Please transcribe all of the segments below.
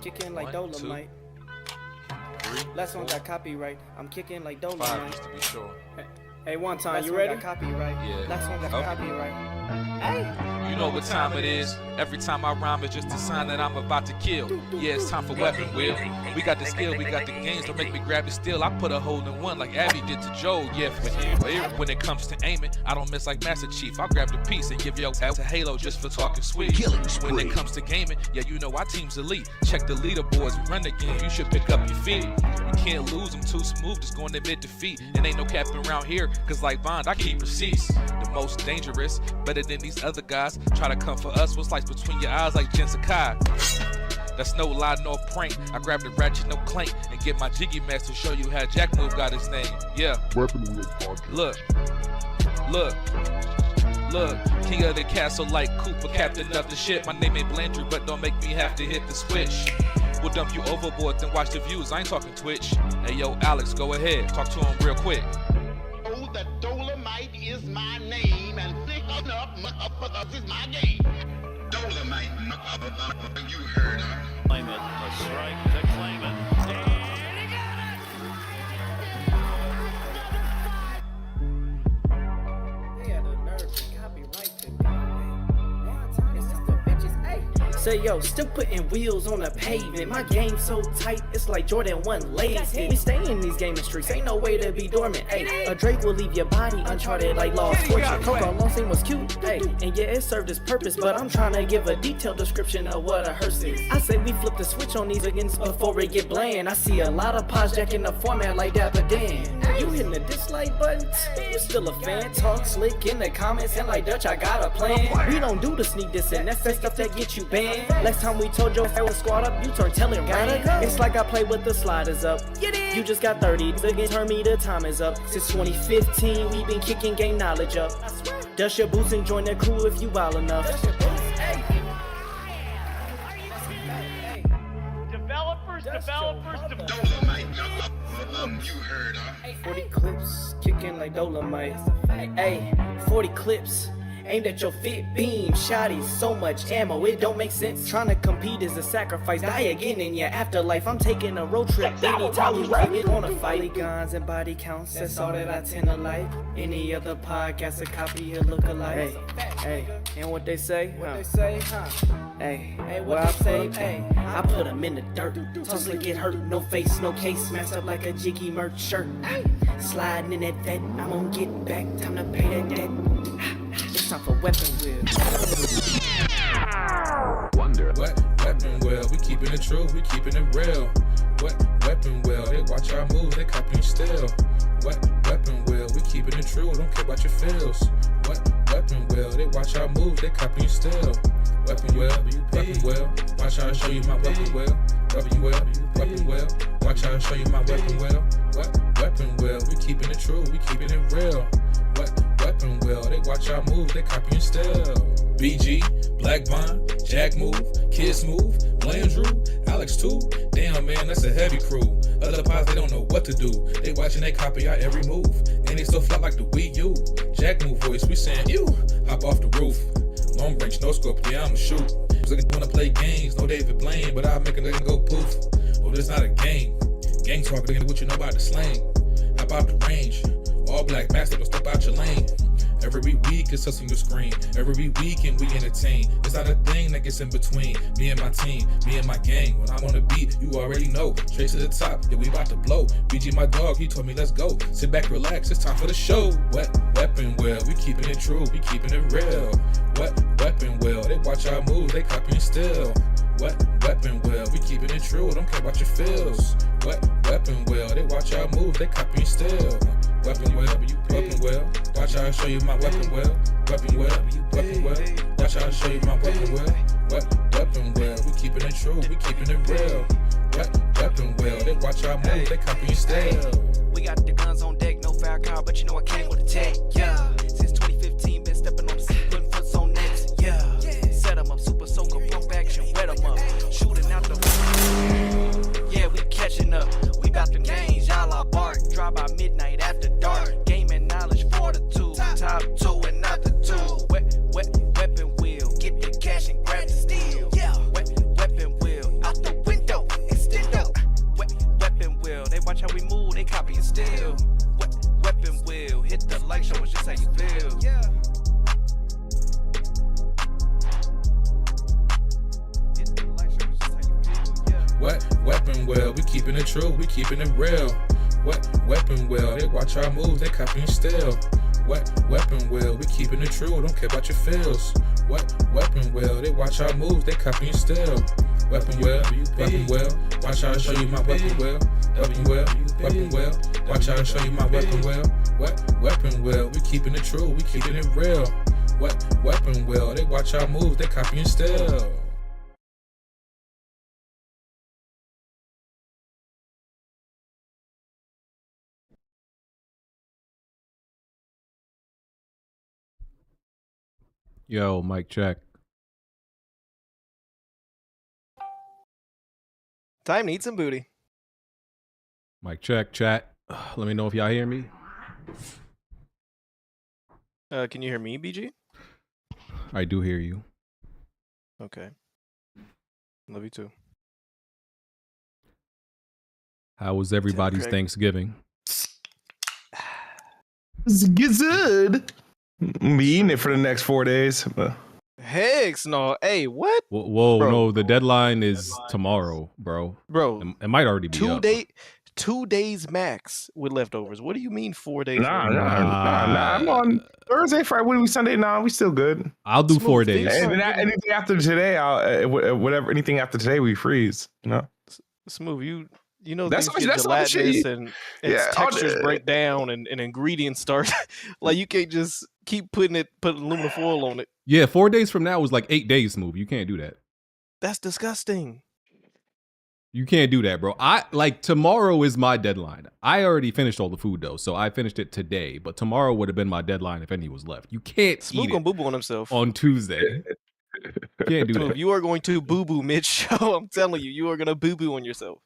Kicking like Dolomite. 3, Last one got copyright. I'm kicking like 5 Dolomite. just to be sure. Hey, one time, Last you one ready? got Copyright. Yeah. Last one got Okay. copyright. Hey. You know what time it is. Every time I rhyme, it's just a sign that I'm about to kill. Yeah, it's time for weapon wheel. We got the skill, we got the games. Don't make me grab the steel. I put a hole in one like Abby did to Joe. Yeah, when it comes to aiming, I don't miss like Master Chief. I'll grab the piece and give your ass to Halo just for talking sweet. When it comes to gaming, yeah, you know our team's elite. Check the leaderboards, we run the game. You should pick up your feet. You can't lose them too smooth, just going to admit defeat. And ain't no capping around here, cause like Bond, I keep receipts. The most dangerous, better than these other guys. Try to come for us, what's like between your eyes like Jen Sakai. That's no lie, no prank. I grab the ratchet, no clank, and get my jiggy mask to show you how Jackmove got his name. Yeah. Weapon Wheel Podcast. Look. King of the castle like Cooper, captain of the ship. My name ain't Blandrew, but don't make me have to hit the switch. We'll dump you overboard, then watch the views. I ain't talking Twitch. Hey yo, Alex, go ahead. Talk to him real quick. Oh, the Dolomite is my name, and thick enough is my game. Dolomite, you heard her. Claim it, a strike to claim it. They had the nerve to copyright the game. Is this the bitches? Hey. Say yo, still putting wheels on the pavement. My game so tight, it's like Jordan 1 lazy. We stay in these gaming streets, ain't no way to be dormant. Hey, a Drake will leave your body uncharted like Lost Fortune. Coco long scene was cute, hey, and yeah, it served its purpose. But I'm trying to give a detailed description of what a hearse is. I say we flip the switch on these again before it get bland. I see a lot of pods jacking the format like Dapper Dan. You hitting the dislike button? You still a fan? Talk slick in the comments and like Dutch, I got a plan. We don't do the sneak diss and that's that stuff that get you banned. Last time we told your ass squad up, you turn telling ran. It's like I play with the sliders up. You just got 30, again turn me, the time is up. Since 2015, we been kicking game knowledge up. Dust your boots and join the crew if you wild enough. Developers. Dolomite, you heard her. 40 clips, kicking like Dolomite. Hey, 40 clips. Aimed at your fit beam, shotty, so much ammo, it don't make sense. Trying to compete is a sacrifice, die again in your afterlife. I'm taking a road trip, anytime you get on a fight. Guns and body counts, that's all that I tend to like. Any other podcast, a copy, a look-alike. Hey, and what they say? Hey, what I say? Hey, I put them in the dirt. Tussle get hurt, no face, no case, messed up like a jiggy merch shirt. Sliding in that vet, I'm gonna get back, time to pay that debt. It's time for weapon wheel. Wonder. What weapon wheel? We keeping it true, we keeping it real. What weapon wheel? They watch our moves, they copying still. What weapon wheel? We keeping it true, don't care about your feels. What weapon wheel? They watch our moves, they copying still. Weapon wheel, watch how I show you my weapon wheel. Weapon wheel, watch how I show you my weapon wheel. What weapon wheel? We keeping it true, we keeping it real. What weapon wheel? They watch our moves, they copying still. BG, Black Vine, Jackmove, Kids Move, Blandrew, Alex too. Damn man, that's a heavy crew. Other pods, they don't know what to do. They watching, they copy our every move. And they still fly like the Wii U. Jackmove voice, we saying you, hop off the roof. Long range, no scope, yeah, I'ma shoot. Looking wanna play games, no David Blaine, but I'll make a nigga go poof. Oh, this not a game. Gang talk, nigga, what you know about the slang. Hop out the range. All black master, don't step out your lane. Every week it's us on your screen. Every weekend we entertain. It's not a thing that gets in between me and my team, me and my gang. When I'm on the beat, you already know. Straight to the top, yeah, we about to blow. BG, my dog, he told me let's go. Sit back, relax, it's time for the show. What weapon wheel? We keeping it true, we keeping it real. What weapon wheel? They watch our moves, they copying still. What weapon wheel? We keeping it true, don't care about your feels. What weapon wheel? They watch our moves, they copying still. Weapon wheel, watch how I show you my weapon wheel. Weapon wheel, watch how I show you my weapon wheel. What weapon wheel? We keeping it true, we keeping it real. What weapon wheel? They watch our moves, they copying still. We got the guns on deck, no fire car, but you know I came with a tech. Yeah, since 2015, been stepping on the scene, putting foots on necks. Yeah, set 'em up, super soaker, pump action, wet 'em up, shooting out the. Yeah, we catching up. We got the names, y'all are bark. Drive by midnight after dark. Gaming knowledge for the two. Top two and not the two. Weapon wheel. Get the cash and grab the steel. Yeah. Weapon wheel. Out the window. weapon well, we keeping it true, we keeping it real. What weapon well, they watch our moves, they copying still. What weapon well, we keeping it true, don't care about your feels. What weapon well, they watch our moves, they copying still. Weapon well, watch how I show you my weapon well. Weapon well, watch how I show you my weapon well. What weapon well, we keeping it true, we keeping it real. What weapon well, they watch our moves, they copying still. Yo, mic check. Time to eat some booty. Mic check, chat. Let me know if y'all hear me. Can you hear me, BG? I do hear you. Okay. Love you too. How was everybody's Craig. Thanksgiving? It's good. I'm be eating it for the next 4 days. But Hex, no. Hey, what? Whoa, Bro. no, the deadline is tomorrow, bro. Bro, It might already be up. 2 days max with leftovers. What do you mean 4 days? nah. Nah. I'm on Thursday, Friday. What are we Sunday? Nah, we still good. I'll do Smooth 4 things. days. And then anything after today, whatever. Anything after today, we freeze. You know. Smooth, you know That's things what- get that's all the shit gelatinous you- and Yeah, all textures the- break down and ingredients start like you can't just keep putting aluminum foil on it. Yeah, 4 days from now is like 8 days, Smooth. You can't do that. That's disgusting. You can't do that, bro. Tomorrow is my deadline. I already finished all the food though, so I finished it today. But tomorrow would have been my deadline if any was left. You can't Smooth eat gonna it boo boo on himself. on Tuesday. Can't do Smooth, that. you are going to boo boo mid show. I'm telling you, you are gonna boo boo on yourself.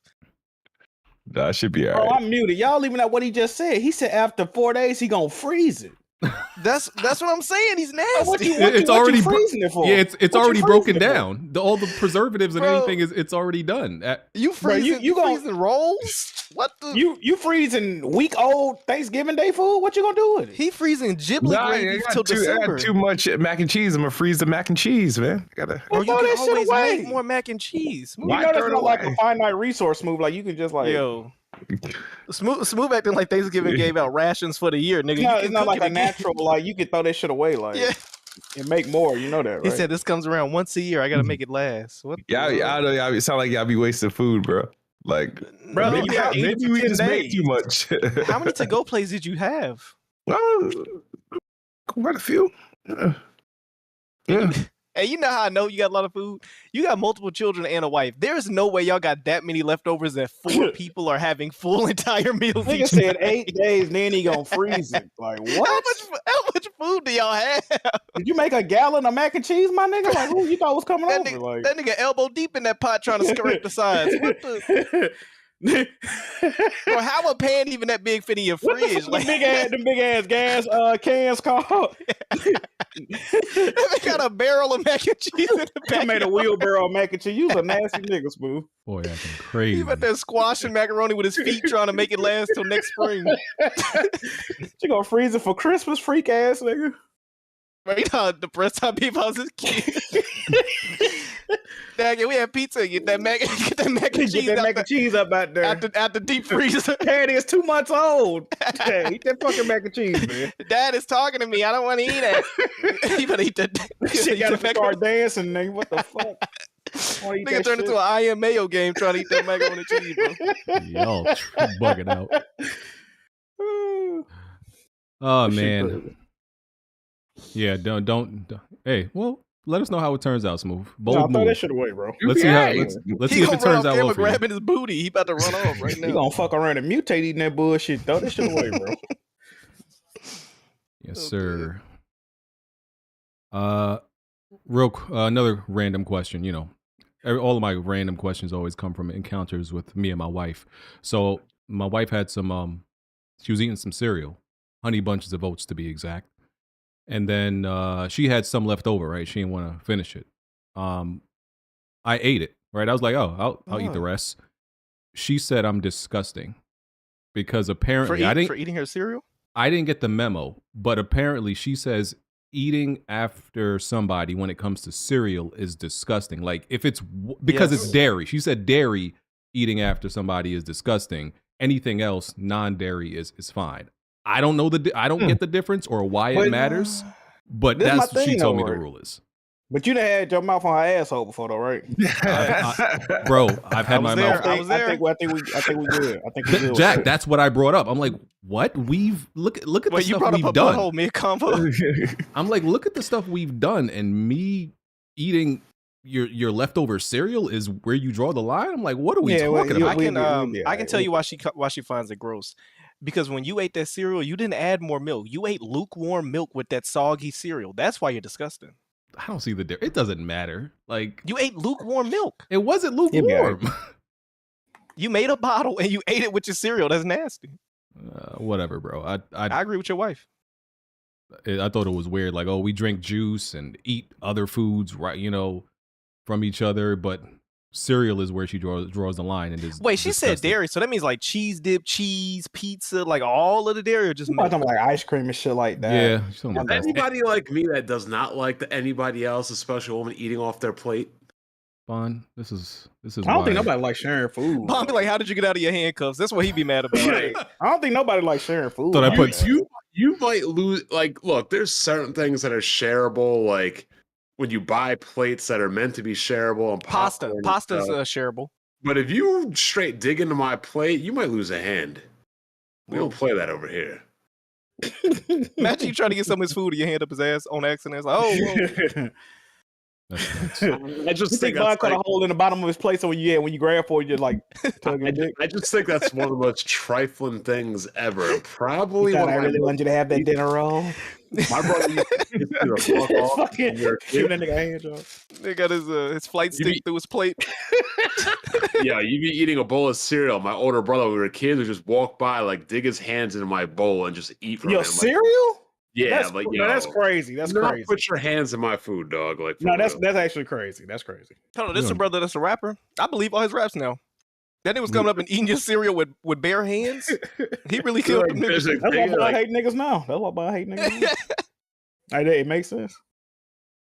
Nah, it should be Bro, alright. I'm muted. Y'all leaving out what he just said. He said after 4 days he gonna freeze it. That's what I'm saying. He's What nasty. you, what It's you, what already you bro- freezing it for? Yeah, it's What you already freezing broken it for? down. All the preservatives and Bro. everything it's already done. You Bro, freezing? you gonna- freezing rolls? What the? You freezing week old Thanksgiving Day food? What you gonna do with it? He freezing Ghibli Nah, gravy I till got December. too much mac and cheese. I'm gonna freeze the mac and cheese, man. Gotta. Bro, you throw can that shit always away. make more mac and cheese. You Why know throw that's it not like a away? finite resource move. Like you can just like Yo, smooth acting like Thanksgiving gave out rations for the year, nigga. it's You not, can it's not cook like it a again. natural like you can throw that shit away like Yeah. and make more. You know that, right? He said this comes around once a year. I gotta make it last. What? The I hell? know y'all sound like y'all be wasting food, bro. Like, Bro, No, you gotta eat it maybe for we 10 just make days. too much. How many to-go plays did you have? Well, quite a few. Yeah. Hey, you know how I know you got a lot of food? You got multiple children and a wife. There's no way y'all got that many leftovers that 4 people are having full entire meals. Nigga each said night. 8 days, then he gonna freeze it. Like what? How much food do y'all have? Did you make a gallon of mac and cheese, my nigga? Like who you thought was coming That over? nigga, Like that nigga elbow deep in that pot trying to scrape the sides. What the? Bro, how a pan even that big fit in your What the fridge? fuck Like, the big ass gas cans called? they got a barrel of mac and cheese in the I back. made a wheelbarrow of mac and cheese. You was a nasty nigga, Smooth. Boy, acting He crazy. about there squashing macaroni with his feet trying to make it last till next spring. You gonna freeze it for Christmas, freak ass nigga? Bro, you know how depressed I'd be if I was his kid. Dang it, we had pizza. Get that mac and cheese, Get that mac and cheese up out there. out the deep freezer. Daddy is 2 months old. Hey, eat that fucking mac and cheese, man. Dad is talking to me. I don't want to eat it. You better eat that. Shit got to start dancing, nigga. What the fuck? Nigga turned into an I am Mayo game trying to eat that macaroni and cheese, bro. Y'all bugging out. Oh man. Yeah, don't. Hey, well, let us know how it turns out, Smooth. Bold Nah, throw move. that shit away, bro. Let's see how. Let's see He if it gonna run turns off out well camera for you. grabbing his booty. He about to run off right You now. gonna fuck around and mutate eating that bullshit. Throw that shit away, bro. Yes, Okay. sir. Another random question. You know, all of my random questions always come from encounters with me and my wife. So my wife had some. She was eating some cereal, Honey Bunches of Oats to be exact, and then she had some left over. Right, she didn't want to finish it. I ate it. Right, I was like, oh, I'll eat the rest. She said I'm disgusting because apparently for eating her cereal. I didn't get the memo, but apparently she says eating after somebody when it comes to cereal is disgusting. Like if it's because Yes. it's dairy. She said dairy eating after somebody is disgusting. Anything else, non-dairy is fine. I don't know I don't get the difference or why it matters, but this that's my what she thing, told me though, the right? rule is. But you done had your mouth on her asshole before, though, right? Bro, I've had my mouth. I think we good. I think we good. Jack, that's what I brought up. I'm like, what? We've look at the Wait, you stuff brought we've up a done. butthole mid-combo? I'm like, look at the stuff we've done, and me eating your leftover cereal is where you draw the line. I'm like, what are we talking about? I can tell you why she finds it gross. Because when you ate that cereal, you didn't add more milk. You ate lukewarm milk with that soggy cereal. That's why you're disgusting. I don't see the difference. It doesn't matter. Like, you ate lukewarm milk. It wasn't lukewarm. You made a bottle and you ate it with your cereal. That's nasty. Whatever, bro. I agree with your wife. I thought it was weird. Like, oh, we drink juice and eat other foods, right? You know, from each other, but cereal is where she draws the line. And is wait, she said dairy, so that means like cheese dip, cheese, pizza, like all of the dairy, or just talking like ice cream and shit like that. Yeah. Anybody like me that does not like anybody else, especially a woman, eating off their plate. Bon, this is. I don't think nobody likes sharing food. Bon be like, how did you get out of your handcuffs? That's what he'd be mad about. I don't think nobody likes sharing food. Thought I put you might lose. Like, look, there's certain things that are shareable, like when you buy plates that are meant to be shareable and pasta's shareable. But if you straight dig into my plate, you might lose a hand. We don't play that over here. Imagine you trying to get some of his food and your hand up his ass on accident. It's like, oh, whoa. I just think Bon cut a hole in the bottom of his plate, so when you grab for it, you're like I just think that's one of the most trifling things ever. Probably I really want you to have that dinner roll. My brother used to fuck off. Shoot that nigga hands off. They got his flight stick through his plate. Yeah, you be eating a bowl of cereal. My older brother, when we were kids, would just walk by, like dig his hands into my bowl and just eat from it. Cereal? Yeah, that's crazy. That's crazy. Put your hands in my food, dog. Like, no, that's actually crazy. That's crazy. Hold on, this is a brother that's a rapper. I believe all his raps now. That nigga was coming up and eating your cereal with bare hands. He really killed them niggas. That's why I hate niggas now. That's why I hate niggas now. It makes sense.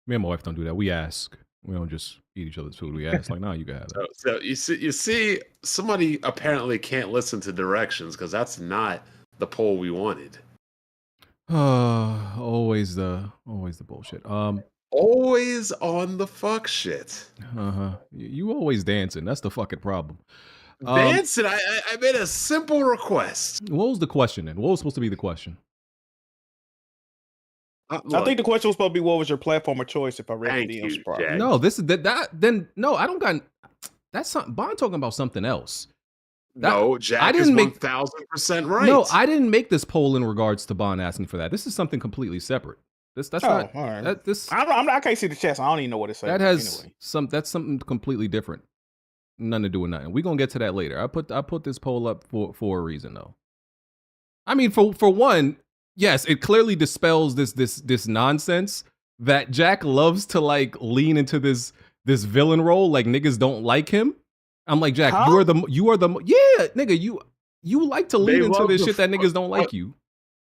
Me and my wife don't do that. We ask. We don't just eat each other's food. We ask, like, no, you can have that. So you see, somebody apparently can't listen to directions because that's not the poll we wanted. Always the bullshit. Always on the fuck shit. You always dancing. That's the fucking problem. Dancing. I made a simple request. What was the question then? What was supposed to be the question? I think the question was supposed to be, what was your platform of choice? If I read the DMs properly. No, this is that. Then no, I don't got. That's something. Bond talking about something else. No, Jack is 1,000% right. No, I didn't make this poll in regards to Bond asking for that. This is something completely separate. That's not. All right. I can't see the chest. I don't even know what it says. That has That's something completely different. Nothing to do with nothing. We're gonna get to that later. I put this poll up for a reason though. I mean, for one, yes, it clearly dispels this nonsense that Jack loves to like lean into this villain role. Like niggas don't like him. I'm like, Jack, you are the nigga, you like to lean into this shit that niggas don't like you.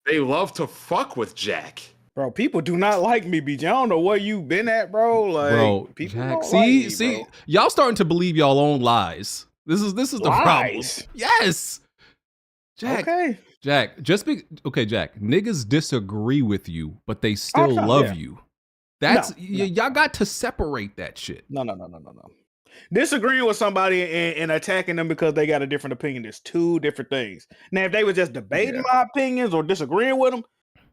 They love to fuck with Jack. Bro, people do not like me, BJ. I don't know where you been at, bro. Like, bro, people Jack, don't like me, bro. Y'all starting to believe y'all own lies. This is the problem. Yes. Jack. Okay. Jack, Jack, niggas disagree with you, but they still love you. That's y'all got to separate that shit. No. Disagreeing with somebody and attacking them because they got a different opinion is two different things. Now, if they were just debating my opinions or disagreeing with them,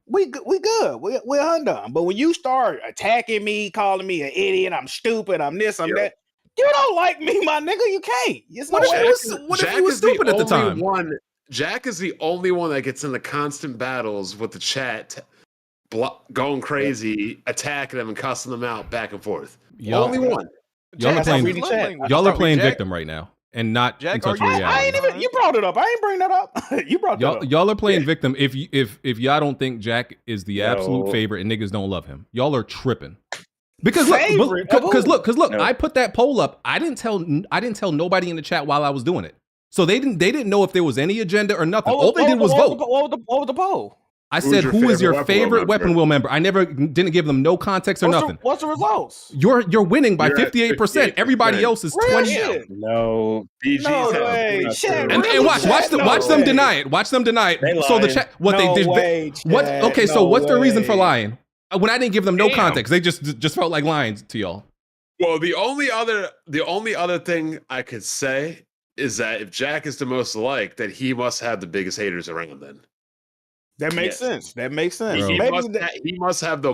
we good. We're undone. But when you start attacking me, calling me an idiot, I'm stupid, I'm this, I'm that, you don't like me, my nigga. You can't. What if you was stupid at the time? Jack is the only one that gets into constant battles with the chat, going crazy, attacking them and cussing them out back and forth. Only one. Y'all are playing victim right now and not in touch with reality. I ain't even. You brought it up. I ain't bring that up. You brought that up. Y'all are playing victim. If y'all don't think Jack is the absolute favorite and niggas don't love him, y'all are tripping. Because look, I put that poll up. I didn't tell nobody in the chat while I was doing it. So they didn't know if there was any agenda or nothing. All they did was vote. What was the poll? I said, who is your favorite Weapon Wheel member? I never didn't give them no context or nothing. What's the results? You're winning by You're at 58%. Everybody else is 20. Shit. No, BG's No have way. not Shit, proven And watch them deny it. Watch them deny it. They So the lying. chat, what No they did. way, What? Chad. Okay, so No what's their reason for way. lying? When I didn't give them no Damn. context, they just felt like lying to y'all. Well, the only other thing I could say is that if Jack is the most liked, that he must have the biggest haters around. Then That makes sense. That makes sense. he, Maybe must have the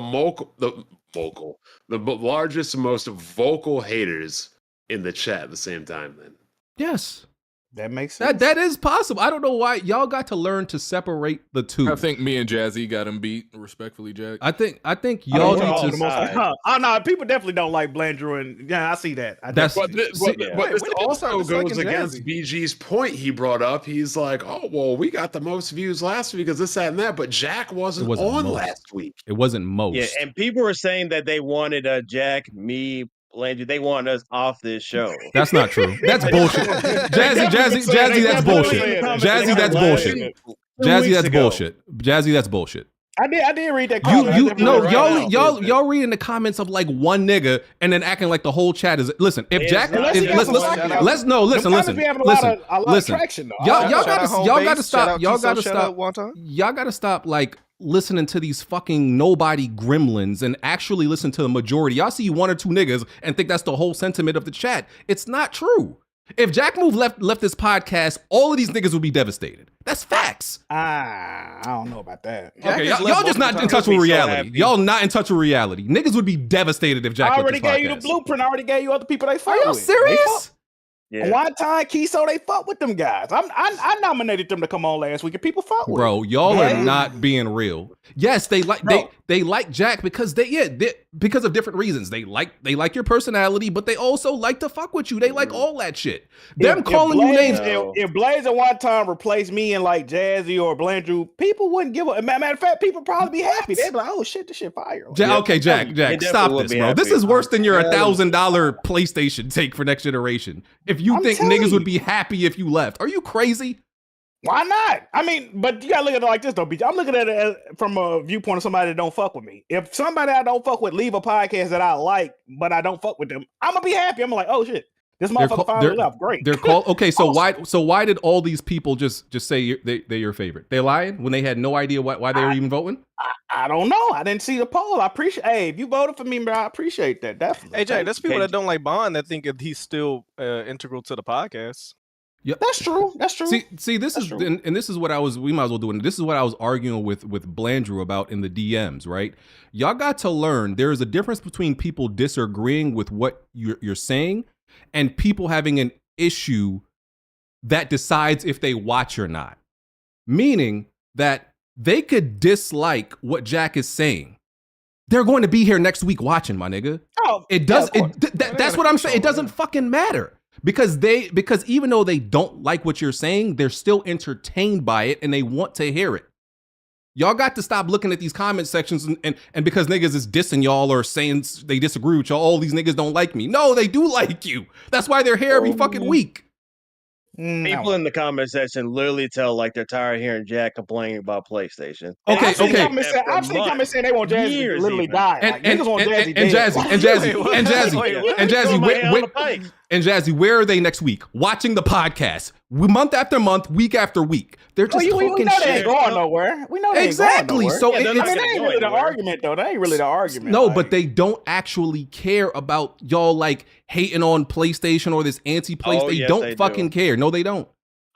largest, most vocal haters in the chat at the same time. Then Yes. that makes sense. That is possible. I don't know why y'all got to learn to separate the two. I think me and Jazzy got him beat, respectfully, Jack. I think y'all need to. Oh no, people definitely don't like Blandrew, and yeah, I see that. That's But this also goes against BG's point he brought up. He's like, oh, well, we got the most views last week because this, that, and that, but Jack wasn't on most. last week. It wasn't most. Yeah, and people were saying that they wanted Jack, me, Blandrew. They want us off this show. That's not true. That's bullshit. Jazzy, that's bullshit. Jazzy, that's bullshit. Jazzy, that's bullshit. Jazzy, that's bullshit. I did read that comment. Y'all reading the comments of like one nigga and then acting like the whole chat is. Listen, if Jack, listen. Y'all got to stop like listening to these fucking nobody gremlins and actually listen to the majority. Y'all see one or two niggas and think that's the whole sentiment of the chat. It's not true. If Jackmove left this podcast, all of these niggas would be devastated. That's facts. I don't know about that. Okay, y'all just not in touch with reality. Y'all not in touch with reality. Niggas would be devastated if Jack I left already this podcast. gave you the blueprint. I already gave you other people they fuck Are y'all with. serious? Yeah. One time, Kiso, they fuck with them guys. I nominated them to come on last week, and people fuck with. Bro, y'all are not being real. Yes, they like Jack because because of different reasons. They like your personality, but they also like to fuck with you. They like all that shit. Them calling you names. If Blaze at one time replaced me in like Jazzy or Blandrew, people wouldn't give a matter of fact. People probably be happy. They'd be like, "Oh shit, this shit fire." Okay, Jack, stop this, bro. This is worse than your $1,000 PlayStation take for next generation. If you think niggas would be happy if you left, are you crazy? Why not? I mean, but you gotta look at it like this, though, BJ. I'm looking at it from a viewpoint of somebody that don't fuck with me. If somebody I don't fuck with leave a podcast that I like, but I don't fuck with them, I'm gonna be happy. I'm like, oh shit, this motherfucker finally left. Great. They're called. Okay, so why did all these people just say they're your favorite? They lying when they had no idea why they were even voting? I don't know. I didn't see the poll. I appreciate. Hey, if you voted for me, bro, I appreciate that. Definitely. Hey, Jay, there's people that don't like Bond that think he's still integral to the podcast. Yeah, that's true. That's true. See, this is and this is what we might as well do. And this is what I was arguing with Blandrew about in the DMs. Right? Y'all got to learn there is a difference between people disagreeing with what you're saying and people having an issue that decides if they watch or not. Meaning that they could dislike what Jack is saying. They're going to be here next week watching, my nigga. Oh, it does. That's what I'm saying. It doesn't fucking matter because even though they don't like what you're saying, they're still entertained by it and they want to hear it. Y'all got to stop looking at these comment sections and because niggas is dissing y'all or saying they disagree with y'all, all these niggas don't like me. No, they do like you. That's why they're here every fucking week. People in the comment section literally tell like they're tired of hearing Jack complaining about PlayStation. Okay. I've seen comments saying they want Jazzy to literally die. And Jazzy, where are they next week? Watching the podcast, month after month, week after week. They're just talking we know shit. They ain't going nowhere. We know they exactly. Ain't going nowhere. So that ain't really the argument, though. That ain't really the argument. No, but they don't actually care about y'all like hating on PlayStation or this anti-PlayStation. They don't fucking care. No, they don't.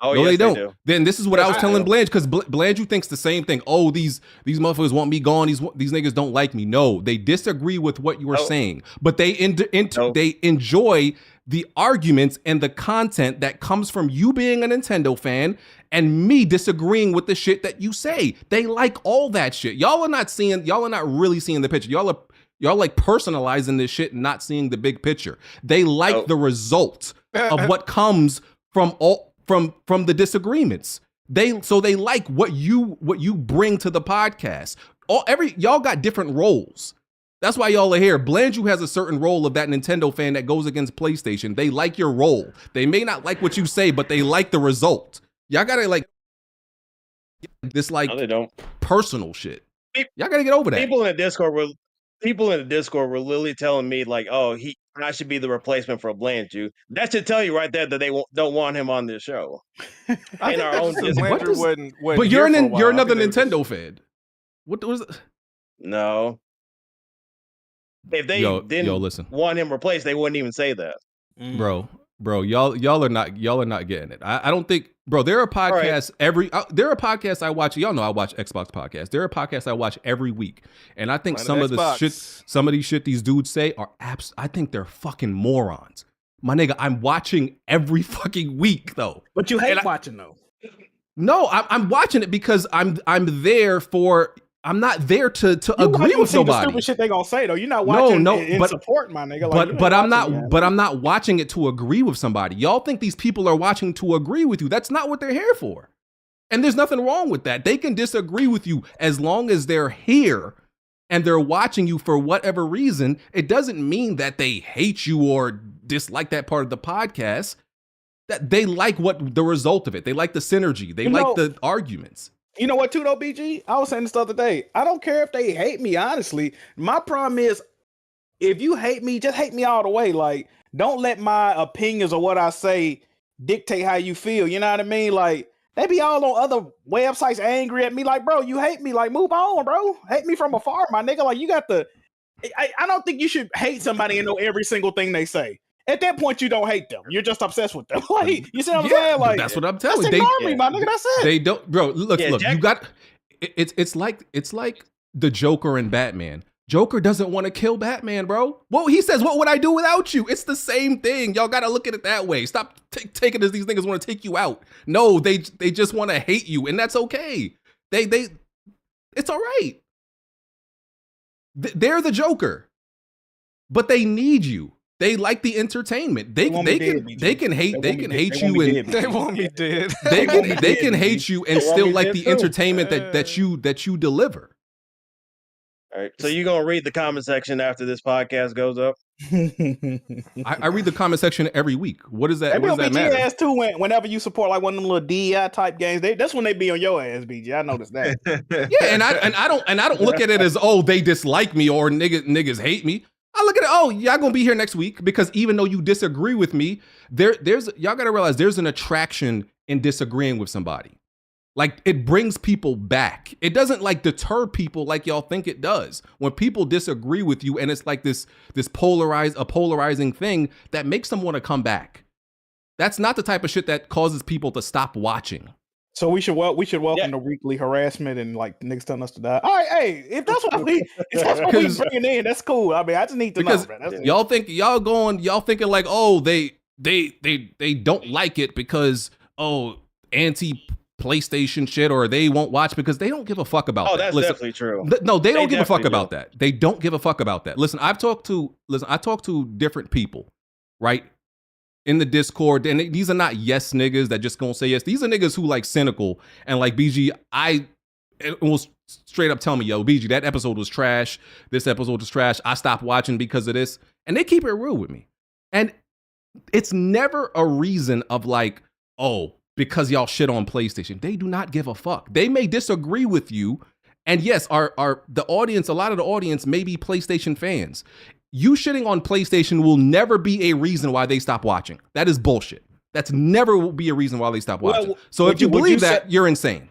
They don't. Then this is what I was telling Blanche because Blandrew thinks the same thing. Oh, these motherfuckers want me gone. These niggas don't like me. No, they disagree with what you were saying, but they they enjoy the arguments and the content that comes from you being a Nintendo fan and me disagreeing with the shit that you say. They like all that shit. Y'all are not really seeing the picture. Y'all like personalizing this shit and not seeing the big picture. They like the result of what comes from the disagreements. They like what you bring to the podcast. Y'all got different roles. That's why y'all are here. Blandrew has a certain role of that Nintendo fan that goes against PlayStation. They like your role. They may not like what you say, but they like the result. Y'all gotta this like No, they don't. personal shit. Y'all gotta get over that. People in the Discord were literally telling me like, "Oh, I should be the replacement for Blandrew." That should tell you right there that they don't want him on this show. In our own Discord. But you're another Nintendo fan. What was it? No. If they didn't listen. want him replaced, they wouldn't even say that. Bro, y'all are not getting it. I don't think, bro. There are podcasts there are podcasts I watch. Y'all know I watch Xbox podcasts. There are podcasts I watch every week, and I think some of these shit these dudes say are I think they're fucking morons. My nigga, I'm watching every fucking week though. But you hate watching though. No, I'm watching it because I'm there for. I'm not there to agree with nobody. The stupid shit they gonna say though. You're not watching in support, my nigga. Like, but I'm not watching it to agree with somebody. Y'all think these people are watching to agree with you. That's not what they're here for. And there's nothing wrong with that. They can disagree with you as long as they're here and they're watching you for whatever reason. It doesn't mean that they hate you or dislike that part of the podcast. That they like the result of it. They like the synergy. They like the arguments. You know what, too, though, BG? I was saying this the other day. I don't care if they hate me, honestly. My problem is, if you hate me, just hate me all the way. Like, don't let my opinions or what I say dictate how you feel. You know what I mean? Like, they be all on other websites angry at me. Like, bro, you hate me. Like, move on, bro. Hate me from afar, my nigga. Like, you got the... I don't think you should hate somebody and know every single thing they say. At that point, you don't hate them. You're just obsessed with them. Like, you see what I'm saying? Like, that's what I'm telling you. Ignore me, my nigga. That's it. They don't, bro. Look. You got. It's like the Joker and Batman. Joker doesn't want to kill Batman, bro. Well, he says, "What would I do without you?" It's the same thing. Y'all gotta look at it that way. Stop taking as these niggas want to take you out. No, they just want to hate you, and that's okay. It's all right. They're the Joker, but they need you. They like the entertainment. They can hate you and they can hate you and still like the entertainment that you deliver. All right. So you gonna read the comment section after this podcast goes up? I read the comment section every week. What does that? What does that matter? Ass too. Whenever you support like one of them little DEI type games, that's when they be on your ass, BG. I noticed that. Yeah, and I don't look at it as they dislike me or niggas hate me. I look at it, y'all gonna be here next week because even though you disagree with me, there's y'all gotta realize there's an attraction in disagreeing with somebody. Like, it brings people back. It doesn't like deter people like y'all think it does. When people disagree with you and it's like this polarizing thing that makes them want to come back. That's not the type of shit that causes people to stop watching. So we should welcome the weekly harassment and like niggas telling us to die. All right, hey, if that's what we bringing in, that's cool. I mean, I just need to know. Man. Y'all thinking like, they don't like it because anti PlayStation shit, or they won't watch because they don't give a fuck about that. That's definitely true. No, they don't give a fuck about that. They don't give a fuck about that. Listen, I talk to different people, right? In the Discord, and these are not yes niggas that just gonna say yes. These are niggas who like cynical and like BG. It will straight up tell me, yo, BG, that episode was trash. This episode was trash. I stopped watching because of this, and they keep it real with me. And it's never a reason of like, because y'all shit on PlayStation. They do not give a fuck. They may disagree with you, and yes, the audience, a lot of the audience may be PlayStation fans. You shitting on PlayStation will never be a reason why they stop watching. That is bullshit. That's never will be a reason why they stop watching. So if you believe that, you're insane.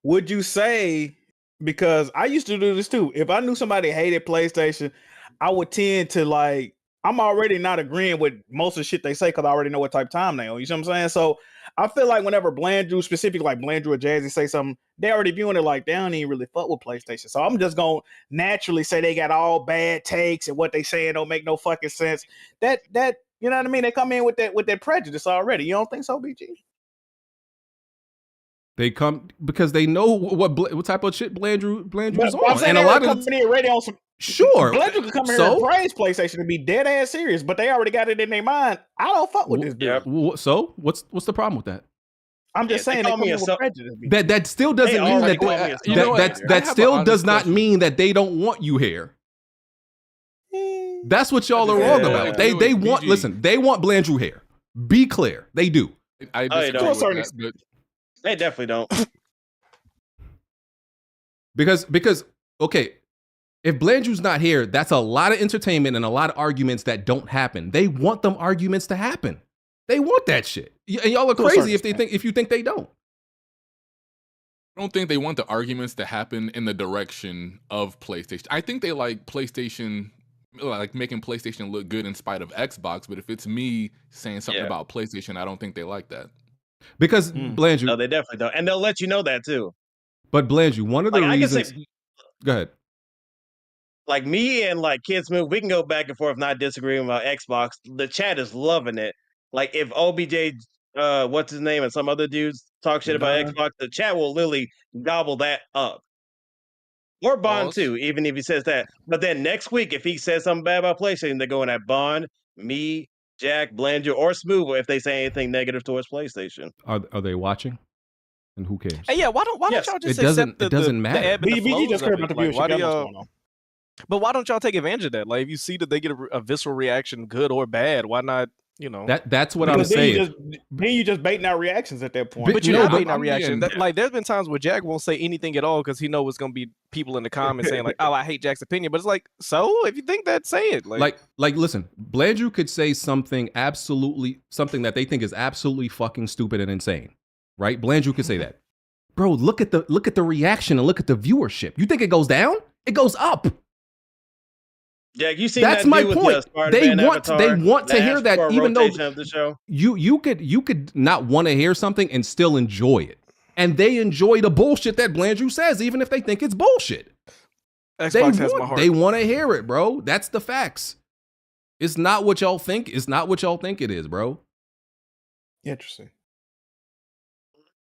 Would you say, because I used to do this too, if I knew somebody hated PlayStation, I would tend to like, I'm already not agreeing with most of the shit they say because I already know what type of time they on. You see what I'm saying? So I feel like whenever Blandrew, specifically like Blandrew or Jazzy say something, they already viewing it like they don't even really fuck with PlayStation. So I'm just gonna naturally say they got all bad takes and what they saying don't make no fucking sense. That you know what I mean? They come in with that prejudice already. You don't think so, BG? They come because they know what type of shit Blandrew's on, and a lot of already on some. Sure, Blandrew can come here and praise PlayStation and be dead ass serious, but they already got it in their mind. I don't fuck with this dude. So what's the problem with that? I'm just saying that still doesn't mean that still does not mean that they don't want you here. That's what y'all are wrong about. They want Blandrew here. Be clear, they do. I disagree with that, but they definitely don't. Because okay, if Blandrew's not here, that's a lot of entertainment and a lot of arguments that don't happen. They want them arguments to happen. They want that shit. And y'all are crazy if you think they don't. I don't think they want the arguments to happen in the direction of PlayStation. I think they like PlayStation, like making PlayStation look good in spite of Xbox. But if it's me saying something about PlayStation, I don't think they like that. Because Blandrew, no, they definitely don't, and they'll let you know that too. But Blandrew, one of the reasons. Go ahead. Like me and like Kids Move, we can go back and forth, not disagreeing about Xbox. The chat is loving it. Like if OBJ, what's his name, and some other dudes talk shit about Xbox, the chat will literally gobble that up. Or Bond too, even if he says that. But then next week, if he says something bad about PlayStation, they're going at Bond, me, Jack, Blandrew, or Smooth if they say anything negative towards PlayStation. Are they watching? And who cares? Hey, yeah, why don't y'all just accept it doesn't matter. BG just care about the viewership. But why don't y'all take advantage of that? Like, if you see that they get a visceral reaction, good or bad, why not? You know, that's what I'm saying. Then you just baiting out reactions at that point. But you're not baiting out reactions. Like, there's been times where Jack won't say anything at all because he knows it's gonna be people in the comments saying like, "Oh, I hate Jack's opinion." But it's like, so if you think that, say it. Like, listen, Blandrew could say something that they think is absolutely fucking stupid and insane, right? Blandrew could say that. Bro, look at the reaction and look at the viewership. You think it goes down? It goes up. Yeah, you see that's that my with point. They want to hear that, even though of the show. you could not want to hear something and still enjoy it, and they enjoy the bullshit that Blandrew says, even if they think it's bullshit. Xbox has my heart. They want to hear it, bro. That's the facts. It's not what y'all think. It's not what y'all think it is, bro. Interesting.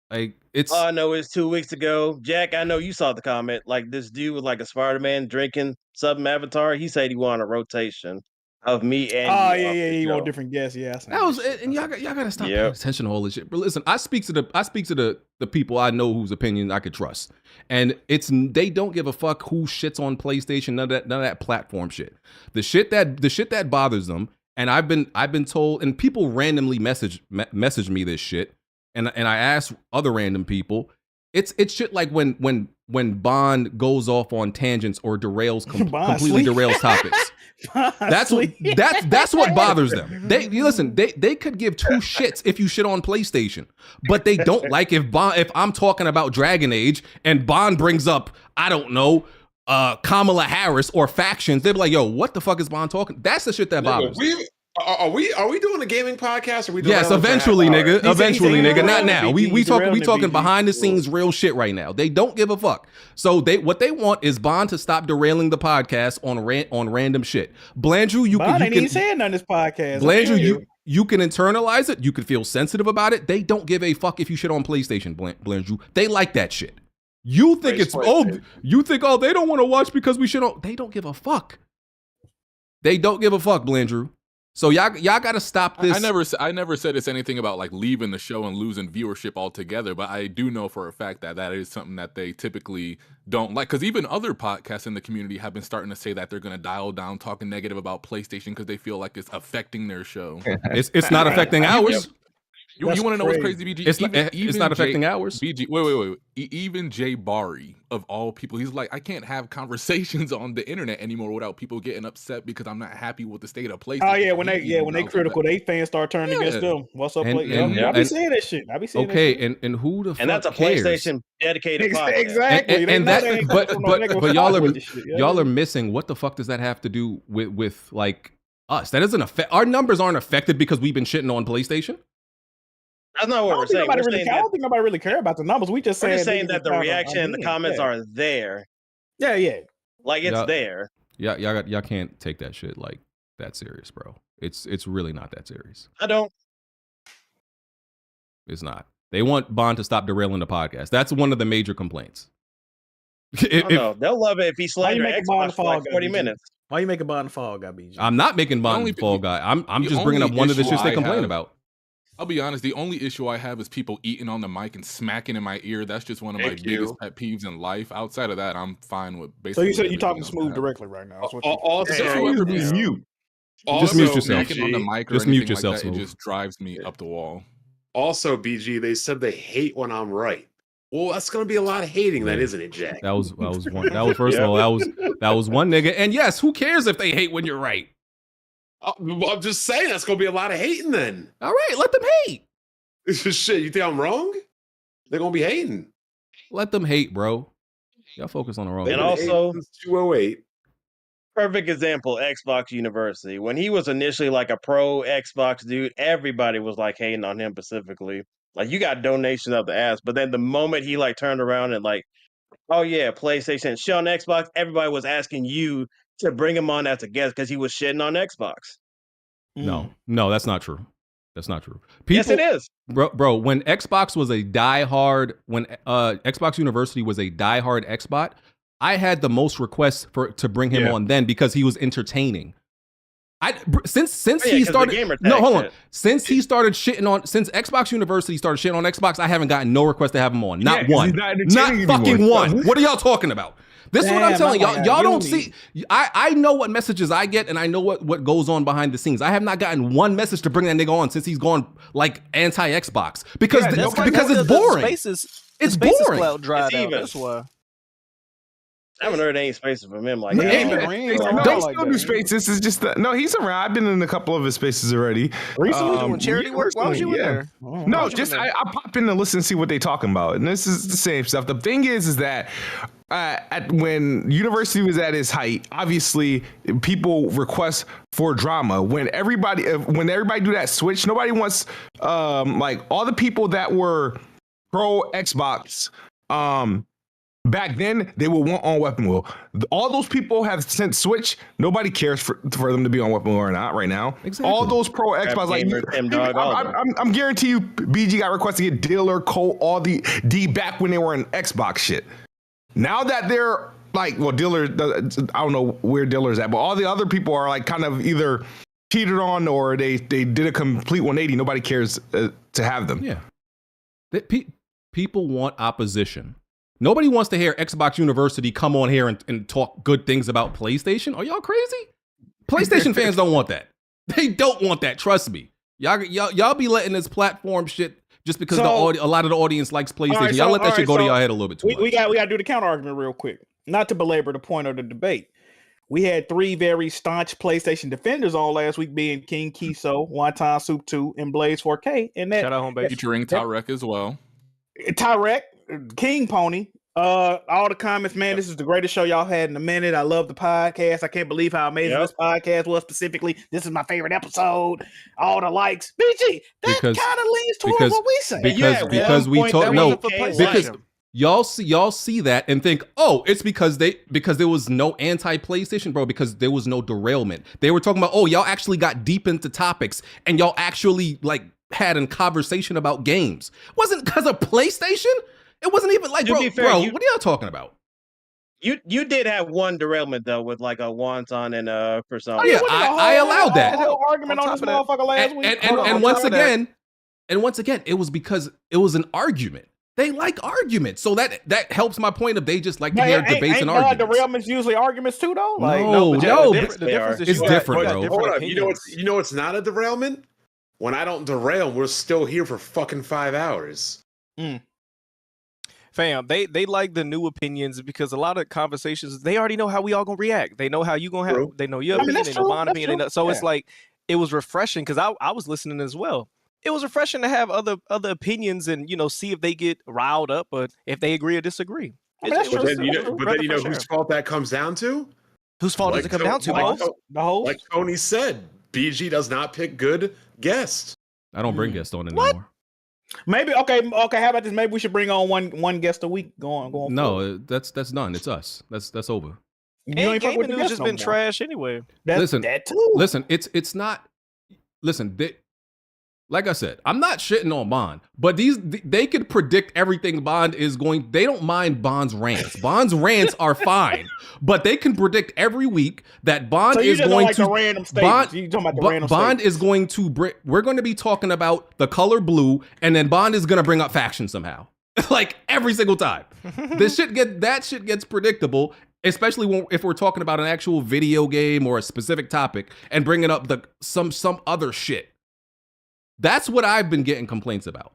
Like it's. All I know is 2 weeks ago, Jack. I know you saw the comment. Like this dude was like a Spider-Man drinking some Avatar. He said he wanted a rotation of me and. Oh yeah, you want different guests. Yeah, that was and y'all gotta stop paying attention to all this shit. But listen, I speak to the people I know whose opinion I could trust, and they don't give a fuck who shits on PlayStation. None of that platform shit. The shit that bothers them, and I've been told, and people randomly message me this shit. And I ask other random people, it's shit like when Bond goes off on tangents or completely derails topics. That's what bothers them. They could give two shits if you shit on PlayStation, but they don't like if I'm talking about Dragon Age and Bond brings up, I don't know, Kamala Harris or factions. They're like, yo, what the fuck is Bond talking? That's the shit that bothers me. Are we doing a gaming podcast? Or are we doing yes, eventually, nigga. Eventually, nigga. Not now. We talking behind the scenes real shit right now. They don't give a fuck. So what they want is Bond to stop derailing the podcast on random shit. Blandrew, you ain't even saying on this podcast. Blandrew, you can internalize it. You can feel sensitive about it. They don't give a fuck if you shit on PlayStation, Blandrew. They like that shit. You think they don't want to watch because we shit on. They don't give a fuck. They don't give a fuck, Blandrew. So y'all got to stop this. I never said it's anything about like leaving the show and losing viewership altogether, but I do know for a fact that is something that they typically don't like. Because even other podcasts in the community have been starting to say that they're going to dial down talking negative about PlayStation because they feel like it's affecting their show. It's not affecting ours. You want to know what's crazy, BG? It's not affecting ours. BG, wait. Even Jay Barry, of all people, he's like, I can't have conversations on the internet anymore without people getting upset because I'm not happy with the state of PlayStation. Oh yeah, when they critical, they fans start turning against them. What's up, PlayStation? I be saying that shit. And who the fuck and that's a cares? PlayStation dedicated podcast. Exactly. But y'all are missing. What the fuck does that have to do with like us? That doesn't affect our numbers. Aren't affected because we've been shitting on PlayStation. That's not what we're saying. I don't think nobody really care about the numbers. We just saying that the reaction and the comments are there. Yeah. Like it's there. Yeah, y'all can't take that shit like that serious, bro. It's really not that serious. I don't. It's not. They want Bond to stop derailing the podcast. That's one of the major complaints. They'll love it if he slandered Xbox for like 40 minutes. Why you making Bond Fall Guy, BG? I'm not making Bond Fall Guy. I'm just bringing up one of the shits they complain about. I'll be honest, the only issue I have is people eating on the mic and smacking in my ear. That's just one of my biggest pet peeves in life. Outside of that, I'm fine with basically. So you said you're talking Smooth directly right now. Just mute yourself. On the mic or just mute yourself. Like it just drives me up the wall. Also, BG, they said they hate when I'm right. Well, that's gonna be a lot of hating, then, isn't it, Jack? That was one. That was first of all, that was one nigga. And yes, who cares if they hate when you're right? I'm just saying that's gonna be a lot of hating then. All right, let them hate. Shit, you think I'm wrong? They're gonna be hating. Let them hate, bro. Y'all focus on the wrong. And also, 208. Perfect example, Xbox University. When he was initially like a pro Xbox dude, everybody was like hating on him specifically. Like, you got donations up the ass, but then the moment he like turned around and like, oh yeah, PlayStation, shit on Xbox, everybody was asking you to bring him on as a guest because he was shitting on Xbox. No, that's not true. That's not true. Yes, it is. Bro, when Xbox was a diehard, when Xbox University was a diehard Xbox, I had the most requests to bring him on then because he was entertaining. Since he started since he started shitting on, since Xbox University started shitting on Xbox, I haven't gotten no request to have him on. Not one. Not fucking one. What are y'all talking about? This is what I'm telling y'all. Y'all don't see. I know what messages I get, and I know what goes on behind the scenes. I have not gotten one message to bring that nigga on since he's gone like anti-Xbox because it's boring. It's boring. Cloud dried out. That's why. I haven't heard any spaces from him like No, that. don't still do spaces. It's just that, no, he's around. I've been in a couple of his spaces already. Recently doing charity work? Why was you in there? No, just I pop in and listen and see what they talking about. And this is the same stuff. The thing is that when university was at its height, obviously people request for drama. When everybody do that switch, nobody wants like all the people that were pro Xbox back then, they will want on Weapon Wheel. All those people have since switched. Nobody cares for them to be on Weapon Wheel or not right now. Exactly. All those pro Xbox, I'm guarantee you, BG got requested to get Diller, Colt, all the D back when they were in Xbox shit. Now that they're like, well, Diller, I don't know where Diller's at, but all the other people are like kind of either cheated on or they did a complete 180. Nobody cares to have them. Yeah. People want opposition. Nobody wants to hear Xbox University come on here and talk good things about PlayStation. Are y'all crazy? PlayStation fans don't want that. They don't want that. Trust me. Y'all be letting this platform shit just because a lot of the audience likes PlayStation. Right, y'all let that shit go to y'all head a little bit too much. We got to do the counter argument real quick. Not to belabor the point of the debate. We had three very staunch PlayStation defenders on last week, being King Kiso, Wonton Soup 2, and Blaze 4K. And that shout out home base. Featuring Tyrek as well. Tyrek, King Pony, all the comments, man, this is the greatest show y'all had in a minute. I love the podcast. I can't believe how amazing this podcast was specifically. This is my favorite episode. All the likes. BG, that kind of leans towards what we say. Because we talk because y'all see that and think, oh, it's because there was no anti-PlayStation, bro, because there was no derailment. They were talking about, oh, y'all actually got deep into topics and y'all actually like had a conversation about games. It wasn't because of PlayStation. It wasn't even like, bro, what are y'all talking about? You did have one derailment though with like a wonton and Persona. Oh, yeah, I allowed that. Whole argument on this motherfucker last week. And once again, it was because it was an argument. They like arguments, so that helps my point of they just like to hear debates and arguments. Derailments usually arguments too, though. Like, no, the difference is it's different, bro. Hold up, you know what's not a derailment? When I don't derail, we're still here for fucking 5 hours. Fam, they like the new opinions because a lot of conversations, they already know how we all gonna react. They know how you gonna have. They know your opinion, they know my opinion. So it's like it was refreshing because I was listening as well. It was refreshing to have other opinions and see if they get riled up or if they agree or disagree. But then you know whose fault that comes down to? Whose fault does it come down to, boss? The host? Like Tony said, BG does not pick good guests. I don't bring guests on anymore. Maybe okay. How about this? Maybe we should bring on one guest a week. Going. No, that's done. It's us. That's over. And gaming news just been trash anyway. Listen, that too. Listen, it's not. Listen, like I said, I'm not shitting on Bond, but they could predict everything Bond is going. They don't mind Bond's rants. Bond's rants are fine, but they can predict every week that Bond is going to. Random statements. You talking about the random Bond is going to. We're going to be talking about the color blue, and then Bond is going to bring up faction somehow, like every single time. That shit gets predictable, especially if we're talking about an actual video game or a specific topic, and bringing up some other shit. That's what I've been getting complaints about.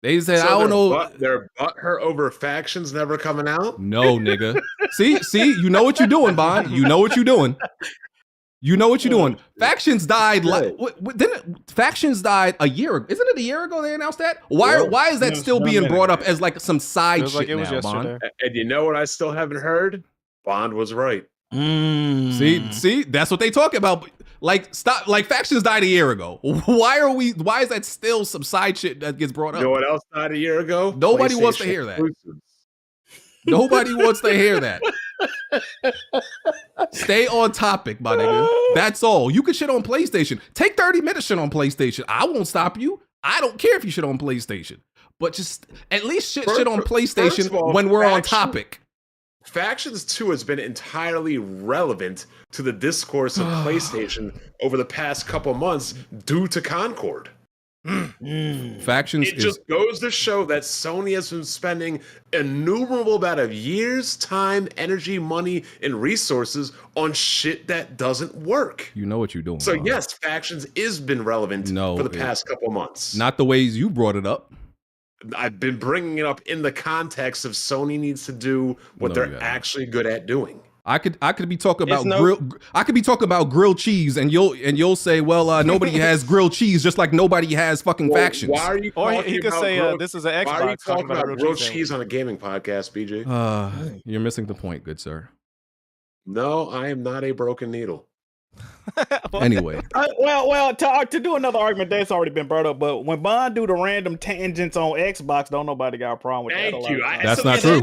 They said, So I don't know. They're butthurt over factions never coming out? No, nigga. See, you know what you're doing, Bond. You know what you're doing. You know what you're doing. Factions died. Factions died a year ago. Isn't it a year ago they announced that? Why is that still being brought up as like some side shit now, Bond? And you know what I still haven't heard? Bond was right. See, that's what they talk about. Like, stop. Like, factions died a year ago. Why is that still some side shit that gets brought up? You know what else died a year ago? Nobody wants to hear that. Nobody wants to hear that. Stay on topic, my nigga. That's all. You can shit on PlayStation. Take 30 minutes shit on PlayStation. I won't stop you. I don't care if you shit on PlayStation. But just at least shit on PlayStation when we're on topic. Factions 2 has been entirely relevant to the discourse of PlayStation over the past couple months due to Concord. Factions just goes to show that Sony has been spending innumerable amount of years, time, energy, money, and resources on shit that doesn't work. You know what you're doing. So yes, Factions is been relevant for the past couple months. Not the ways you brought it up. I've been bringing it up in the context of Sony needs to do what they're actually good at doing. I could be talking about I could be talking about grilled cheese, and you'll say, well, nobody has grilled cheese, just like nobody has fucking factions. Why are you? Or he could say this is an Xbox. Why are you talking about grilled cheese on a gaming podcast, BJ? You're missing the point, good sir. No, I am not a broken needle. Anyway, to do another argument that's already been brought up, but when Bond do the random tangents on Xbox, don't nobody got a problem with that. Thank you. That's not true.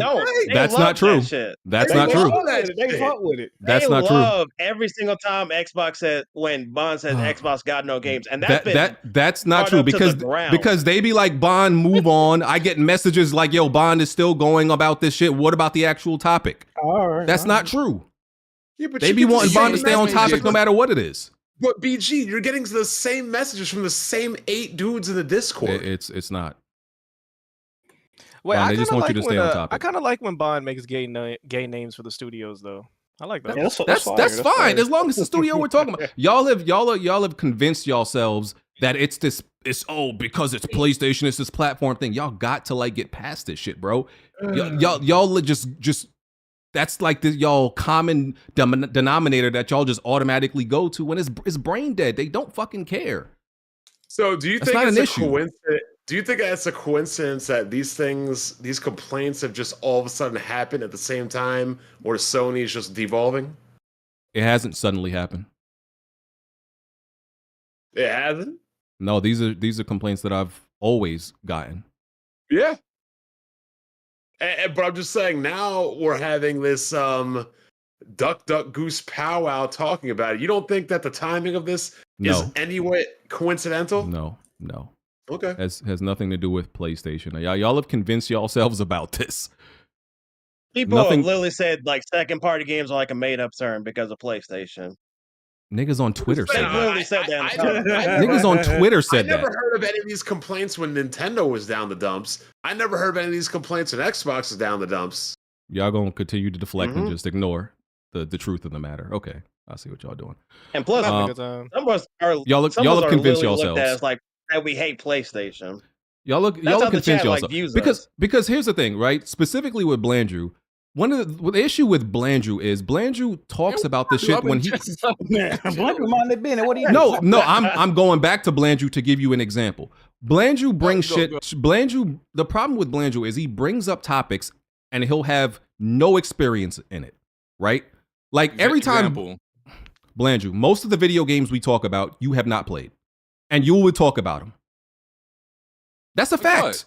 That's not true. That's not true. They fuck with it. That's not true. Love every single time Xbox said when Bond says Xbox got no games, and that's not true because they be like, Bond, move on. I get messages like, yo, Bond is still going about this shit. What about the actual topic? That's not true. Yeah, but they be wanting Bond to stay on topic no matter what it is. But BG, you're getting the same messages from the same 8 dudes in the Discord. It's not. Wait, Bond, they just want you to stay on topic. I kind of like when Bond makes gay names for the studios, though. I like that. That's fine as long as the studio we're talking about. Y'all have convinced yourselves that it's because it's PlayStation, it's this platform thing. Y'all got to like get past this shit, bro. Y'all just. That's like the y'all common denominator that y'all just automatically go to when it's brain dead. They don't fucking care. So do you think it's a coincidence? Do you think that's a coincidence that these complaints have just all of a sudden happened at the same time, or Sony is just devolving? It hasn't suddenly happened. It hasn't? No, these are complaints that I've always gotten. Yeah. But I'm just saying now we're having this duck goose powwow talking about it. You don't think that the timing of this is anyway coincidental? No. Okay. Has nothing to do with PlayStation. Y'all have convinced yourselves about this. People have literally said like second party games are like a made up term because of PlayStation. Niggas on Twitter said that. Niggas on Twitter said that. I never heard of any of these complaints when Nintendo was down the dumps. I never heard of any of these complaints when Xbox was down the dumps. Y'all gonna continue to deflect and just ignore the truth of the matter. Okay, I see what y'all doing. And plus, some of us are y'all have convinced yourselves as like that we hate PlayStation. Y'all have convinced yourselves because here's the thing, right? Specifically with Blandrew. The issue with Blandrew is Blandrew talks about this shit when he. No, I'm going back to Blandrew to give you an example. Blandrew brings shit. Blandrew. The problem with Blandrew is he brings up topics and he'll have no experience in it, right? Like every time. Blandrew, most of the video games we talk about, you have not played, and you would talk about them. That's a fact.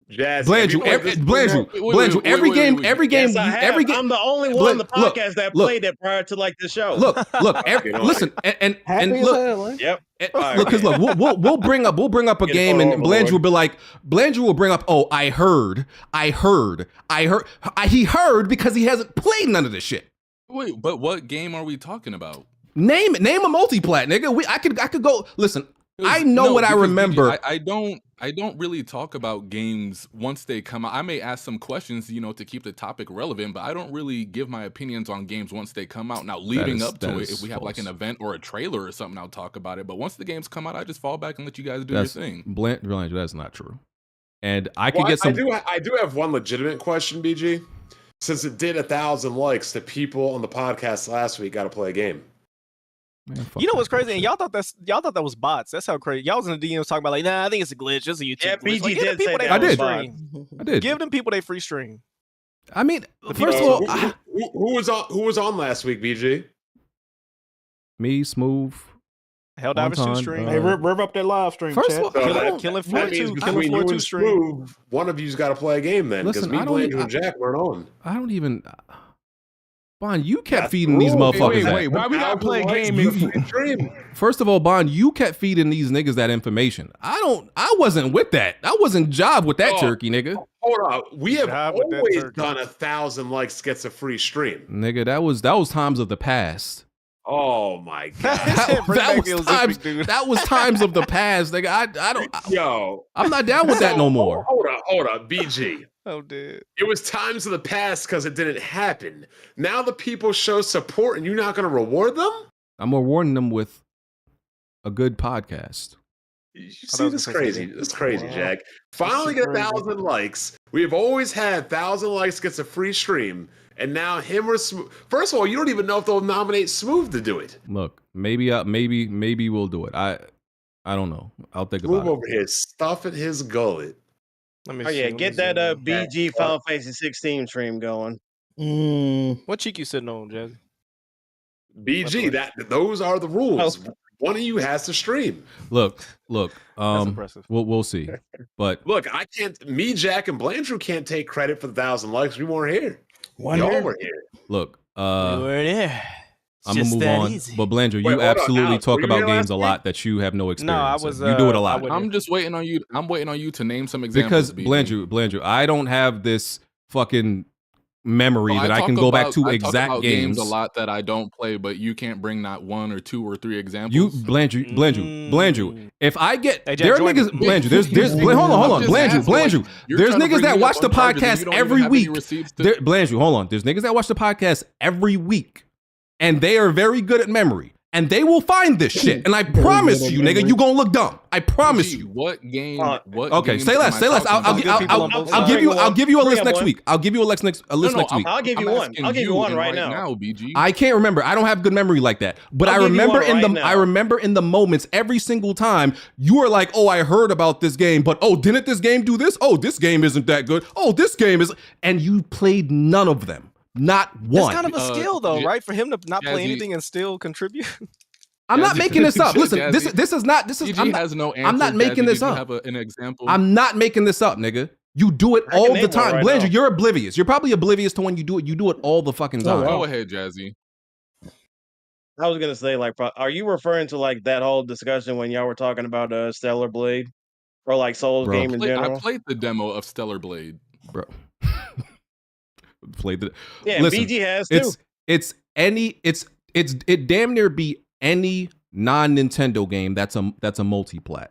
Jazzy, Blandrew, every game. Yes, I'm the only one on the podcast that played it prior to like the show. Look, listen, and look, because we'll bring up a game, and Blandrew will be like, Blandrew will bring up, oh, I heard, he heard because he hasn't played none of this shit. Wait, but what game are we talking about? Name a multiplat, nigga. I could go. Listen, I know what I remember. I don't really talk about games once they come out. I may ask some questions, to keep the topic relevant, but I don't really give my opinions on games once they come out. Now, leading up to it, if we have like an event or a trailer or something, I'll talk about it. But once the games come out, I just fall back and let you guys do your thing. Blandrew, that's not true. And I could get some. I do have one legitimate question, BG. Since it did 1,000 likes, the people on the podcast last week got to play a game. Man, you know what's crazy? And y'all thought that was bots. That's how crazy. Y'all was in the DMs talking about like, nah, I think it's a glitch. It's a YouTube glitch. BG Like, did say that. I did. Give them people their free stream. I mean, first of all, who was on last week, BG? Me, Smooth. Hell Divers 2 stream. Hey, rev up that live stream. First of all, Killing Floor 2. Killing Floor 2 stream. One of you's got to play a game then, because me, Blandrew, and Jack weren't on. I don't even. Bond, you kept feeding these motherfuckers. Wait, why we gotta play a game in stream? First of all, Bond, you kept feeding these niggas that information. I wasn't with that. I wasn't job with that turkey, nigga. Hold on. We have always done 1,000 likes gets a free stream. Nigga, that was times of the past. Oh my god. that was times of the past, nigga. I don't I'm not down with that no more. Hold on, BG. Oh, dude. It was times of the past because it didn't happen. Now the people show support and you're not going to reward them? I'm rewarding them with a good podcast. You see, this crazy. It's crazy, Jack. Finally get 1,000 likes. We've always had 1,000 likes gets a free stream. And now him or Smooth. First of all, you don't even know if they'll nominate Smooth to do it. Look, maybe we'll do it. I don't know. I'll think about it. Move over here, stuffing his gullet. Get that BG Final Fantasy 16 stream going. What cheek you sitting on, Jazzy? BG, those are the rules. One of you has to stream. Look. That's impressive. We'll see. But look, me, Jack, and Blandrew can't take credit for the 1,000 likes. We weren't here. Y'all were here. Look, we were there. I'm gonna move on. Easy. But Blandrew, you absolutely talk about games a lot that you have no experience. No, I was. You do it a lot. I'm just waiting on you. I'm waiting on you to name some examples. Because Blandrew, I don't have this fucking memory that I can go back to exact games a lot that I don't play, but you can't bring not 1 or 2 or 3 examples. You Blandrew. If I get there are niggas, Blandrew. There's hold on, Blandrew. There's niggas that watch the podcast every week. Blandrew, hold on. There's niggas that watch the podcast every week, and they are very good at memory. And they will find this shit. And I promise you, nigga, you gonna look dumb. I promise you. What game? Okay, say less. I'll give you a list next week. I'll give you a list next week. I'll give you one. I'll give you one right now. BG. I can't remember. I don't have good memory like that. But I remember in the moments every single time you are like, oh, I heard about this game, but oh, didn't this game do this? Oh, this game isn't that good. Oh, this game is, and you played none of them. Not one. It's kind of a skill, though, right? For him to not play anything and still contribute. I'm not making this up. Listen, this is not. I'm not making this up. Have an example? I'm not making this up, nigga. You do it all the time. Right Blandrew, you're oblivious. You're probably oblivious to when you do it. You do it all the fucking time. Go ahead, Jazzy. I was gonna say, like, are you referring to like that whole discussion when y'all were talking about Stellar Blade or like Souls game in general? I played the demo of Stellar Blade, bro. Played the. Yeah, listen, BG has too. It damn near be any non-Nintendo game that's a multi-plat.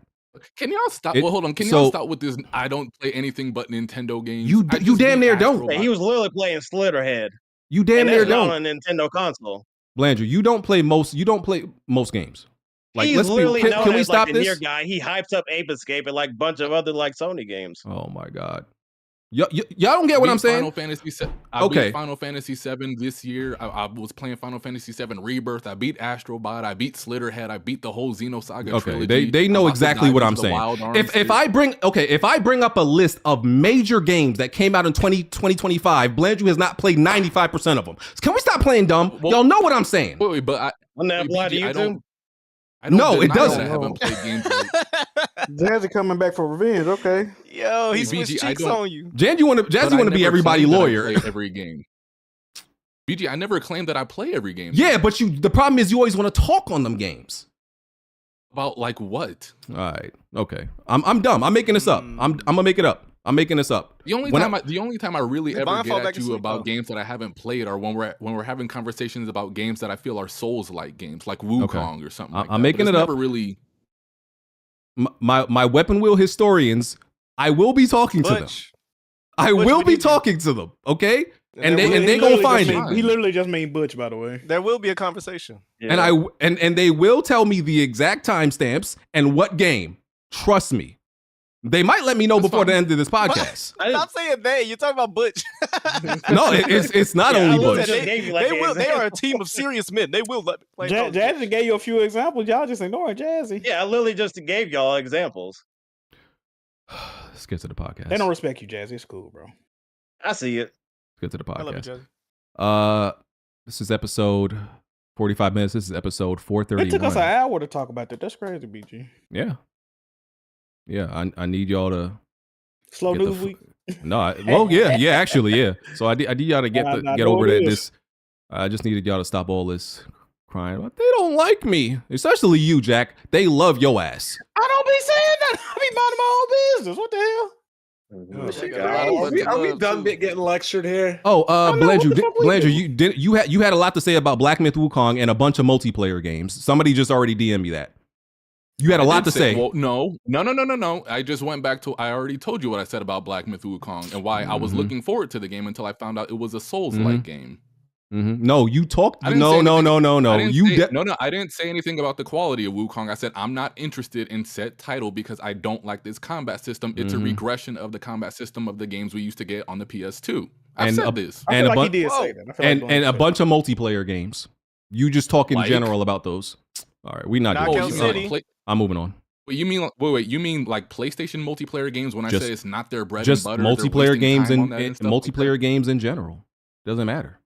Can y'all stop? Well, hold on. Can y'all stop with this? I don't play anything but Nintendo games. You damn near don't. He was literally playing Slitterhead. You damn near don't on a Nintendo console. Blandrew, you don't play most games. Like, he's literally known can we as stop like this? Near guy. He hypes up Ape Escape and like a bunch of other like Sony games. Oh my god. Y'all don't get what I'm saying? I beat Final Fantasy 7 this year. I was playing Final Fantasy 7 Rebirth. I beat Astrobot. I beat Slitterhead. I beat the whole Xenosaga trilogy. They know exactly what I'm saying. If I bring up a list of major games that came out in 2025, Blandrew has not played 95% of them. Can we stop playing dumb? Y'all know what I'm saying. Wait, but no, it doesn't. I haven't played games like Jazzy coming back for revenge. Okay. Yo, he switched cheeks on you. Jazzy want to be everybody lawyer. Every game. BG, I never claimed that I play every game. Yeah, but the problem is you always want to talk on them games. About like what? All right. Okay. I'm dumb. I'm making this up. I'm gonna make it up. I'm making this up. The only time I really ever get at you about games that I haven't played are when we're having conversations about games that I feel are Souls-like games, like Wukong or something. I'm making it up. Never really. my weapon wheel historians, I will be talking to them. I will be talking to them. Okay, and they gonna find it. He literally just mean Butch, by the way. There will be a conversation. Yeah. And they will tell me the exact timestamps and what game. Trust me. They might let me know before the end of this podcast. Stop saying they. You're talking about Butch. No, it's not only Butch. They are a team of serious men. They will let me play. Jazzy gave you a few examples. Y'all just ignoring Jazzy. Yeah, I literally just gave y'all examples. Let's get to the podcast. They don't respect you, Jazzy. It's cool, bro. I see it. Let's get to the I love you, podcast. Jazzy. This is episode 45 minutes. This is episode 431. It took us an hour to talk about that. That's crazy, BG. Yeah. Yeah, I need y'all to slow news week. No, yeah, actually, yeah. So I need y'all to get over that. I just needed y'all to stop all this crying. They don't like me, especially you, Jack. They love your ass. I don't be saying that. I be minding my own business. What the hell? Are we done getting lectured here? Oh, Blandrew, you had a lot to say about Black Myth Wukong and a bunch of multiplayer games. Somebody just already DM'd me that. You had a lot to say. Well, no. I just went back to. I already told you what I said about Black Myth Wukong and why I was looking forward to the game until I found out it was a Souls-like game. No, you talked. No. I didn't say anything about the quality of Wukong. I said I'm not interested in said title because I don't like this combat system. It's a regression of the combat system of the games we used to get on the PS2. I said this. I feel like he did say that. And a bunch of multiplayer games. You just talk in general about those. All right, we not doing this. I'm moving on. Wait, you mean like PlayStation multiplayer games when I say it's not their bread and butter? Just multiplayer games and multiplayer games in general. Doesn't matter.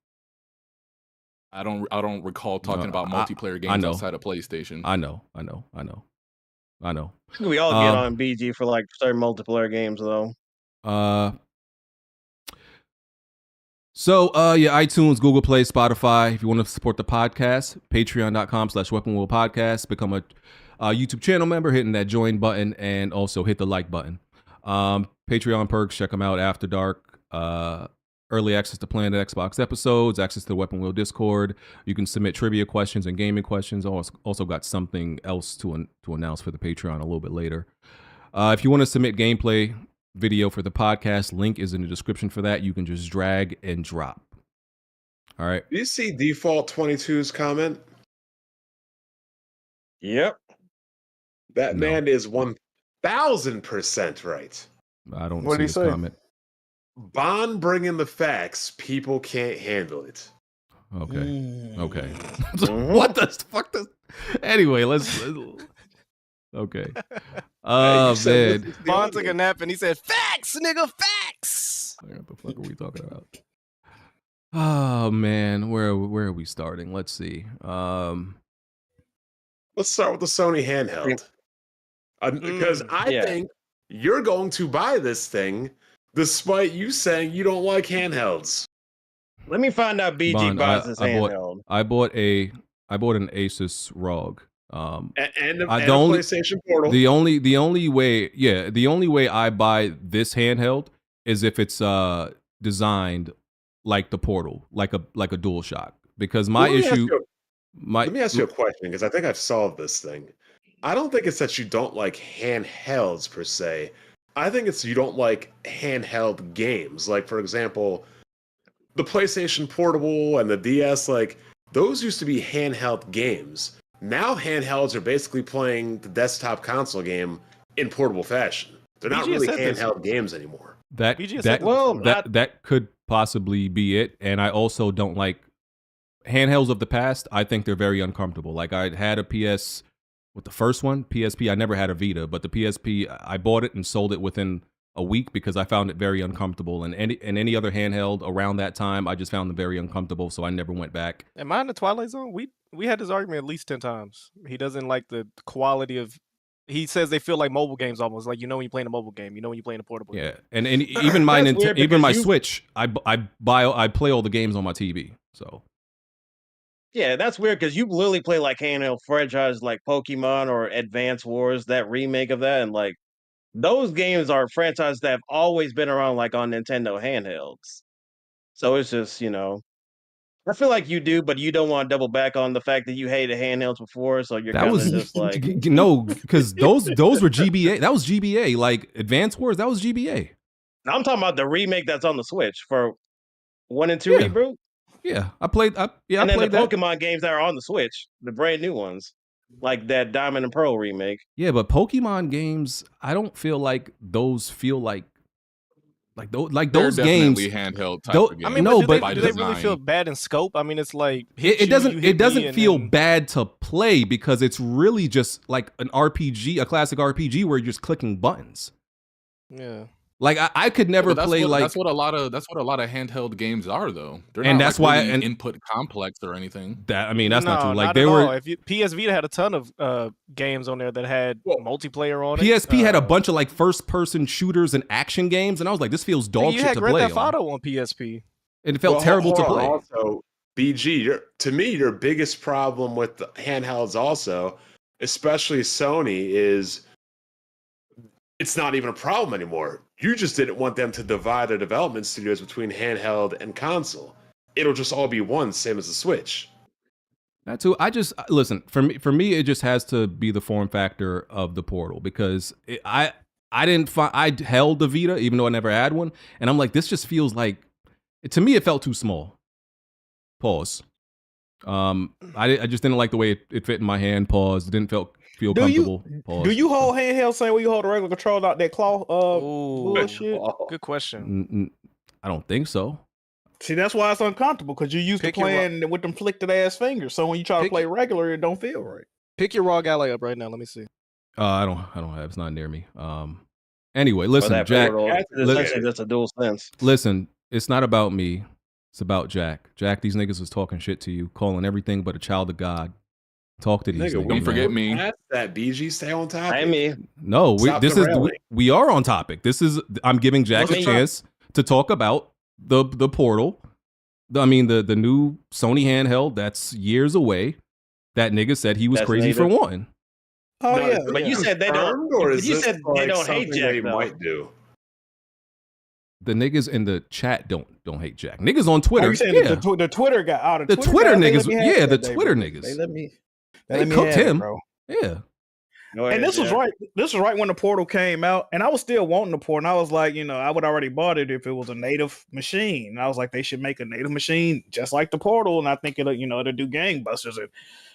I don't recall talking about multiplayer games outside of PlayStation. I know. We all get on BG for like certain multiplayer games though. So, iTunes, Google Play, Spotify. If you want to support the podcast, patreon.com/weaponwheelpodcast. Become a YouTube channel member, hitting that join button, and also hit the like button. Patreon perks, check them out. After Dark, early access to Planet Xbox episodes, access to the Weapon Wheel Discord. You can submit trivia questions and gaming questions. Also got something else to announce for the Patreon a little bit later. If you want to submit gameplay video for the podcast, link is in the description for that. You can just drag and drop. All right. Do you see Default 22's comment? Yep. That man is 1000% right. I don't see his comment. Bond bringing the facts. People can't handle it. Okay. What the fuck? Anyway, let's. Okay. Man. Bond took a nap and he said, "Facts, nigga, facts." What the fuck are we talking about? Oh man, where are we starting? Let's see. Let's start with the Sony handheld. Because I think you're going to buy this thing despite you saying you don't like handhelds. Let me find out BG buys this handheld. I bought an Asus ROG. And a PlayStation Portal. The only way I buy this handheld is if it's designed like the Portal, like a DualShock. Because let me ask you a question, because I think I've solved this thing. I don't think it's that you don't like handhelds per se. I think it's you don't like handheld games. Like, for example, the PlayStation Portable and the DS, like, those used to be handheld games. Now handhelds are basically playing the desktop console game in portable fashion. They're not really handheld games anymore. That could possibly be it. And I also don't like handhelds of the past. I think they're very uncomfortable. Like, I had a with the first one, PSP. I never had a Vita, but the PSP, I bought it and sold it within a week because I found it very uncomfortable. And any other handheld around that time, I just found them very uncomfortable, so I never went back. Am I in the Twilight Zone? We had this argument at least 10 times. He doesn't like the quality of. He says they feel like mobile games almost. Like, when you're playing a mobile game, when you're playing a portable game. And even my my Switch, I play all the games on my TV. So. Yeah, that's weird because you literally play like handheld franchises like Pokemon or Advance Wars, that remake of that, and like those games are franchises that have always been around, like on Nintendo handhelds. So it's just I feel like you do, but you don't want to double back on the fact that you hated handhelds before, so you're kind of just like no, because those were GBA. That was GBA. Like Advance Wars, that was GBA. I'm talking about the remake that's on the Switch for 1 and 2 reboot. Yeah, I played. And I then played the that. Pokemon games that are on the Switch, the brand new ones, like that Diamond and Pearl remake. Yeah, but Pokemon games, I don't feel like those feel like those games. Handheld type of games. I mean, no, do but they really feel bad in scope? I mean, it's like it doesn't feel bad to play because it's really just like an RPG, a classic RPG where you're just clicking buttons. Yeah. Like I could never play that's what a lot of handheld games are though. They're and not that's like why really input complex or anything. That I mean that's not true. Like not they at were all. If PS Vita had a ton of games on there that had multiplayer on it. PSP had a bunch of like first person shooters and action games, and I was like, this feels dog you shit had to Grand play Theft Auto on PSP. And it felt terrible to play. Also, BG, to me, your biggest problem with the handhelds, also, especially Sony, is it's not even a problem anymore. You just didn't want them to divide the development studios between handheld and console. It'll just all be one, same as the Switch. That too. I just listen for me. It just has to be the form factor of the Portal because I held the Vita even though I never had one, and I'm like, this just feels like to me it felt too small. Pause. I just didn't like the way it fit in my hand. Pause. It didn't feel comfortable. Pause. Do you hold handheld same way you hold a regular controller out that claw bullshit? Good question. I don't think so. See, that's why it's uncomfortable because you're used to playing with them flicked ass fingers. So when you try to play regular, it don't feel right. Pick your raw ally up right now. Let me see. I don't have. It's not near me. Anyway, listen, Jack. That's a dual sense. Listen, it's not about me. It's about Jack. Jack, these niggas was talking shit to you, calling everything but a child of God. Talk to these niggas. Don't forget me. That BG stay on topic. I mean, no, we are on topic. I'm giving Jack a chance to talk about the Portal. The new Sony handheld that's years away. That nigga said he was crazy for one. Oh yeah, but you said they don't. You said they don't hate Jack. Might do. The niggas in the chat don't hate Jack. Niggas on Twitter. You saying the Twitter guy? The Twitter niggas. Yeah, the Twitter niggas. They let me. They cooked him, bro. Yeah. And this was right. This was right when the Portal came out, and I was still wanting the Portal. And I was like, I would already bought it if it was a native machine. And I was like, they should make a native machine just like the Portal, and I think it'll do gangbusters. And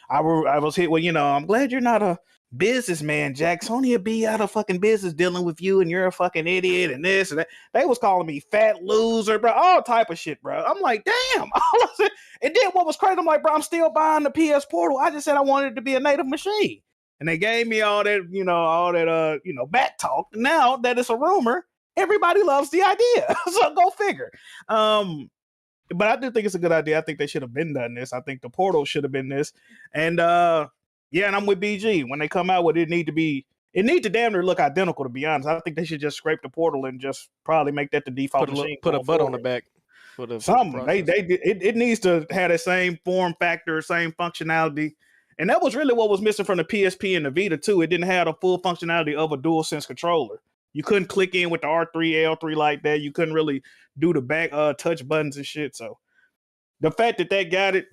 I was hit with, I'm glad you're not a businessman, Jack. Sony would be out of fucking business dealing with you, and you're a fucking idiot, and this and that. They was calling me fat loser, bro, all type of shit, bro. I'm like, damn. And then what was crazy, I'm like, bro, I'm still buying the PS Portal. I just said I wanted it to be a native machine. And they gave me all that, back talk. Now that it's a rumor, everybody loves the idea. So go figure. But I do think it's a good idea. I think they should have been done this. I think the Portal should have been this. And and I'm with BG. When they come out with it, it need to damn near look identical, to be honest. I think they should just scrape the Portal and just probably make that the default machine. Put a butt on the back. Something. It needs to have the same form factor, same functionality. And that was really what was missing from the PSP and the Vita too. It didn't have the full functionality of a DualSense controller. You couldn't click in with the R3, L3 like that. You couldn't really do the back touch buttons and shit. So the fact that they got it,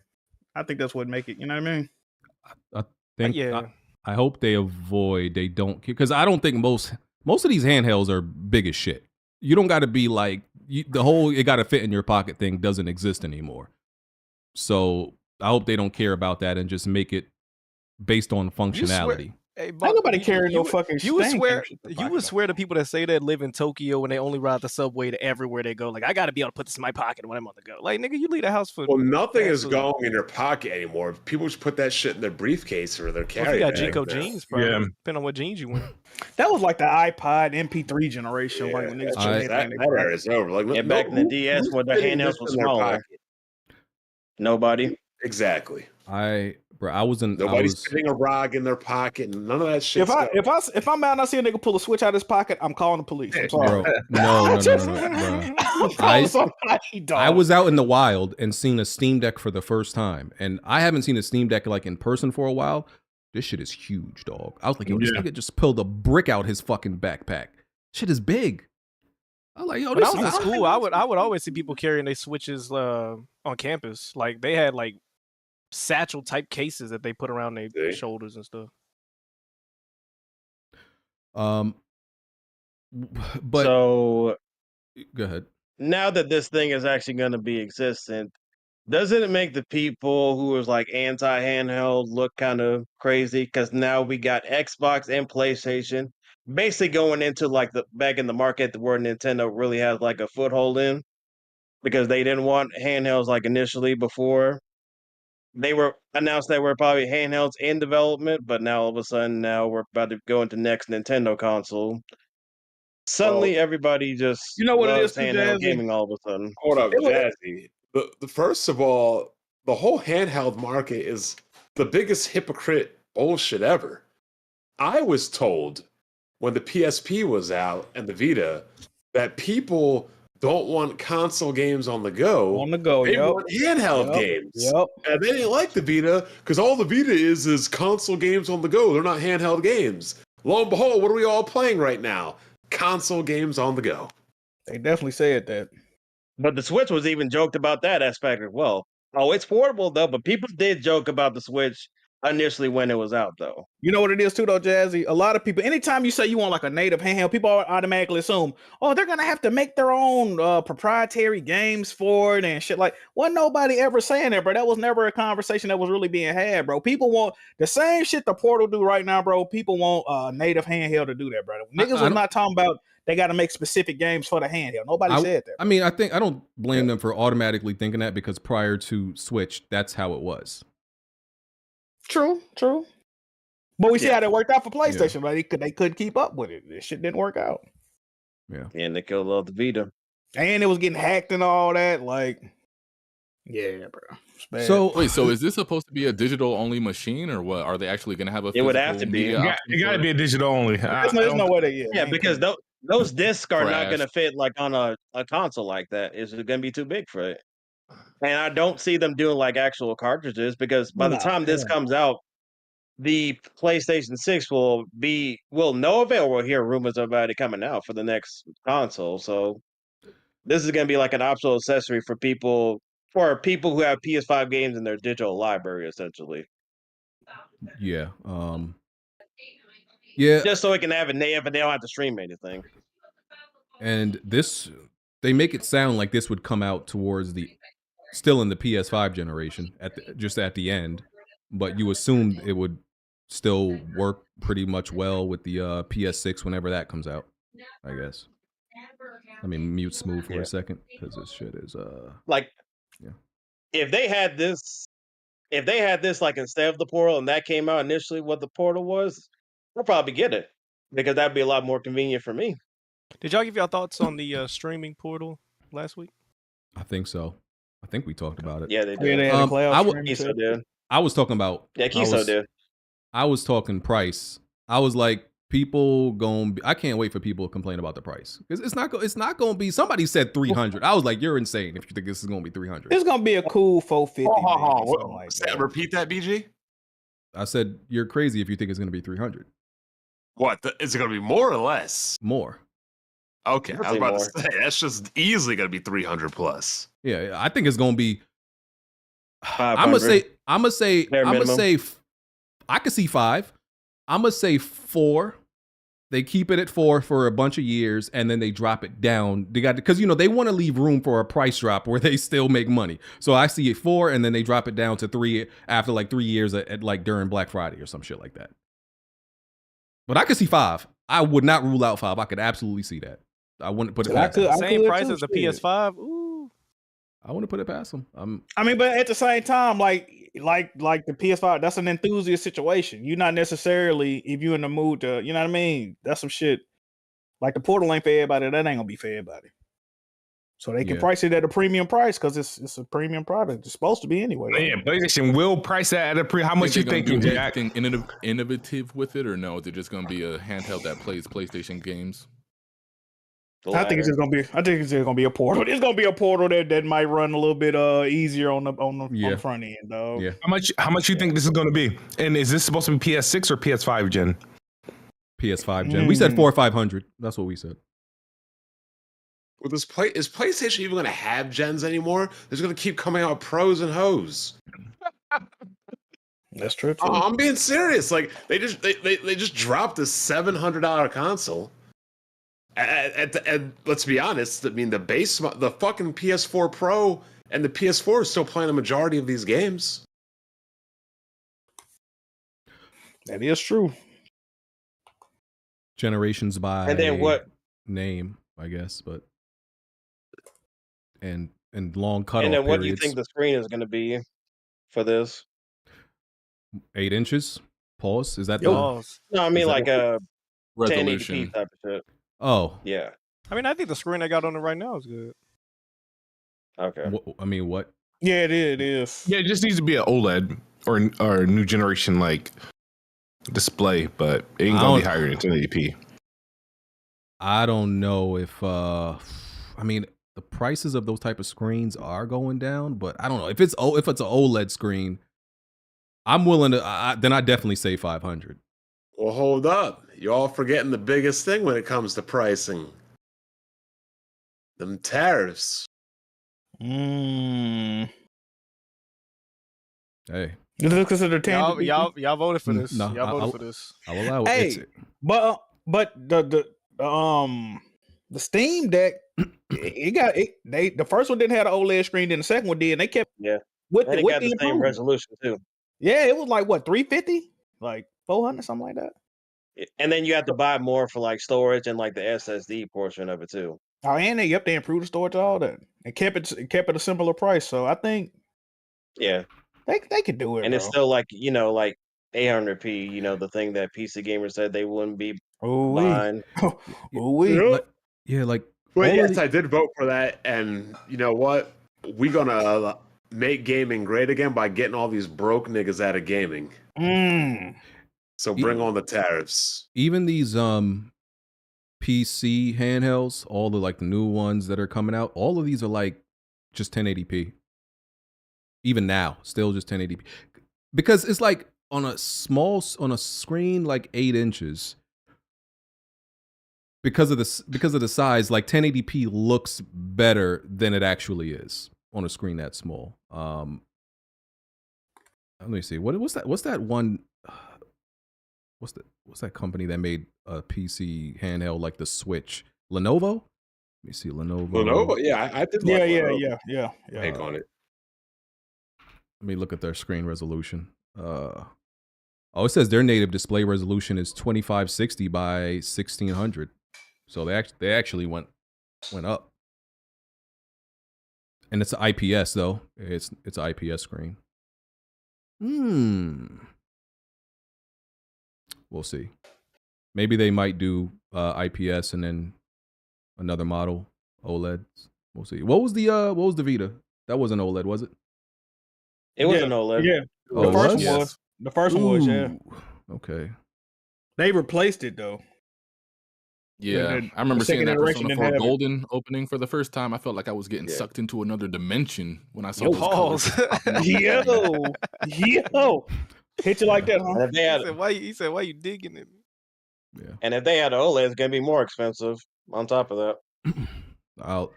I think that's what make it. You know what I mean? I think. Yeah. I hope they don't, because I don't think most of these handhelds are big as shit. You don't got to be like the whole it got to fit in your pocket thing doesn't exist anymore. So I hope they don't care about that and just make it based on functionality. Hey, ain't nobody carrying no fucking. You would swear to people that say that live in Tokyo and they only ride the subway to everywhere they go. Like, I got to be able to put this in my pocket when I'm on the go. Like, nigga, you leave the house for. Well, nothing is going in your pocket anymore. People just put that shit in their briefcase or their carry bag. You got Jinko jeans, bro. Yeah. Depending on what jeans you wear. That was like the iPod MP3 generation. Like when niggas that era is over. Like, back in the DS where the handhelds were smaller. Nobody. Exactly. Nobody's putting a ROG in their pocket and none of that shit. If I'm out and I see a nigga pull a switch out of his pocket, I'm calling the police. I'm sorry. Bro, no, bro. I was out in the wild and seen a Steam Deck for the first time, and I haven't seen a Steam Deck like in person for a while. This shit is huge, dog. I was like, yo, this nigga just pulled a brick out his fucking backpack. Shit is big. I'm like, yo, When this I was in is school, I would always see people carrying their Switches on campus. Like they had like satchel type cases that they put around their shoulders and stuff. But so go ahead. Now that this thing is actually going to be existent, doesn't it make the people who was like anti-handheld look kind of crazy? Because now we got Xbox and PlayStation basically going into like the back in the market where Nintendo really has like a foothold in, because they didn't want handhelds like initially before. They were announced that we're probably handhelds in development, but now all of a sudden now we're about to go into next Nintendo console. Suddenly everybody just You know what it loves is, too, handheld Jazzy? gaming all of a sudden. Hold up, Jazzy. The first of all, the whole handheld market is the biggest hypocrite bullshit ever. I was told when the PSP was out and the Vita that people don't want console games on the go. On the go, they yep. want handheld Yep, games. yep. And they didn't like the Vita because all the Vita is console games on the go. They're not handheld games. Lo and behold, what are we all playing right now? Console games on the go. They definitely said that. But the Switch was even joked about that aspect as well. Oh, it's portable though, but people did joke about the Switch initially when it was out though. You know what it is too, though, Jazzy? A lot of people, anytime you say you want like a native handheld, people automatically assume, oh, they're gonna have to make their own proprietary games for it and shit. Like, wasn't nobody ever saying that, bro? That was never a conversation that was really being had, bro. People want the same shit the Portal do right now, bro. People want a native handheld to do that, bro. Niggas was not talking about they got to make specific games for the handheld. Nobody said that. I mean, I don't blame them for automatically thinking that, because prior to Switch, that's how it was. True. But we see how that worked out for PlayStation. Like they couldn't keep up with it. This shit didn't work out. Yeah. And they killed off the Vita. And it was getting hacked and all that. Like, yeah, bro. So wait, so is this supposed to be a digital only machine, or what? Are they actually going to have a? It would have to be. It got to be a digital only. There's no way that. Yeah, because those discs are not going to Crashed. fit like on a console like that. It's going to be too big for it. And I don't see them doing like actual cartridges, because by the time this comes out, the PlayStation 6 will know of it, or we'll hear rumors about it coming out for the next console. So this is going to be like an optional accessory for people who have PS5 games in their digital library, essentially. Yeah. Yeah. Just so it can have a name, but they don't have to stream anything. And they make it sound like this would come out towards still in the PS5 generation just at the end, but you assumed it would still work pretty much well with the PS6 whenever that comes out, I guess. I mean, mute Smooth for a second, because this shit is like, if they had this like instead of the Portal, and that came out initially what the Portal was, I'll probably get it, because that'd be a lot more convenient for me. Did y'all give y'all thoughts on the streaming Portal last week? I think so. I think we talked about it. Yeah, they did. I was talking about. Yeah, Kiso did. I was talking price. I was like, I can't wait for people to complain about the price. It's not going to be. Somebody said 300. I was like, you're insane if you think this is going to be 300. It's going to be a cool 450. Like repeat that, BG. I said you're crazy if you think it's going to be 300. What? Is it going to be more or less? More. Okay, I was about to say that's just easily going to be 300 plus. Yeah, I think it's going to be. I'm gonna say. I could see 5. I'm gonna say 4. They keep it at 4 for a bunch of years, and then they drop it down. They got, because they want to leave room for a price drop where they still make money. So I see it 4, and then they drop it down to 3 after like 3 years at like during Black Friday or some shit like that. But I could see 5. I would not rule out 5. I could absolutely see that. I wouldn't put it past them. Same price as the PS5. Ooh. I wouldn't put it past them. I mean, but at the same time, like the PS5, that's an enthusiast situation. You're not necessarily, if you're in the mood to, you know what I mean? That's some shit. Like the Portal ain't for everybody. That ain't gonna be for everybody. So they can price it at a premium price, because it's a premium product. It's supposed to be anyway. Right? Yeah, PlayStation will price that at a how much you thinking, Jack? Anything innovative with it, or no? Is it just going to be a handheld that plays PlayStation games? I think it's just gonna be a Portal. It's gonna be a Portal that might run a little bit easier on the front end, though. Yeah. How much you think this is gonna be? And is this supposed to be PS6 or PS5 gen? PS5 gen. We said 4 or 500. That's what we said. With this is PlayStation even going to have gens anymore? There's going to keep coming out pros and hoes. That's true too. I'm being serious. Like they just dropped a $700 console. And let's be honest. I mean, the fucking PS4 Pro and the PS4 is still playing the majority of these games. That is true. Generations by And then what? Name, I guess, but and long cutoff And then what periods. do you think the screen is going to be for this? 8 inches. Pause. Is that the Pause. No, I mean like a resolution 1080p type of shit. Oh, Yeah. I mean, I think the screen I got on it right now is good. Okay. I mean, what? Yeah, it is. Yeah, it just needs to be an OLED or a new generation like display, but it ain't gonna be higher than 1080p. I don't know if I mean the prices of those type of screens are going down, but I don't know if it's an OLED screen. I'm willing to. Then I definitely say 500. Well, hold up. You're all forgetting the biggest thing when it comes to pricing. Them tariffs. Hey, you just consider tangible. Y'all voted for this. No, Y'all voted for this. I'll allow it. Hey, but the Steam Deck, the first one didn't have an OLED screen, then the second one did, and they kept with And it got the same improvement. resolution too. Yeah, it was like what 350, like 400, something like that. And then you have to buy more for like storage and like the SSD portion of it too. Oh, and they improved the storage, all that, and kept it a similar price. So I think Yeah. they could do it. And it's bro. still like, like 800p, the thing that PC gamers said they wouldn't be buying. Yeah, like. Well, yes, I did vote for that, and you know what? We're gonna make gaming great again by getting all these broke niggas out of gaming. So bring on the tariffs. Even these PC handhelds, all the like the new ones that are coming out, all of these are like just 1080p. Even now, still just 1080p. Because it's like on a screen like 8 inches. Because of the size, like 1080p looks better than it actually is on a screen that small. Let me see. What's that one? What's that company that made a PC handheld like the Switch? Lenovo? Let me see. Lenovo? Yeah, I did. Yeah. Take on it. Let me look at their screen resolution. It says their native display resolution is 2560 by 1600. So they actually went up. And it's an IPS though. It's an IPS screen. We'll see. Maybe they might do IPS and then another model OLED. We'll see. What was the Vita? That wasn't OLED, was it? It was an OLED. Yeah, Oh, the first was? one was. The first one was. Yeah. Okay. They replaced it though. Yeah, The I remember seeing that second Persona generation 4 didn't have it. Golden opening for the first time. I felt like I was getting sucked into another dimension when I saw Yo, those colors. Yo, hit you like that, And huh? if they had, He said, why you digging it? and if they had an OLED, it's gonna be more expensive on top of that. I'll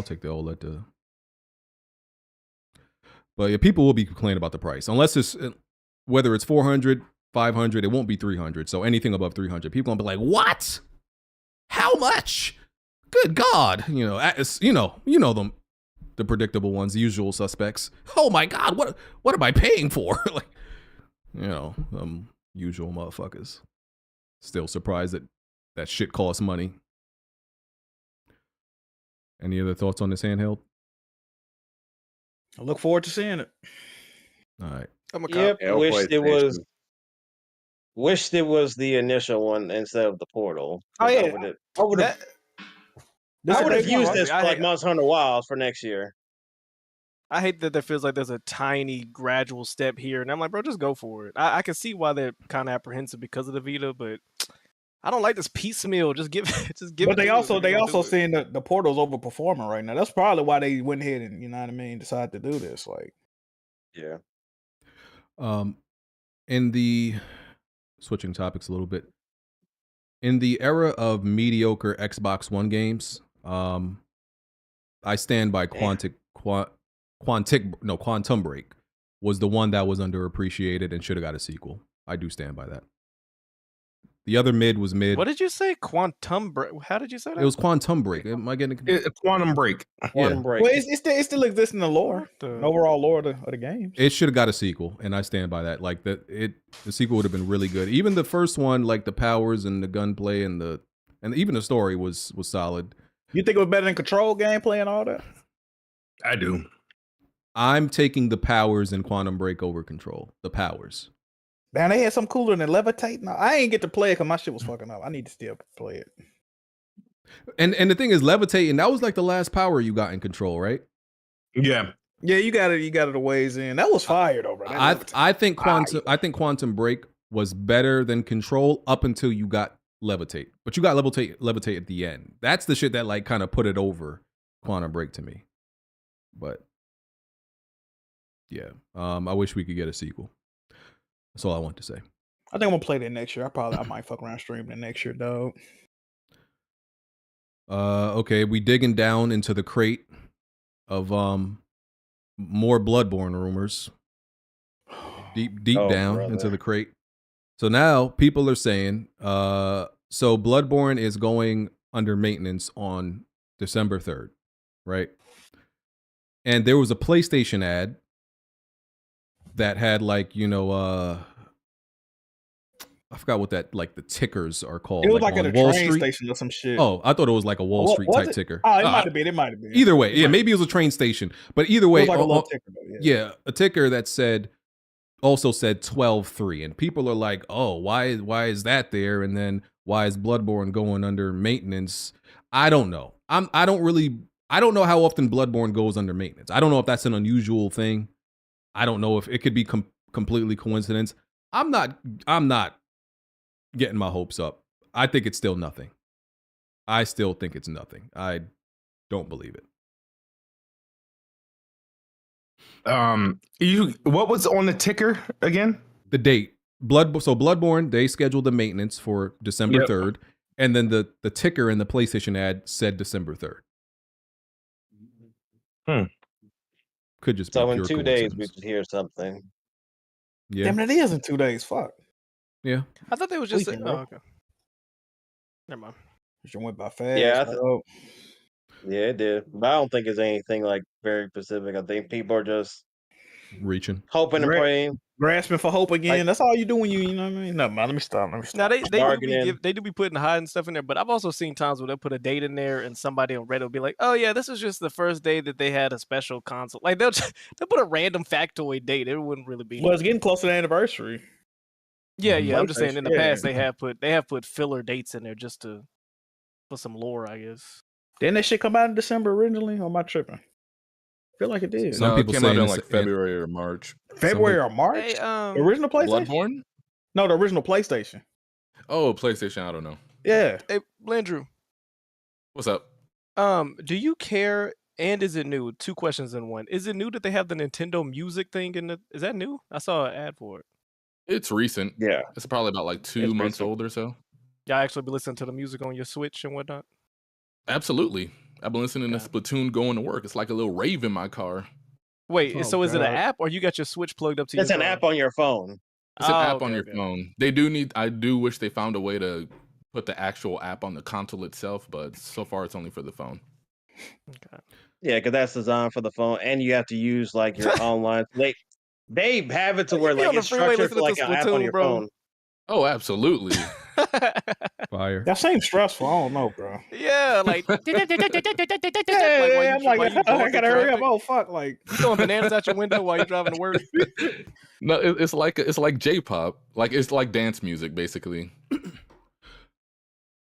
take the OLED too. But yeah, people will be complaining about the price. Unless it's whether it's 400, 500, it won't be 300. So anything above 300, people gonna be like, "What? How much? Good God!" You know them, the predictable ones, the usual suspects. Oh my God, what am I paying for? Like, usual motherfuckers. Still surprised that shit costs money. Any other thoughts on this handheld? I look forward to seeing it. All right. Yep. Wished it was the initial one instead of the Portal. Oh yeah, I would have used this for like Monster Hunter Wilds for next year. I hate that there feels like there's a tiny gradual step here, and I'm like, bro, just go for it. I can see why they're kind of apprehensive because of the Vita, but I don't like this piecemeal. Just give it. But they also saying that the Portal's overperforming right now. That's probably why they went ahead and decided to do this. Like, yeah. In the switching topics a little bit, in the era of mediocre Xbox One games, I stand by Quantum Break was the one that was underappreciated and should have got a sequel. I do stand by that. The other mid was mid. What did you say? Quantum Break? How did you say that? It was Quantum Break. Am I getting Quantum Break? Quantum Break. Well, it still exists in the lore, overall lore of the game. It should have got a sequel, and I stand by that. Like the sequel would have been really good. Even the first one, like the powers and the gunplay and even the story was solid. You think it was better than Control gameplay and all that? I do. I'm taking the powers in Quantum Break over Control. The powers. Man, they had some cooler than Levitate. No, I ain't get to play it because my shit was fucking up. I need to still play it. And the thing is, levitating, that was like the last power you got in Control, right? Yeah. Yeah, you got it a ways in. That was fire though, bro. I think Quantum Break was better than Control up until you got Levitate. But you got Levitate at the end. That's the shit that like kind of put it over Quantum Break to me. But yeah, I wish we could get a sequel. That's all I want to say. I think I'm gonna play that next year. I might fuck around streaming it next year, dog. Okay, we digging down into the crate of more Bloodborne rumors. Deep down into the crate. So now people are saying, so Bloodborne is going under maintenance on December 3rd, right? And there was a PlayStation ad that had like, I forgot what that, like the tickers are called. It was like like on at a Wall train Street station or some shit. Oh, I thought it was like a Wall Street type ticker. Oh, it might have been. It might have been. Either way, yeah, maybe it was a train station. But either way, It was like a little ticker, though, yeah, a ticker that also said 12/3, and people are like, "Oh, why is that there?" And then why is Bloodborne going under maintenance? I don't know. I don't know how often Bloodborne goes under maintenance. I don't know if that's an unusual thing. I don't know if it could be completely coincidence. I'm not getting my hopes up. I think it's still nothing. I still think it's nothing. I don't believe it. What was on the ticker again? The date. Bloodborne, they scheduled the maintenance for December 3rd, and then the ticker in the PlayStation ad said December 3rd. Could just be So in pure 2 days we coincidence. could hear something. Yeah. Damn, it is in 2 days. Fuck. Yeah. I thought they was just. Weekend, Oh, bro. okay. Never mind. It just went by fast. Yeah, bro. Yeah, it did. But I don't think it's anything like very specific. I think people are just reaching, hoping and praying. Grasping for hope again. That's all you do when you know what I mean? No, man, let me stop. Now they Bargaining. they do be putting hiding stuff in there, but I've also seen times where they'll put a date in there and somebody on Reddit will be like, "Oh yeah, this is just the first day that they had a special console." Like they'll put a random factoid date. It wouldn't really be. Well, it's getting close to the anniversary. Yeah. I'm just saying in the Yeah. past they have put filler dates in there just to put some lore, I guess. Didn't that shit come out in December originally? Or am I tripping? I feel like it did. Some people it came saying out in it's like February or March. February or March? Hey, The original PlayStation? Bloodborne? No, the original PlayStation. Oh, PlayStation. I don't know. Yeah. Hey, Blandrew. What's up? Do you care? And is it new? 2 questions in one. Is it new that they have the Nintendo Music thing in the? Is that new? I saw an ad for it. It's recent. Yeah. It's probably about like 2 months old or so. Y'all actually be listening to the music on your Switch and whatnot? Absolutely. I've been listening to Splatoon going to work. It's like a little rave in my car. Wait, Oh, so is it an God. app or you got your Switch plugged up to It's your an car? app on your phone. It's an Oh, app on okay, your okay. phone. I do wish they found a way to put the actual app on the console itself, but so far it's only for the phone. Okay. Yeah, because that's designed for the phone, and you have to use like your online. They have it to where be like on the it's freeway structured for listening like to an app on Splatoon, your bro. phone. Oh, absolutely. Fire. That seems stressful. I don't know, bro. Yeah, like Yeah, I'm like, I gotta hurry up. Oh, fuck. Like, You throwing bananas out your window while you're driving to work. No, it's like J-pop. Like it's like dance music, basically.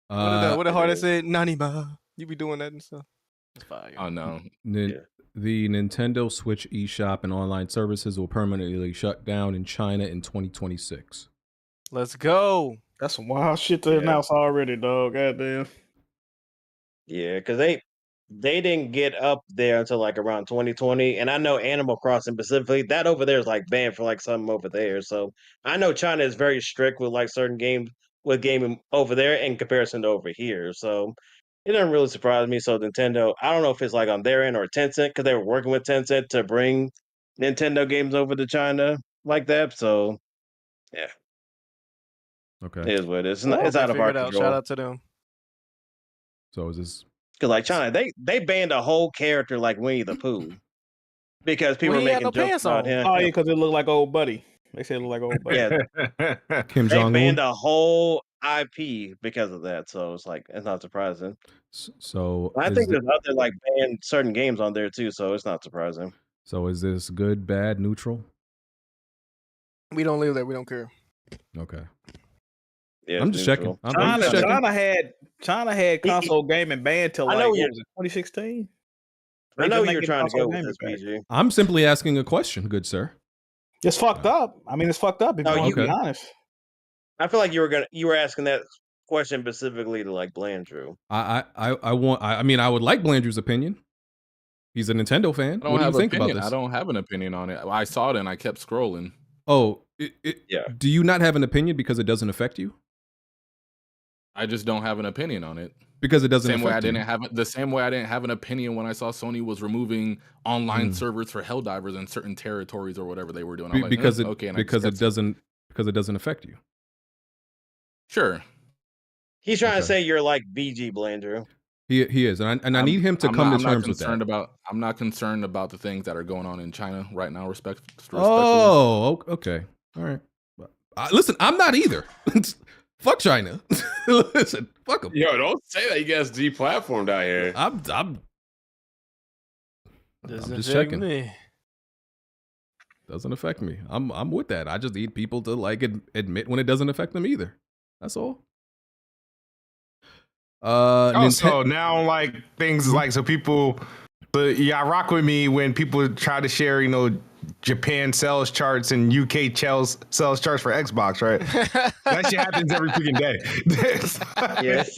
What did Harden said? Nanima. You be doing that and stuff. It's fire. Oh no. The Nintendo Switch eShop and online services will permanently shut down in China in 2026. Let's go. that's some wild shit to announce already, dog. Goddamn. Yeah, because they didn't get up there until like around 2020, and I know Animal Crossing specifically that over there is like banned for like something over there. So I know China is very strict with like certain games with gaming over there in comparison to over here. So it doesn't really surprise me. So Nintendo, I don't know if it's like on their end or Tencent because they were working with Tencent to bring Nintendo games over to China like that. So yeah, Okay. it is what it is. Well, It's out of our figured out. control. Shout out to them. So is this Because like China, they banned a whole character like Winnie the Pooh because people Well, were he had making no jokes pants about on. him. Oh yeah, because it looked like old buddy. They said it looked like old buddy. Yeah, Kim they Jong banned Un? a whole IP because of that. So it's like it's not surprising. So I is think thi- there's other like banned certain games on there too, so it's not surprising. so is this good, bad, neutral? We don't live there. We don't care. Okay. Yeah, I'm it's just checking. neutral. I'm just checking. China had console gaming banned till I like know what you- was it, 2016? I They know just you're making trying to console go with gaming this, back. BG. I'm simply asking a question, good sir. It's fucked up. I mean, it's fucked up if No, you want to you- be honest. I feel like you were asking that question specifically to like Blandrew. I mean, I would like Blandrew's opinion. He's a Nintendo fan. I don't What do you have think opinion. about this? I don't have an opinion on it. I saw it and I kept scrolling. Oh, Yeah. Do you not have an opinion because it doesn't affect you? I just don't have an opinion on it. Because it doesn't Same way I affect you. didn't have the same way I didn't have an opinion when I saw Sony was removing online servers for Helldivers in certain territories or whatever they were doing. I'm like, because it okay, and because it doesn't affect you. Sure. He's trying to Okay. say you're like BG Blandrew. He is, and I need him to come to terms with that. I'm not concerned about the things that are going on in China right now. Respectfully. Oh, okay, all right. Listen, I'm not either. Fuck China. Listen, fuck them. Yo, don't say that. You guys deplatformed out here. I'm Doesn't just affect checking. me. Doesn't affect me. I'm with that. I just need people to like admit when it doesn't affect them either. That's all. So now like things like so people, but yeah, rock with me when people try to share, Japan sales charts and UK sales charts for Xbox, right? That shit happens every freaking Yes.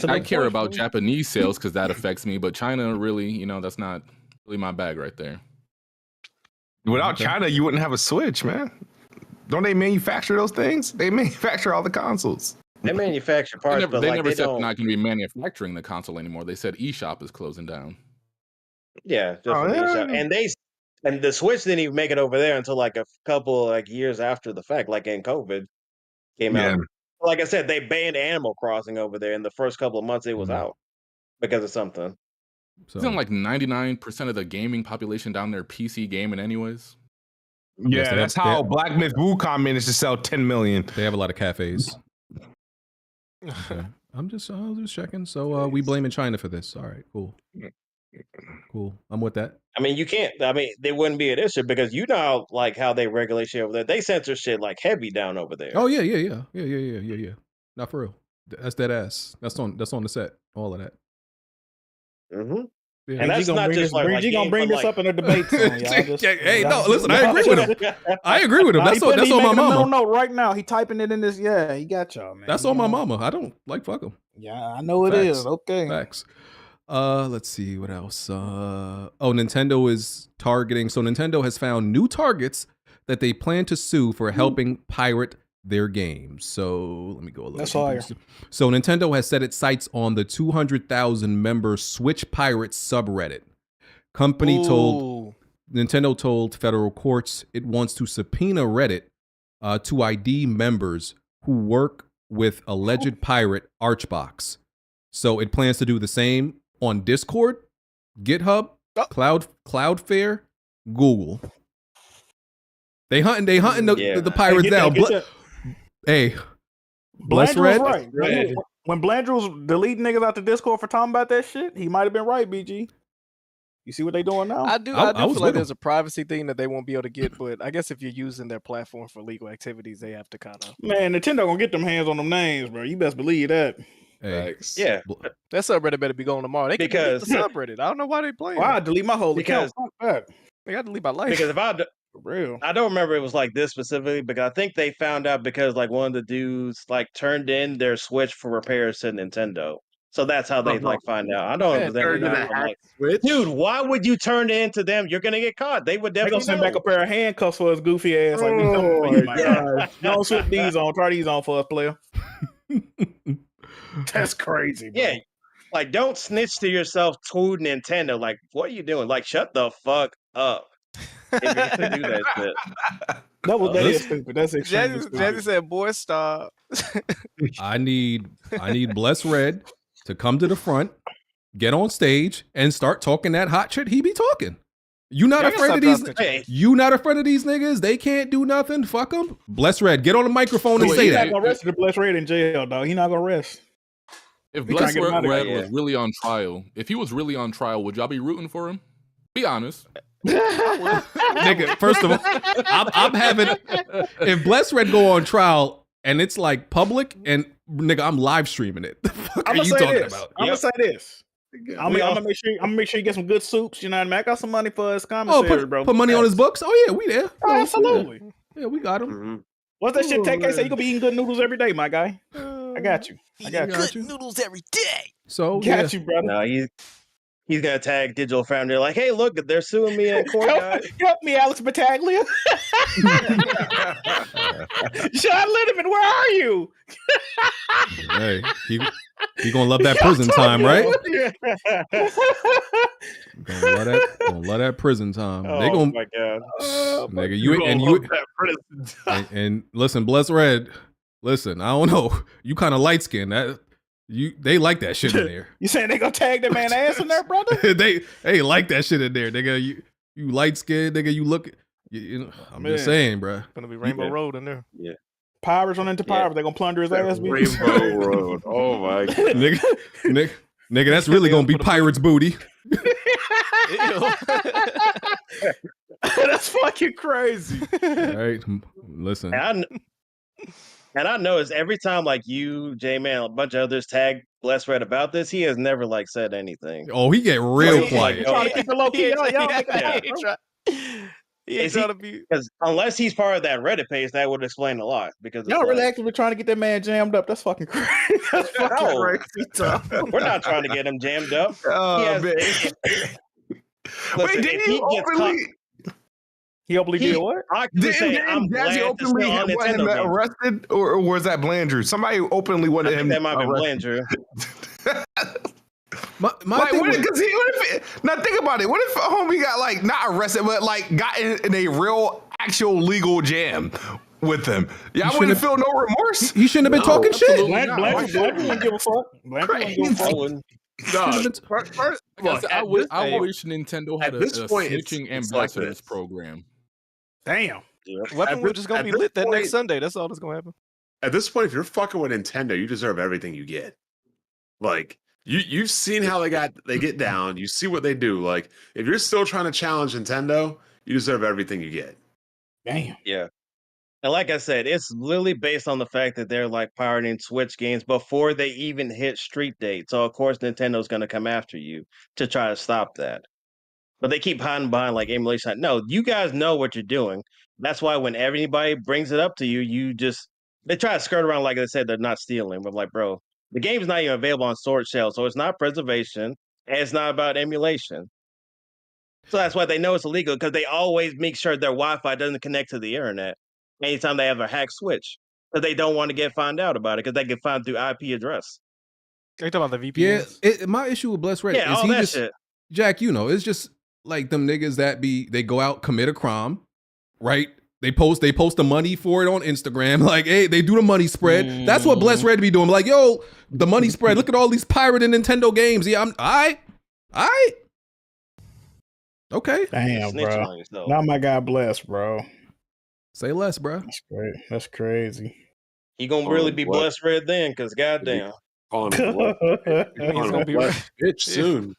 I care about Japanese sales because that affects me, but China really, that's not really my bag right there. Without China, you wouldn't have a Switch, man. Don't they manufacture those things? They manufacture all the consoles. They manufacture parts, but They like never they said don't. they're not going to be manufacturing the console anymore. They said Eshop is closing down. Yeah, just Oh, for the yeah. eShop. And the Switch didn't even make it over there until like a couple like years after the fact, like in COVID came Yeah. out. Like I said, they banned Animal Crossing over there in the first couple of months it was out because of something. Isn't like 99% of the gaming population down there PC gaming anyways? Yeah, Yes, that's how Black Myth Wukong managed to sell 10 million. They have a lot of cafes. Okay. I was just checking. So we blaming China for this. All right, cool. I'm with that. I mean, you can't. I mean, there wouldn't be an issue because you know, like how they regulate shit over there. They censor shit like heavy down over there. Oh yeah. Not for real. That's dead ass. That's on the set. All of that. Mm-hmm. Yeah. And that's not just like BG gonna bring this up in a debate. Soon, y'all. Hey, no, listen. I agree with him. I agree with him. That's on my making a mental mama. note right now. He typing it in this. Yeah, he got y'all, man. That's on my mama. I don't like fuck him. Yeah, I know it is. Okay. Facts. Let's see what else. Nintendo is targeting. So Nintendo has found new targets that they plan to sue for helping pirate their games. So let me go a little. That's deeper. fire. So Nintendo has set its sights on the 200,000 member Switch Pirates subreddit. Nintendo told federal courts it wants to subpoena Reddit to ID members who work with alleged pirate Archbox. So it plans to do the same on Discord, GitHub, Cloudflare, Google. They hunting the pirates down. Hey, BlessedRed. Right. When Blandrew was deleting niggas out the Discord for talking about that shit, he might have been right, BG. You see what they doing now? I do feel like there's a privacy thing that they won't be able to get, but I guess if you're using their platform for legal activities, they have to kind of. Man, Nintendo gonna get them hands on them names, bro. You best believe that. Hey. Yeah, that subreddit better be going tomorrow. They can delete the subreddit. I don't know why they playing. Why I delete my whole account? Fuck that. They got to delete my life. Because if For real. I don't remember it was like this specifically, because I think they found out because like one of the dudes like turned in their Switch for repairs to Nintendo. So that's how they like find out. I don't know if Turned in a I'm like, Switch? dude, why would you turn it into them? You're gonna get caught. They would They definitely gonna send know. back a pair of handcuffs for his goofy ass. Like, Oh my don't slip these on. Try these on for us, player. That's crazy. Bro. Yeah, like don't snitch to yourself to Nintendo. Like, what are you doing? Like, shut the fuck up. If you're gonna do that shit. That is stupid. That's extremely Jazzy stupid. said, "Boy, stop." I need BlessedRed to come to the front, get on stage, and start talking that hot shit he be talking. You not afraid of these? You not afraid of these niggas? They can't do nothing. Fuck them. BlessedRed, get on the microphone and say He's that. not gonna rest the BlessedRed in jail, dog. He not gonna rest. If We trying to get him out of BlessedRed here. was really on trial, if he was really on trial, would y'all be rooting for him? Be honest. Nigga, first of all, I'm having if BlessedRed go on trial and it's like public and nigga, I'm live streaming it. The fuck I'm are gonna you say talking this. about? I'm gonna say this. I'm gonna make sure you get some good soups. You know what I mean? I got some money for his commissary, bro. Put money on his books. Oh yeah, we there. Oh, absolutely. Yeah, we got him. Mm-hmm. What's that shit? Take say you gonna be eating good noodles every day, my guy. I got you. I got Good you. noodles every day. So Got you, brother. No, he's gonna tag Digital Foundry like, hey, look, they're suing me in court, guys. Help me, Alex Battaglia. Sean Lindemann, where are you? Hey, he gonna love that prison time, right? Gonna love that prison time. Oh They gonna, my god, nigga, and listen, BlessedRed. Listen, I don't know. You kind of light skinned. They like that shit in there. You saying they gonna tag that man ass in there, brother? they like that shit in there, nigga. You light skinned, nigga. You look. You know, I'm just saying, bro. Gonna be Rainbow Road in there. Yeah. Pirates run into pirates. They gonna plunder his ass. Rainbow Road. Oh my god. nigga, that's really gonna be pirates' booty. That's fucking crazy. All right, listen. And I noticed every time like you, J-Man, a bunch of others tag BlessedRed about this, he has never like said anything. Oh, he get real quiet. Trying to keep it low key. He ain't trying to be. Because unless he's part of that Reddit page, that would explain a lot. Because Y'all really actively trying to get that man jammed up. That's fucking crazy. That's fucking crazy. We're not trying to get him jammed up. Oh, man. Wait, didn't he openly? He openly did what? Didn't Jazzy openly want him arrested, or was that Blandrew? Somebody openly wanted him. That might be arrested. Blandrew. Now think about it. What if homie got like not arrested, but like got in a real, actual legal jam with him? Yeah, I wouldn't feel no remorse. He shouldn't have been talking shit. Blandrew wouldn't give a fuck. Blandrew wouldn't give a fuck. I wish Nintendo had a snitching ambassadors program. Damn. Weapon will just gonna be lit that next Sunday. That's all that's gonna happen. At this point, if you're fucking with Nintendo, you deserve everything you get. Like you've seen how they get down. You see what they do. Like if you're still trying to challenge Nintendo, you deserve everything you get. Damn. Yeah. And like I said, it's literally based on the fact that they're like pirating Switch games before they even hit street date. So of course Nintendo's going to come after you to try to stop that. But they keep hiding behind like emulation. No, you guys know what you're doing. That's why when anybody brings it up to you, they try to skirt around like they said they're not stealing. But like, bro, the game's not even available on sword shell, so it's not preservation and it's not about emulation. So that's why they know it's illegal, because they always make sure their Wi-Fi doesn't connect to the internet anytime they have a hack switch, because they don't want to get found out about it, because they can find through IP address. Are you talking about the VPNs? Yeah, my issue with BlessedRed is all he that just shit. Jack. You know, it's just like them niggas that they go out, commit a crime, right? They post the money for it on Instagram. Like, hey, they do the money spread. That's what BlessedRed be doing. Like, yo, the money spread. Look at all these pirated Nintendo games. Yeah, I'm all right. Okay. Damn, bro. Now my guy blessed, bro. Say less, bro. That's great. That's crazy. He gonna really be BlessedRed then, because goddamn. He's gonna be bitch soon.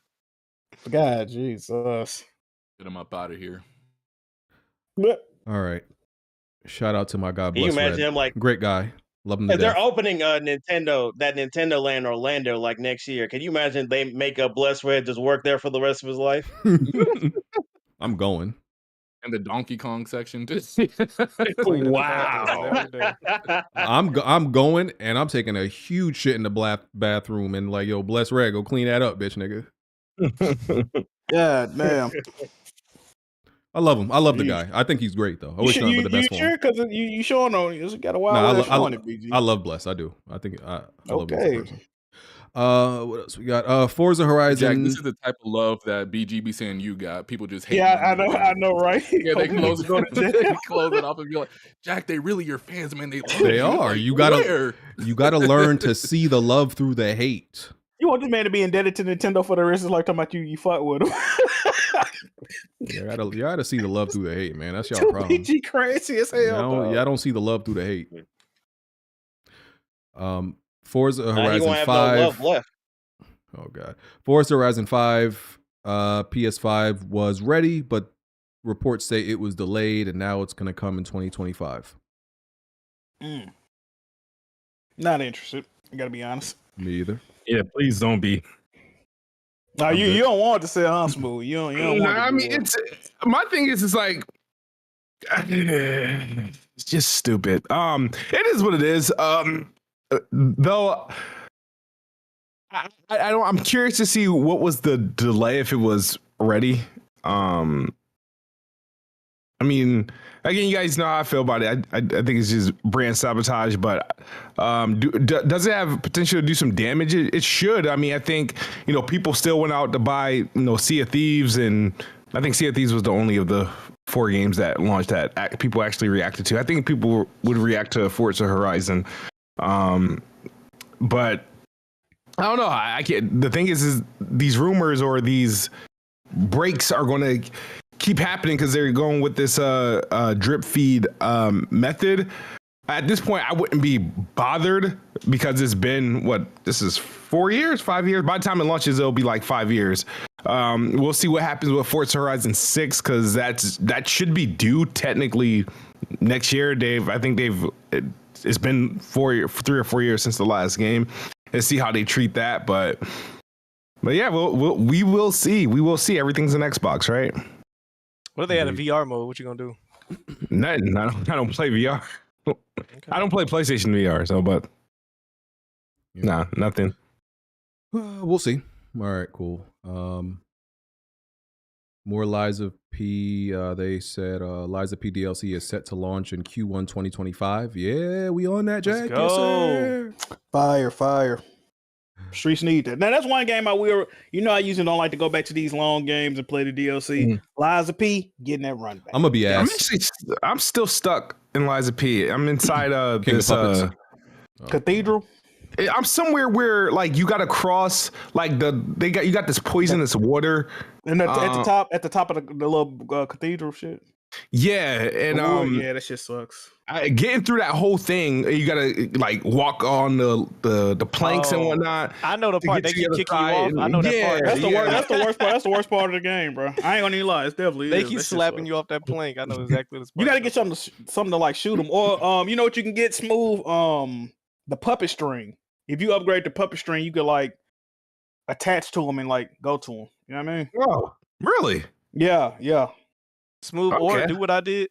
God, Jesus. Get him up out of here. All right. Shout out to my guy. Can you imagine him like great guy? Love him to if they're death. opening Nintendo Land Orlando like next year, can you imagine they make a BlessedRed just work there for the rest of his life? I'm going. And the Donkey Kong section. Wow. I'm going, and I'm taking a huge shit in the bathroom, and like, yo, BlessedRed, go clean that up, bitch, nigga. Yeah, damn. I love him. I love the guy. I think he's great, though. I wish nothing but the best for him. You sure? Because you showing on you got a wild I love Bless. I do. I think I love him as a person. What else we got? Forza Horizon. Jack, this is the type of love that BG be saying you got. People just hate. Yeah, I know, right? Yeah, they close it off and be like, Jack, they really your fans, man. They love you. They are. Like, you gotta learn to see the love through the hate. You want this man to be indebted to Nintendo for the rest of his life? Talking about you fought with him. You gotta see the love through the hate, man. That's y'all Too problem. PG crazy as hell. Y'all don't see the love through the hate. Forza Now Horizon you won't have 5. no love left. Oh god. Forza Horizon 5 PS5 was ready, but reports say it was delayed and now it's gonna come in 2025. Not interested. I gotta be honest. Me either. Yeah, please don't be. No, you don't want to say Smooth. You don't want to. I mean, it's my thing is, it's like it's just stupid. It is what it is. Though I don't. I'm curious to see what was the delay if it was ready. I mean, again, you guys know how I feel about it. I think it's just brand sabotage, but does it have potential to do some damage? It should. I mean, I think, people still went out to buy, Sea of Thieves, and I think Sea of Thieves was the only of the 4 games that launched that people actually reacted to. I think people would react to Forza Horizon. But I don't know. I can't. The thing is these rumors or these breaks are going to keep happening because they're going with this drip feed method. At this point, I wouldn't be bothered because it's been this is 4 years, 5 years. By the time it launches, it'll be like 5 years. We'll see what happens with Forza Horizon 6 because that should be due technically next year. I think it's been 3 or 4 years since the last game. And see how they treat that, but yeah, we will see. We will see. Everything's an Xbox, right? What if they had a VR mode? What you gonna do? Nothing. I don't play VR. Okay. I don't play PlayStation VR, so nah, nothing. We'll see. All right, cool. More Liza P. They said Liza P DLC is set to launch in Q1 2025. Yeah, we on that, Jack. Let's go. Yes, fire. Streets need that. Now that's one game I usually don't like to go back to these long games and play the DLC. Liza P, getting that run back. I'm gonna be asked. I'm still stuck in Liza P. I'm inside this Cathedral. I'm somewhere where you got to cross you got this poisonous water and at the top of the little cathedral shit. Yeah, and yeah, that shit sucks. Getting through that whole thing, you gotta walk on the planks and whatnot. I know the part they keep kicking you off. I know that part. That's the worst. That's the worst part. That's the worst part of the game, bro. I ain't gonna even lie. It's definitely they keep slapping you off that plank. I know exactly what it's. You gotta get something to shoot them, or you know what you can get Smooth the puppet string. If you upgrade the puppet string, you could attach to them and go to them. You know what I mean? Oh, really? Yeah. Smooth, or do what I did.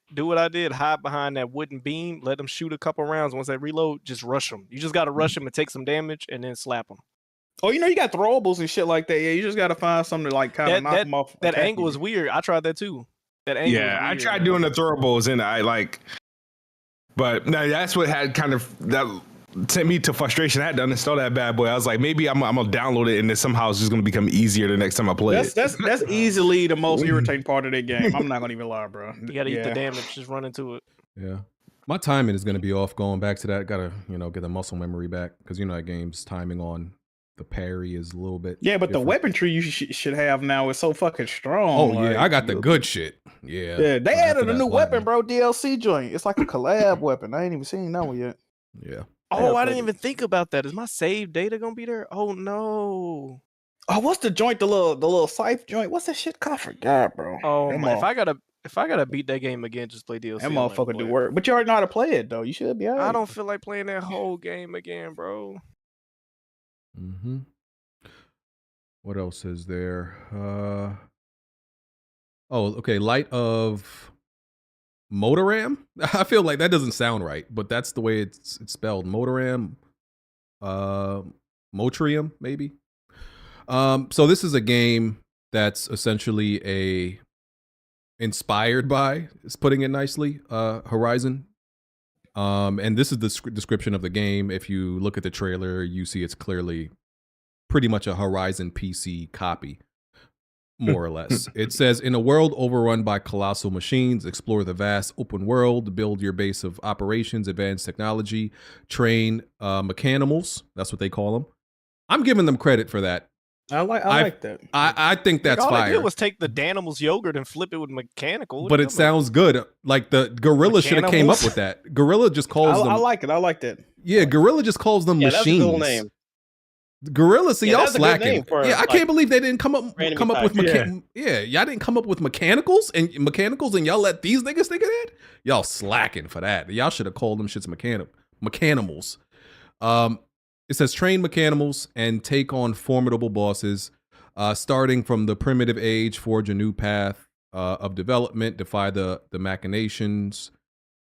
Hide behind that wooden beam. Let them shoot a couple rounds. Once they reload, just rush them. You just got to rush them and take some damage, and then slap them. Oh, you got throwables and shit like that. Yeah, you just got to find something to kind of knock them off. That angle is weird. I tried that too. That angle. Yeah, I tried doing the throwables, and but no, that's what had kind of that sent me to frustration. I had to uninstall that bad boy. I was like, maybe I'm gonna download it, and then somehow it's just gonna become easier the next time I play it. That's easily the most irritating part of that game. I'm not gonna even lie, bro. You gotta eat the damage. Just run into it. Yeah, my timing is gonna be off going back to that. Gotta get the muscle memory back because that game's timing on the parry is a little bit. Yeah, but different. The weaponry you should have now is so fucking strong. Oh yeah, I got the good shit. Yeah, they added a new weapon, bro. DLC joint. It's like a collab weapon. I ain't even seen that one yet. Yeah. Oh, I didn't even think about that. Is my save data gonna be there? Oh no. Oh, what's the joint? The little scythe joint. What's that shit called? I forgot, bro. Oh my! If I gotta beat that game again, just play DLC. That motherfucker do work. But you already know how to play it though. You should be alright. I don't feel like playing that whole game again, bro. What else is there? Light of Motiram? I feel like that doesn't sound right, but that's the way it's spelled. Motiram, Motrium, maybe. So this is a game that's essentially inspired by, is putting it nicely, Horizon. And this is the description of the game. If you look at the trailer, you see it's clearly pretty much a Horizon PC copy, more or less. It says, in a world overrun by colossal machines, explore the vast open world, build your base of operations, advanced technology, train mechanimals. That's what they call them. I'm giving them credit for that. I like that. I think that's all fire. They did was take the Danimals yogurt and flip it with mechanical. But it sounds good. Like the Gorilla should have came up with that. Gorilla just calls them. I like it. I like that. Yeah, Gorilla just calls them machines. That's a cool name. Gorilla, see, y'all slacking. I can't believe they didn't come up with y'all didn't come up with mechanicals and y'all let thee niggas think of that. Y'all slacking for that. Y'all should have called them shits mechanimals. It says train mechanimals and take on formidable bosses, starting from the primitive age, forge a new path of development, defy the machinations,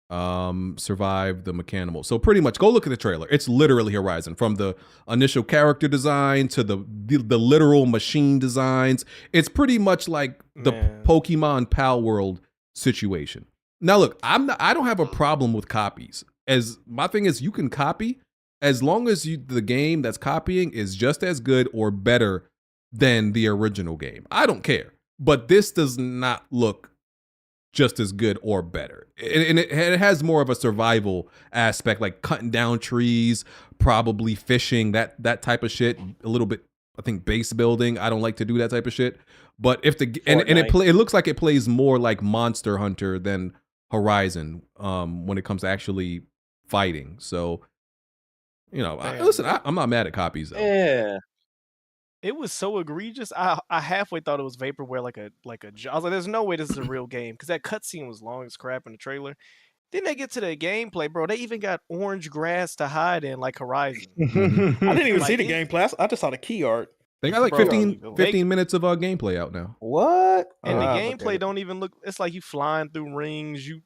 survive the mechanimals. So pretty much, go look at the trailer. It's literally Horizon, from the initial character design to the literal machine designs. It's pretty much like the Pokemon Pal World situation. Now look, I don't have a problem with copies. As my thing is, you can copy as long as the game that's copying is just as good or better than the original game. I don't care. But this does not look just as good or better. And it has more of a survival aspect, like cutting down trees, probably fishing, that type of shit. A little bit, I think, base building. I don't like to do that type of shit. But if it looks like it plays more like Monster Hunter than Horizon when it comes to actually fighting. So, you know, I'm not mad at copies though. Yeah. It was so egregious. I halfway thought it was vaporware, like a. I was like, "There's no way this is a real game," because that cutscene was long as crap in the trailer. Then they get to the gameplay, bro. They even got orange grass to hide in, like Horizon. I didn't even see the gameplay. I just saw the key art. They got like 15 minutes of gameplay out now. What? And the gameplay don't even look. It's like you flying through rings. You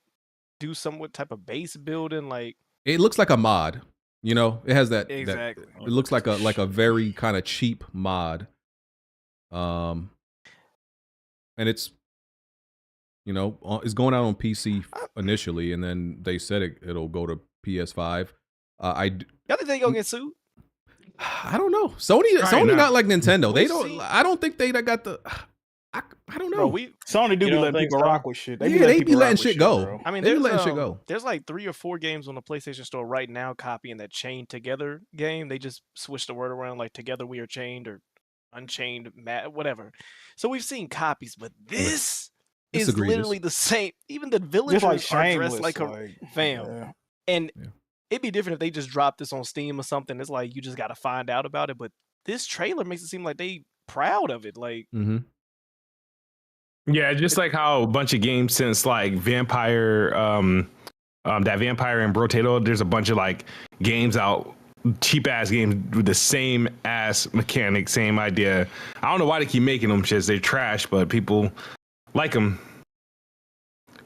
do some type of base building. Like it looks like a mod. You know, it has that. Exactly. It looks like a very kind of cheap mod. And it's, you know, it's going out on PC initially, and then they said it'll go to PS5. Y'all think they gonna get sued? I don't know. Sony not like Nintendo. They don't. I don't think they got the. I don't know. Bro, Sony do be letting people rock with shit. They be letting shit go. I mean, they be letting shit go. There's like 3 or 4 games on the PlayStation Store right now copying that Chained Together game. They just switched the word around, like Together We Are Chained or Unchained, whatever. So we've seen copies, but this is egregious. Literally the same. Even the villagers are dressed like a fam. Yeah. And it'd be different if they just dropped this on Steam or something. It's like you just got to find out about it. But this trailer makes it seem like they proud of it. Like. Mm-hmm. Yeah, just like how a bunch of games since like Vampire, that Vampire and Brotato, there's a bunch of like games out, cheap ass games with the same ass mechanic, same idea. I don't know why they keep making them shits. They're trash, but people like them.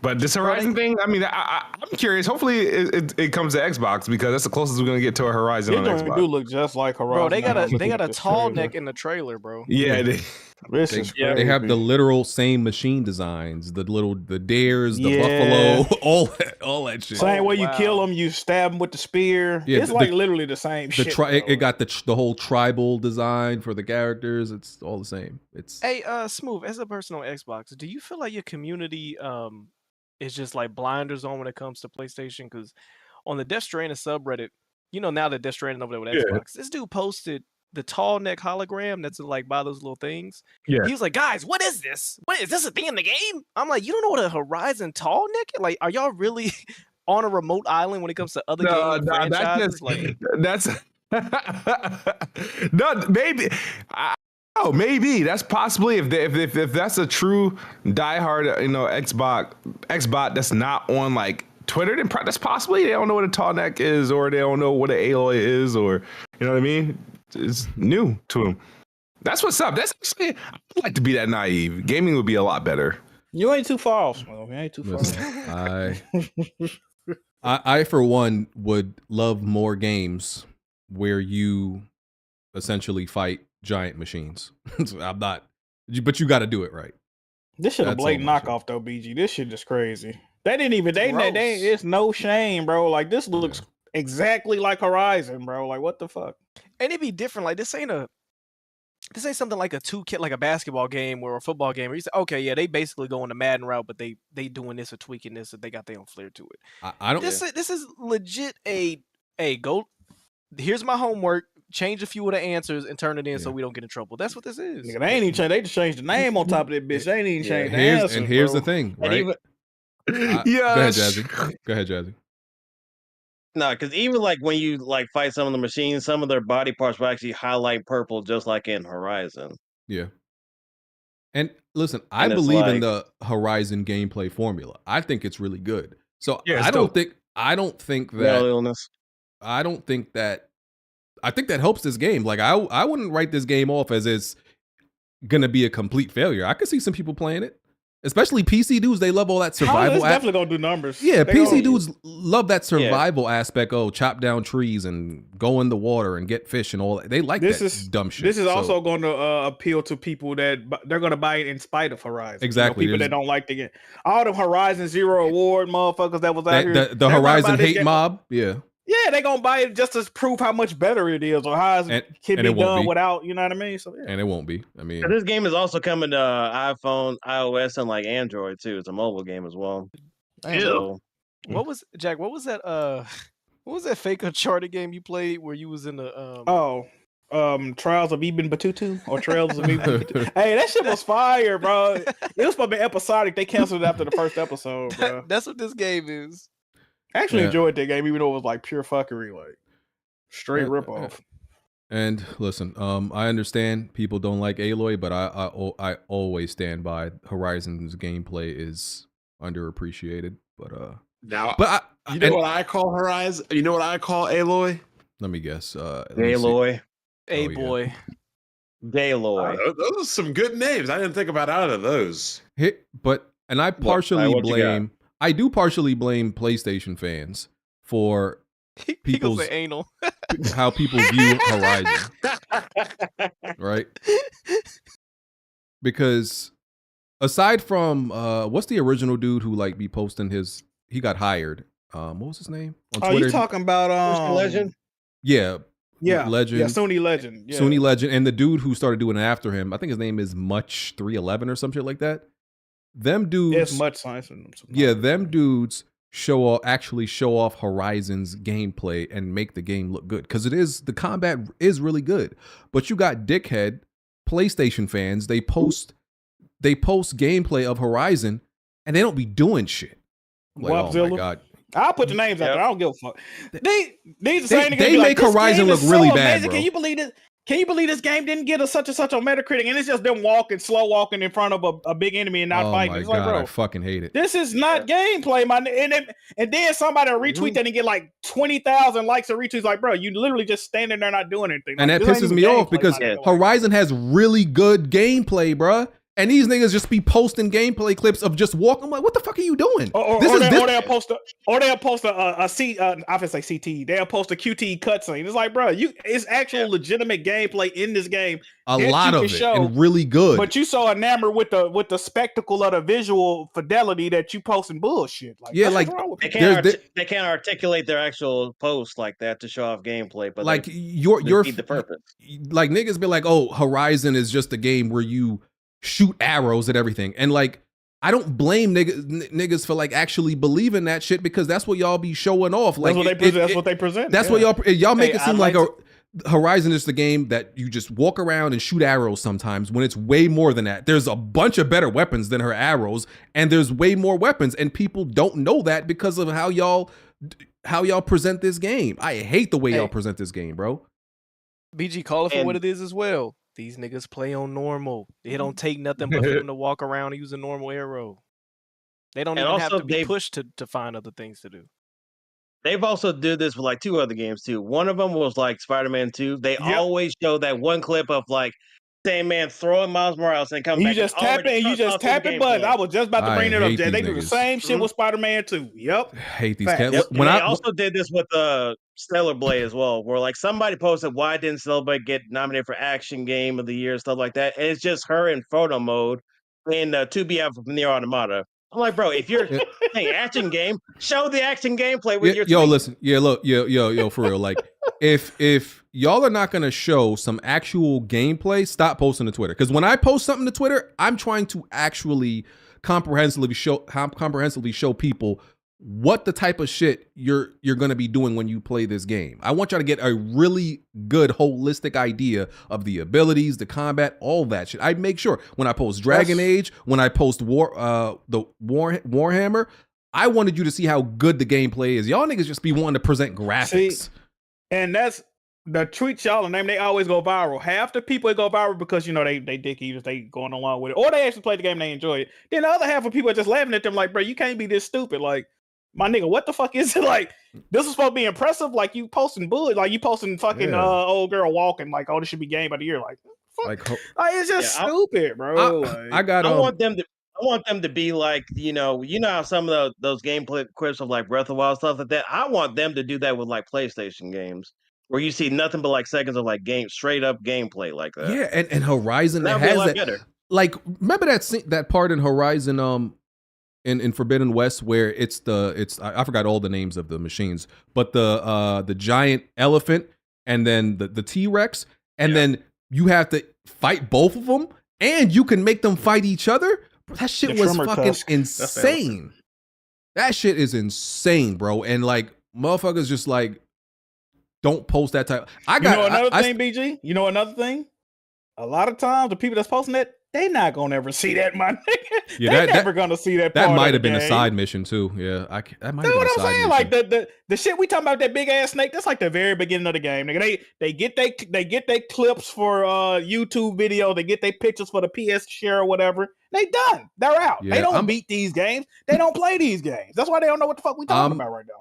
But this Horizon thing, I mean, I'm curious. Hopefully, it comes to Xbox because that's the closest we're gonna get to a Horizon on Xbox. Do look just like Horizon. Bro, they got a tall neck in the trailer, bro. Yeah, they have the literal same machine designs, the dares, the buffalo, all that shit. Same way you kill them, you stab them with the spear. Yeah, it's like literally the same shit. It got the whole tribal design for the characters. It's all the same. Hey, Smooth, as a person on Xbox, do you feel like your community is just like blinders on when it comes to PlayStation? Because on the Death Stranding subreddit, you know, now that Death Stranding over there with Xbox, this dude posted the tall neck hologram that's like by those little things. Yeah. He was like, guys, what is this? What is this a thing in the game? I'm like, you don't know what a Horizon tall neck? Like, are y'all really on a remote island when it comes to other game franchises? That's no, maybe. Oh, maybe that's possibly if that's a true diehard, you know, Xbot that's not on like Twitter, then that's possibly they don't know what a tall neck is, or they don't know what an Aloy is, or you know what I mean. It's new to them. That's what's up. That's actually, I'd like to be that naive. Gaming would be a lot better. You ain't too far off, Smoke. You ain't too far off. I for one would love more games where you essentially fight giant machines. I'm not, but you got to do it right. This shit a blatant knockoff though, BG. This shit just crazy. They didn't even. It's no shame, bro. Like this looks exactly like Horizon, bro. Like what the fuck? And it'd be different. Like this ain't a this ain't something like a 2K, like a basketball game or a football game where you say, okay, yeah, they basically going the Madden route, but they doing this or tweaking this, or they got their own flair to it. I don't. This is legit go. Here's my homework. Change a few of the answers and turn it in so we don't get in trouble. That's what this is. Nigga, they ain't even changed. They just changed the name on top of that bitch. They ain't even changed the answer. And here's bro. the thing, right? Yeah. Go ahead, Jazzy. Go ahead, Jazzy. No, because even like when you like fight some of the machines, some of their body parts will actually highlight purple, just like in Horizon. Yeah. And listen, I believe in the Horizon gameplay formula. I think it's really good. So I don't think that. I think that helps this game. Like I wouldn't write this game off as it's gonna be a complete failure. I could see some people playing it, especially PC dudes. They love all that survival. It's definitely gonna do numbers. Yeah, PC dudes love that survival aspect. Oh, chop down trees and go in the water and get fish and all that. They like that dumb shit. This is also going to appeal to people that they're going to buy it in spite of Horizon. Exactly. People that don't like the game. All the Horizon Zero Award motherfuckers that was out here. The Horizon hate mob. Yeah. Yeah, they gonna buy it just to prove how much better it is or how it can be done without, you know what I mean? So and it won't be. I mean, this game is also coming to iPhone, iOS, and like Android too. It's a mobile game as well. So, what was Jack? What was that? What was that fake Uncharted game you played where you was in the Trials of Ibn Batutu or Trails of Ibn Batutu. Hey, that shit was fire, bro. It was supposed to be episodic. They canceled it after the first episode, bro. That's what this game is. I actually enjoyed that game, even though it was like pure fuckery, like straight ripoff. And listen, I understand people don't like Aloy, but I always stand by Horizon's gameplay is underappreciated. But you know what I call Horizon? You know what I call Aloy? Let me guess. Aloy, A-boy, Dayloy. Those are some good names. I didn't think about either of those. I partially blame. I do partially blame PlayStation fans for people's anal. how people view Horizon, right? Because aside from what's the original dude who like be posting he got hired. What was his name on Twitter? You talking about Legend? Yeah. Legend. Yeah, Sony Legend. Yeah. Sony Legend, and the dude who started doing it after him. I think his name is Much311 or some shit like that. Them dudes, it's much science. Them dudes actually show off Horizon's gameplay and make the game look good because the combat is really good. But you got dickhead PlayStation fans. They post gameplay of Horizon and they don't be doing shit. Like, oh my god. I'll put the names out there. I don't give a fuck. These they make Horizon look really bad, bro. Can you believe this? Can you believe this game didn't get a such and such on Metacritic, and it's just them slow walking in front of a big enemy and not fighting? It's my god, like, bro, I fucking hate it. This is not gameplay, man. And then somebody will retweet that and get like 20,000 likes or retweets. Like, bro, you literally just standing there not doing anything. And like, that pisses me off because Horizon has really good gameplay, bro. And these niggas just be posting gameplay clips of just walking. I'm like, what the fuck are you doing? Or they'll post a I would say CT. They'll post a QT cutscene. It's like, bro, it's actual legitimate gameplay in this game. A lot of it, and really good. But you so enamored with the spectacle of the visual fidelity that you posting bullshit. Like, yeah, like they can't articulate their actual post like that to show off gameplay. But like they the purpose. Like niggas be like, oh, Horizon is just a game where you shoot arrows at everything, and like I don't blame niggas for like actually believing that shit because that's what y'all be showing off. Like that's what they present. That's what y'all make it seem like Horizon is the game that you just walk around and shoot arrows sometimes when it's way more than that. There's a bunch of better weapons than her arrows, and there's way more weapons, and people don't know that because of how y'all present this game. I hate the way y'all present this game, bro. BG, call it for what it is as well. These niggas play on normal. They don't take nothing but for them to walk around and use a normal arrow. They don't even have to be pushed to find other things to do. They've also did this with like two other games too. One of them was like Spider-Man 2. They always show that one clip of like same man throwing Miles Morales and come back. You just tap it, buttons. I was just about to bring it up, Jay. They do the same shit with Spider-Man 2. Yep. I hate these cats. Yep. They also did this with Stellar Blade as well, where like somebody posted why didn't Stellar Blade get nominated for Action Game of the Year, stuff like that. And it's just her in photo mode in 2B from Nier Automata. I'm like, bro, if you're saying action game, show the action gameplay with your listen, look, for real. Like if y'all are not gonna show some actual gameplay, stop posting to Twitter. Because when I post something to Twitter, I'm trying to actually comprehensively show people what the type of shit you're gonna be doing when you play this game. I want y'all to get a really good holistic idea of the abilities, the combat, all that shit. I make sure when I post Dragon Age, when I post Warhammer, I wanted you to see how good the gameplay is. Y'all niggas just be wanting to present graphics. See, and that's the tweets y'all name. They always go viral. Half the people go viral because they dick eaters, they going along with it, or they actually play the game and they enjoy it. Then the other half of people are just laughing at them like, bro, you can't be this stupid. Like, my nigga, what the fuck is it? Like, this is supposed to be impressive. Like, you posting bullet, like you posting fucking old girl walking. Like, oh, this should be game of the year. Like, fuck. Like, it's just stupid, bro. I want them to be like, how some of those gameplay clips of like Breath of the Wild stuff like that. I want them to do that with like PlayStation games, where you see nothing but like seconds of like straight up gameplay like that. Yeah, and Horizon that has that. Better. Like, remember that part in Horizon in Forbidden West where it's I forgot all the names of the machines, but the giant elephant and then the T-Rex, and then you have to fight both of them, and you can make them fight each other. That shit was fucking insane. That shit is insane, bro. And like, motherfuckers just like don't post that type. Another thing, BG. You know another thing. A lot of times, the people that's posting that, they not gonna ever see that, my nigga. Yeah, they never gonna see that. That part might of have been the a game. side mission too. Yeah, that might have been what a I'm side saying. mission. Like the shit we talking about, that big ass snake. That's like the very beginning of the game, nigga. They get they clips for YouTube video. They get their pictures for the PS share or whatever. They done. They're out. Yeah, they don't beat these games. They don't play these games. That's why they don't know what the fuck we talking about right now.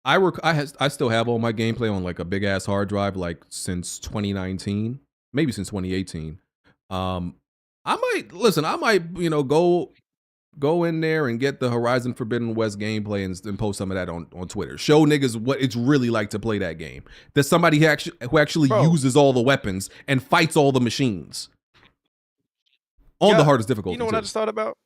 I still have all my gameplay on like a big ass hard drive, like since 2019, maybe since 2018. I might go in there and get the Horizon Forbidden West gameplay and post some of that on Twitter. Show niggas what it's really like to play that game. There's somebody who actually uses all the weapons and fights all the machines on the hardest difficulty. You know what I just thought about?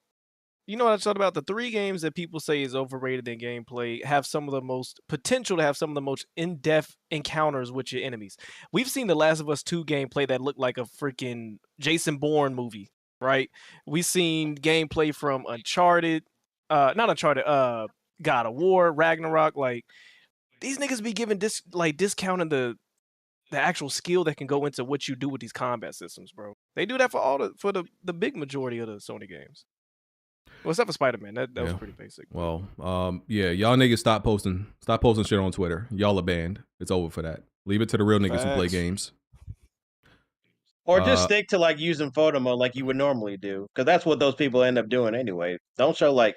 The 3 games that people say is overrated in gameplay have some of the most potential to have some of the most in-depth encounters with your enemies. We've seen The Last of Us 2 gameplay that looked like a freaking Jason Bourne movie, right? We've seen gameplay from Uncharted, God of War, Ragnarok. Like, these niggas be giving discounting the actual skill that can go into what you do with these combat systems, bro. They do that for the big majority of the Sony games. Well, except for Spider-Man, that was pretty basic. Well, y'all niggas stop posting shit on Twitter. Y'all are banned. It's over for that. Leave it to the real niggas who play games. Or just stick to like using photo mode like you would normally do, because that's what those people end up doing anyway. Don't show like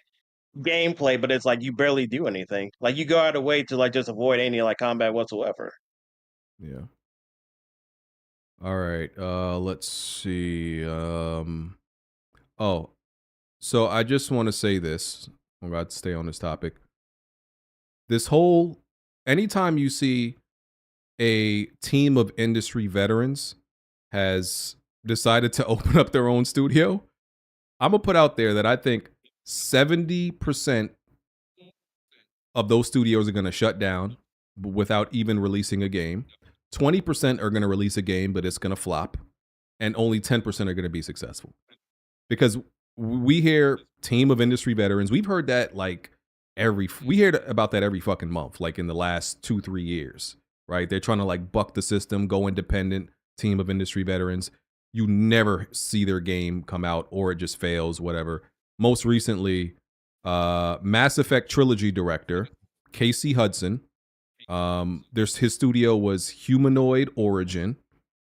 gameplay, but it's like you barely do anything. Like you go out of the way to like just avoid any like combat whatsoever. Yeah. All right. Let's see. So I just want to say this. I'm about to stay on this topic. Anytime you see a team of industry veterans has decided to open up their own studio, I'm going to put out there that I think 70% of those studios are going to shut down without even releasing a game. 20% are going to release a game, but it's going to flop. And only 10% are going to be successful. Because we hear team of industry veterans. We've heard that we hear about that every fucking month, like in the last 2-3 years, right? They're trying to like buck the system, go independent, team of industry veterans. You never see their game come out, or it just fails, whatever. Most recently, Mass Effect trilogy director, Casey Hudson. His studio was Humanoid Origin,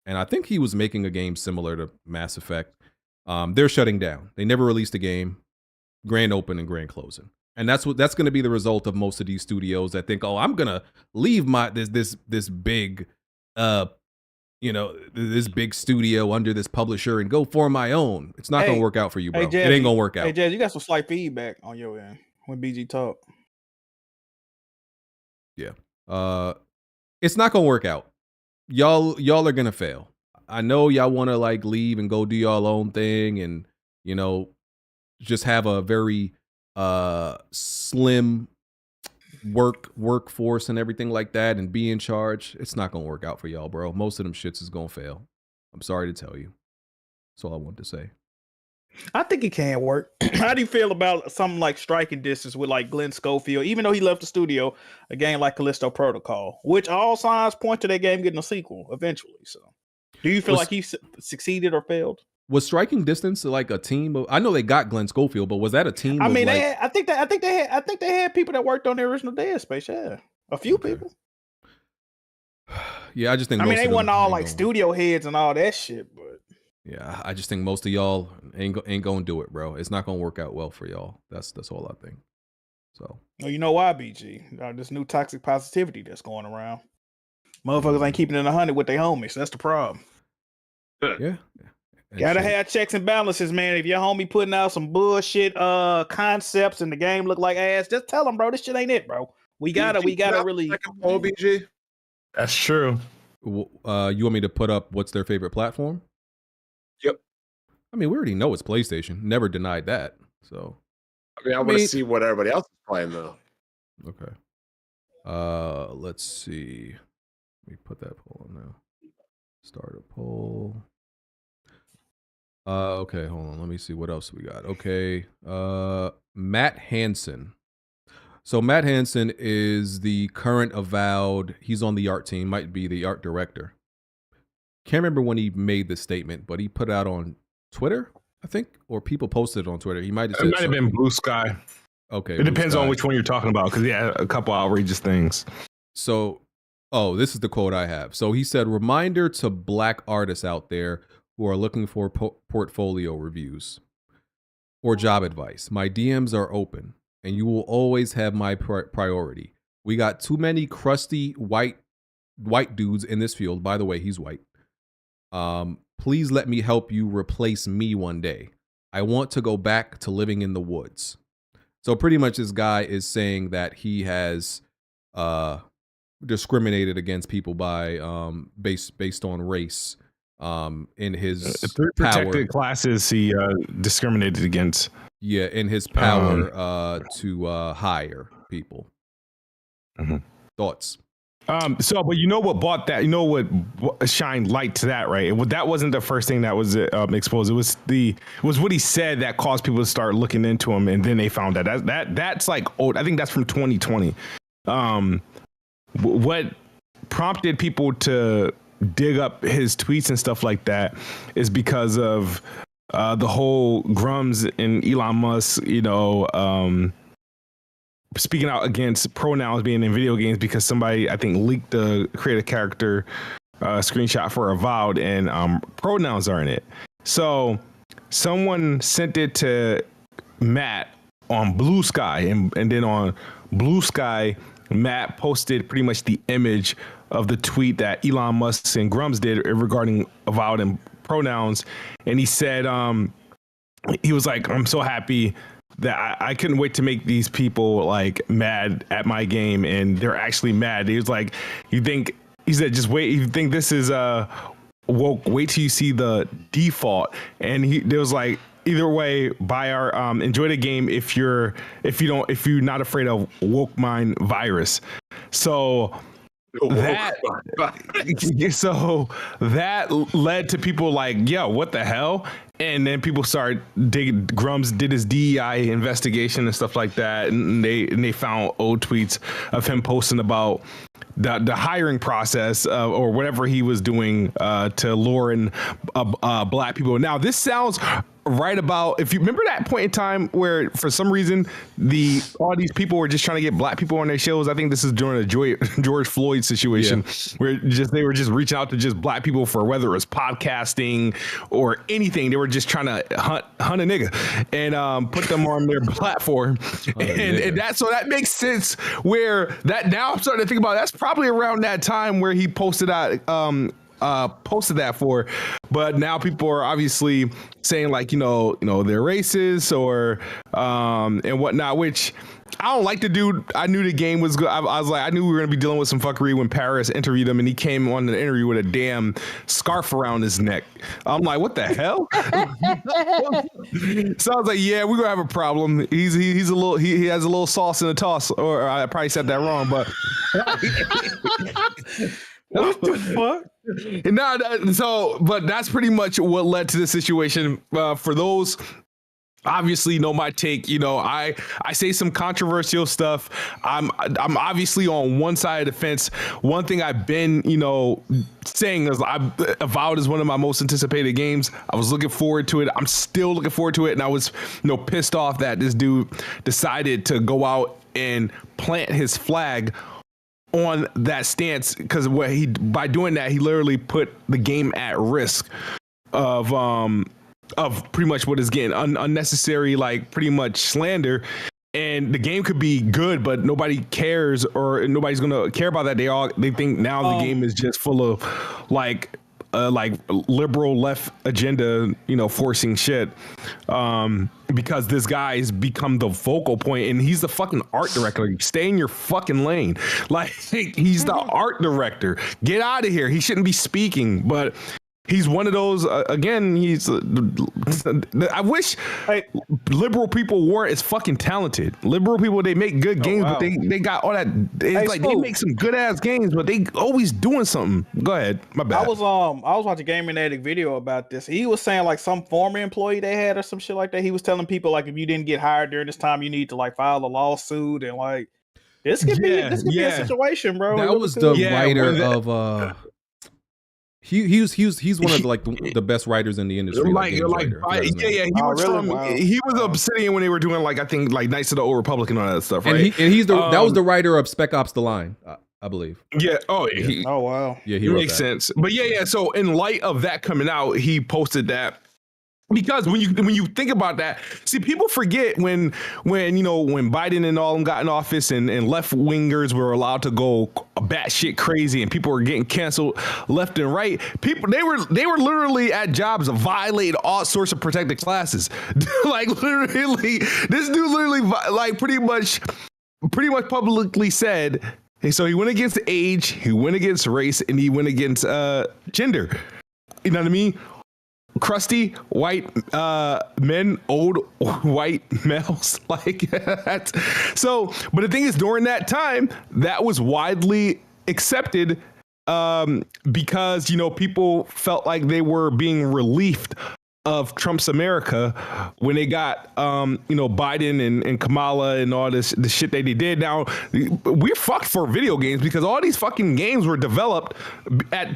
and I think he was making a game similar to Mass Effect. They're shutting down. They never released a game. Grand open and grand closing. And that's going to be the result of most of these studios that think, oh, I'm going to leave this big this big studio under this publisher and go for my own. It's not going to work out for you, bro. Jazzy, it ain't going to work out. Hey, Jazz, you got some slight feedback on your end when BG talk. Yeah. It's not going to work out. Y'all are going to fail. I know y'all want to like leave and go do y'all own thing and, just have a very slim workforce and everything like that and be in charge, it's not gonna work out for y'all, bro. Most of them shits is gonna fail. I'm sorry to tell you. That's all I want to say. I think it can work. How do you feel about something like Striking Distance with like Glenn Schofield, even though he left the studio, a game like Callisto Protocol, which all signs point to that game getting a sequel eventually. So do you feel like he succeeded or failed? Was Striking Distance like a team of, I know they got Glenn Schofield, but was that a team I mean, of I think they had people that worked on the original Dead Space, yeah. A few people. Yeah, I just think they wasn't all like studio heads and all that shit, but yeah, I just think most of y'all ain't gonna do it, bro. It's not gonna work out well for y'all. That's all I think. So, well, you know why, BG? This new toxic positivity that's going around. Motherfuckers ain't keeping it 100 with their homies. That's the problem. Yeah. Gotta have checks and balances, man. If your homie putting out some bullshit concepts and the game look like ass, just tell them, bro, this shit ain't it, bro. We gotta really. BG. That's true. You want me to put up what's their favorite platform? Yep. I mean, we already know it's PlayStation. Never denied that. So, I want to see what everybody else is playing though. Okay. Let's see. Let me put that poll on now. Start a poll. Okay, hold on. Let me see what else we got. Okay. Matt Hansen. So Matt Hansen is the current Avowed. He's on the art team, might be the art director. Can't remember when he made this statement, but he put it out on Twitter, I think, or people posted it on Twitter. He might have said it might have been Blue Sky. Okay. It depends on which one you're talking about, because he had a couple outrageous things. So, this is the quote I have. So he said, "Reminder to Black artists out there who are looking for portfolio reviews or job advice. My DMs are open, and you will always have my priority. We got too many crusty white dudes in this field." By the way, he's white. Please let me help you replace me one day. I want to go back to living in the woods. So pretty much this guy is saying that he has discriminated against people by based on race in his protected classes he discriminated against. Yeah, in his power to hire people. Mm-hmm. Thoughts? But you know what bought that? You know what shined light to that, right? That wasn't the first thing that was exposed. It was what he said that caused people to start looking into him, and then they found that's like old. I think that's from 2020. What prompted people to dig up his tweets and stuff like that is because of the whole Grums and Elon Musk, speaking out against pronouns being in video games, because somebody, I think, leaked the create a character screenshot for Avowed, and pronouns are in it. So someone sent it to Matt on Blue Sky, and then on Blue Sky, Matt posted pretty much the image of the tweet that Elon Musk and Grums did regarding Avowed and pronouns. And he said, he was like, "I'm so happy that I couldn't wait to make these people like mad at my game," and they're actually mad. He was like, he said, "Just wait. You think this is woke? Wait till you see the default." And there was like, either way, buy our enjoy the game if you're not afraid of woke mind virus. So that led to people like, "Yo, what the hell?" And then people started digging. Grums did his DEI investigation and stuff like that, and they found old tweets of him posting about the hiring process or whatever he was doing to lure in black people. Now, this sounds right about, if you remember that point in time where for some reason all these people were just trying to get black people on their shows. I think this is during a George Floyd situation, where they were just reaching out to just black people for whether it was podcasting or anything. They were just trying to hunt a nigga and put them on their platform. And that makes sense, where that now I'm starting to think about, that's probably around that time where he posted out posted that for, but now people are obviously saying like, they're racist or and whatnot, which I don't like the dude. I knew the game was good. I was like, I knew we were gonna be dealing with some fuckery when Paris interviewed him, and he came on the interview with a damn scarf around his neck. I'm like, what the hell? So I was like, yeah, we're gonna have a problem. He's a little he has a little sauce in the toss, or I probably said that wrong, but what the fuck? But that's pretty much what led to the situation. For those obviously know my take, I say some controversial stuff. I'm obviously on one side of the fence. One thing I've been, saying is Avowed is one of my most anticipated games. I was looking forward to it. I'm still looking forward to it. And I was, pissed off that this dude decided to go out and plant his flag on that stance, because by doing that, he literally put the game at risk of pretty much what is getting unnecessary, like pretty much slander. And the game could be good, but nobody cares, or nobody's gonna care about that. They think now the game is just full of like liberal left agenda, forcing shit. Because this guy has become the focal point, and he's the fucking art director. Stay in your fucking lane. Like, he's the art director. Get out of here. He shouldn't be speaking, but he's one of those, again, I wish liberal people weren't as fucking talented. Liberal people, they make good games, but they got all that. It's they make some good ass games, but they always doing something. Go ahead, my bad. I was watching Gaming Addict video about this. He was saying like some former employee they had or some shit like that. He was telling people like, if you didn't get hired during this time, you need to like file a lawsuit, and like this could be a situation, bro. That was the writer of He's one of the best writers in the industry. He was Obsidian when they were doing I think Knights of the Old Republic and all that stuff, right? And he's that was the writer of Spec Ops: The Line, I believe. Yeah. Oh, oh wow. Yeah, he makes sense. But yeah. So in light of that coming out, he posted that. Because when you think about that, see, people forget when Biden and all them got in office and left wingers were allowed to go batshit crazy and people were getting canceled left and right. People they were literally at jobs of violating all sorts of protected classes. Literally, this dude literally pretty much publicly said. So he went against age, he went against race, and he went against gender. You know what I mean? Crusty white men, old white males, that's so. But the thing is, during that time, that was widely accepted because people felt like they were being relieved of Trump's America when they got Biden and Kamala and all the shit that they did. Now we're fucked for video games because all these fucking games were developed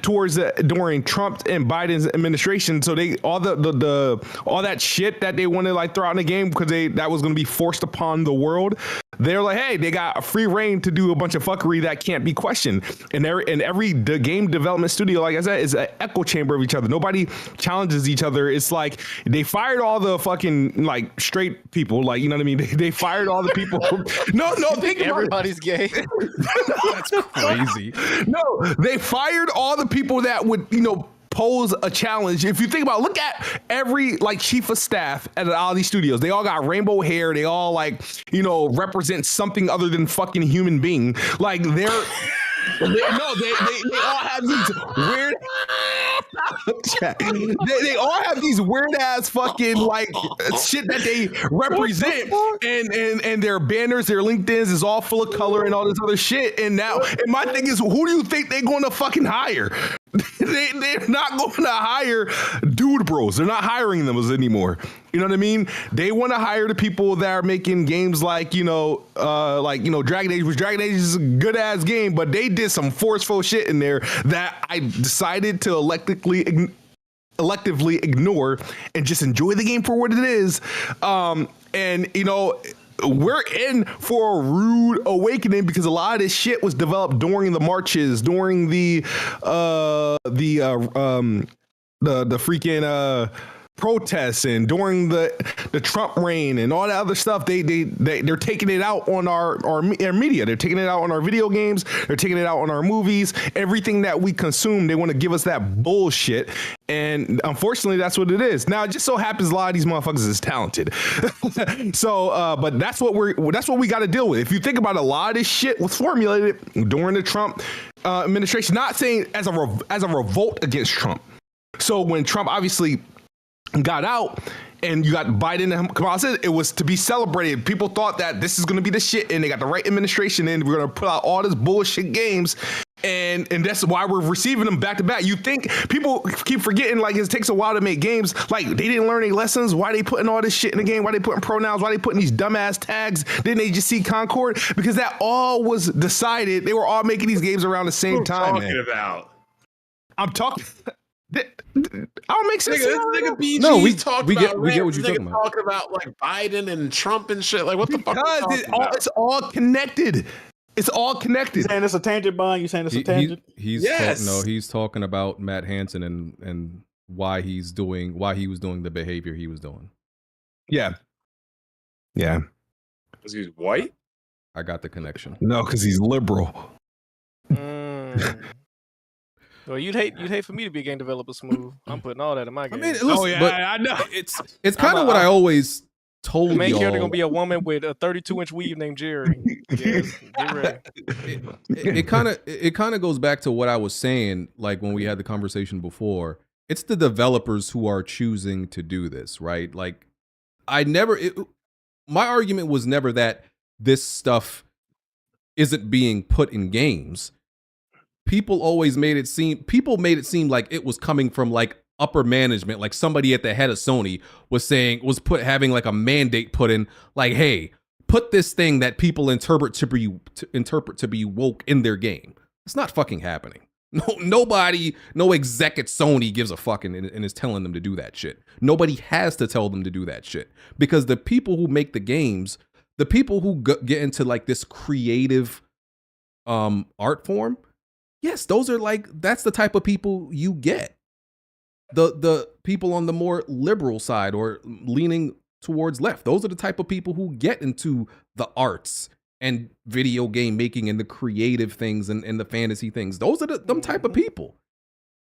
during Trump and Biden's administration. So they all that shit that they wanted to throw out in the game because that was going to be forced upon the world. They're like, hey, they got a free reign to do a bunch of fuckery that can't be questioned. And every game development studio, like I said, is an echo chamber of each other. Nobody challenges each other. It's like they fired all the fucking straight people. You know what I mean? They fired all the people. No, think about everybody's gay. That's crazy. No, they fired all the people that would, pose a challenge. If you think about it, look at every chief of staff at all these studios. They all got rainbow hair. They all represent something other than fucking human being. They all have these weird. they all have these weird ass fucking shit that they represent, and their banners, their LinkedIn's is all full of color and all this other shit. And my thing is, who do you think they're going to fucking hire? They're not going to hire dude bros. They're not hiring them anymore. You know what I mean? They want to hire the people that are making games Dragon Age, which Dragon Age is a good ass game, but they did some forceful shit in there that I decided to electively ignore and just enjoy the game for what it is. We're in for a rude awakening because a lot of this shit was developed during the marches, during the freaking protests and during the Trump reign and all that other stuff, they're taking it out on our media. They're taking it out on our video games. They're taking it out on our movies. Everything that we consume, they want to give us that bullshit. And unfortunately, that's what it is. Now, it just so happens a lot of these motherfuckers is talented. So, but that's what we got to deal with. If you think about it, a lot of this shit was formulated during the Trump administration. Not saying as a revolt against Trump. So when Trump obviously got out and you got Biden and Kamala, said it was to be celebrated. People thought that this is going to be the shit, and they got the right administration, and we're going to put out all this bullshit games, and that's why we're receiving them back to back. You think people keep forgetting, like, it takes a while to make games, like they didn't learn any lessons. Why they putting all this shit in the game? Why they putting pronouns? Why they putting these dumbass tags? Didn't they just see Concord? Because that all was decided. They were all making these games around the same time. I'm talking. I don't make sense. Nigga BG No, we get what you're talking about. Talking about like Biden and Trump and shit. Like, what the fuck? Because it's all connected. It's all connected. You saying it's a tangent, Bond? You saying it's a tangent? He's talking about Matt Hansen and why he was doing the behavior he was doing. Yeah. Because he's white? I got the connection. No, because he's liberal. Well, you'd hate for me to be a game developer, Smooth. I'm putting all that in my game. I mean, listen, I know. It's kind of what I always told the main y'all. character gonna be a woman with a 32-inch weave named Jerry. Yes, get ready. It kind of goes back to what I was saying, like when we had the conversation before. It's the developers who are choosing to do this, right? Like, my argument was never that this stuff isn't being put in games. People made it seem like it was coming from like upper management, like somebody at the head of Sony having like a mandate put in, like, hey, put this thing that people interpret to be woke in their game. It's not fucking happening. No exec at Sony gives a fucking and is telling them to do that shit. Nobody has to tell them to do that shit, because the people who make the games, the people who get into like this creative art form, yes, that's the type of people you get. The people on the more liberal side or leaning towards left, those are the type of people who get into the arts and video game making and the creative things and the fantasy things. Those are them type of people.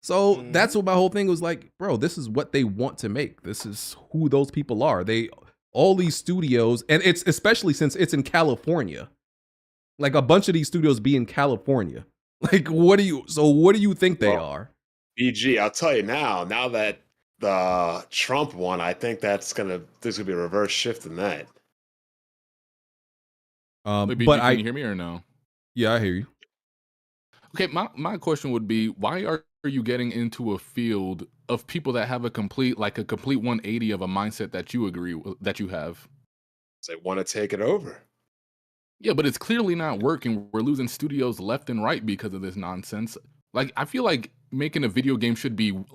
So that's what my whole thing was like, bro, this is what they want to make. This is who those people are. All these studios, and it's especially since it's in California, like a bunch of these studios be in California. Like, what do you think they are? BG, I'll tell you now that the Trump one, I think there's gonna be a reverse shift in that. But can you hear me or no? Yeah, I hear you. Okay, my question would be, why are you getting into a field of people that have a complete 180 of a mindset that you agree with, that you have? They want to take it over. Yeah, but it's clearly not working. We're losing studios left and right because of this nonsense. Like, I feel like making a video game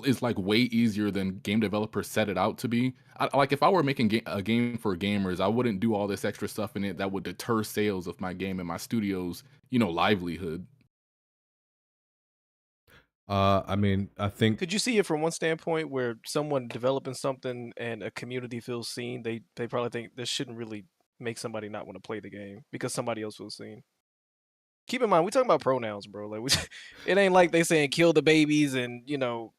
is like way easier than game developers set it out to be. Like, if I were making a game for gamers, I wouldn't do all this extra stuff in it that would deter sales of my game and my studio's, livelihood. I mean, I think. Could you see it from one standpoint where someone developing something and a community feels seen? They probably think this shouldn't really make somebody not want to play the game because somebody else feels seen. Keep in mind, we're talking about pronouns, bro. Like, it ain't like they saying kill the babies and No,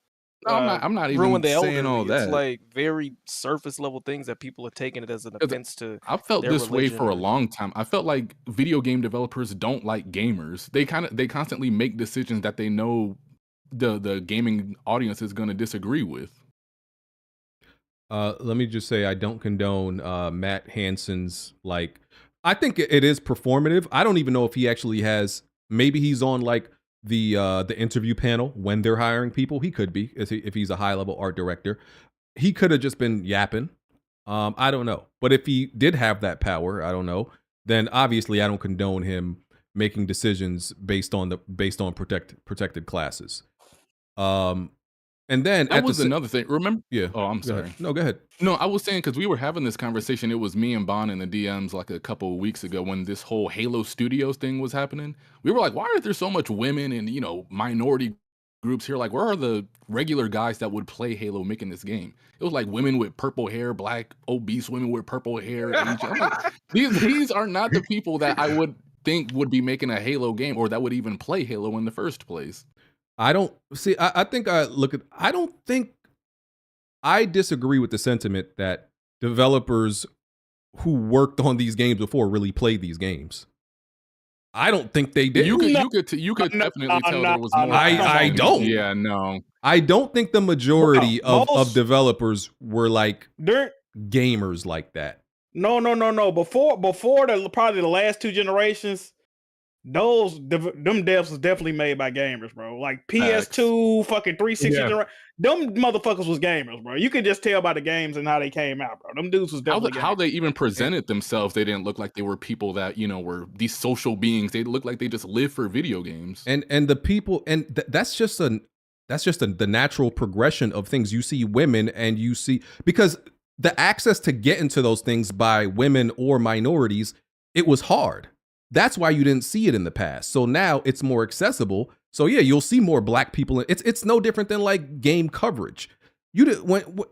I'm not even saying all that. It's like very surface level things that people are taking it as an offense to. I felt this way for a religion. long time. I felt like video game developers don't like gamers. They constantly make decisions that they know the gaming audience is going to disagree with. Let me just say, I don't condone Matt Hansen's, like, I think it is performative. I don't even know if he actually has, maybe he's on like the interview panel when they're hiring people. He could be, if he's a high level art director. He could have just been yapping. I don't know. But if he did have that power, I don't know, then obviously I don't condone him making decisions based on protected classes. And then that was another thing. Remember? Yeah. Oh, I'm sorry. No, go ahead. No, I was saying, because we were having this conversation. It was me and Bon in the DMs like a couple of weeks ago when this whole Halo Studios thing was happening. We were like, why are there so much women and minority groups here, like, where are the regular guys that would play Halo making this game? It was like women with purple hair, black, obese women with purple hair. I'm like, these are not the people that I would think would be making a Halo game or that would even play Halo in the first place. I don't see. I think I don't think I disagree with the sentiment that developers who worked on these games before really played these games. I don't think they did. You could definitely tell there was more. I don't. Yeah, no. I don't think the majority of developers were like gamers like that. No. Before probably the last 2 generations, them devs was definitely made by gamers, bro. Like PS2, fucking 360. Them motherfuckers was gamers, bro. You could just tell by the games and how they came out, bro. Them dudes was definitely how they even presented themselves. They didn't look like they were people that, you know, were these social beings. They looked like they just live for video games. And the people, and that's just the natural progression of things. You see women and you see, because the access to get into those things by women or minorities, it was hard. That's why you didn't see it in the past. So now it's more accessible. So yeah, you'll see more black people. It's no different than like game coverage.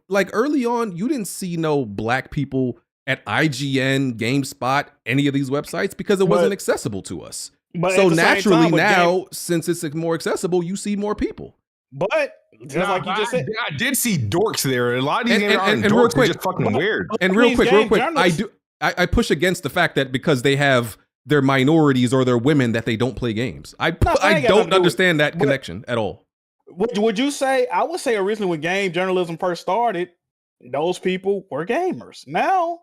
Like early on, you didn't see no black people at IGN, GameSpot, any of these websites because it wasn't accessible to us. So naturally now, since it's more accessible, you see more people. But just like you just said, I did see dorks there. A lot of these games and dorks, real quick, just fucking weird. And real quick, I push against the fact that because they have their minorities or their women that they don't play games. I don't understand that connection at all. Would you say? I would say originally when game journalism first started, those people were gamers. Now,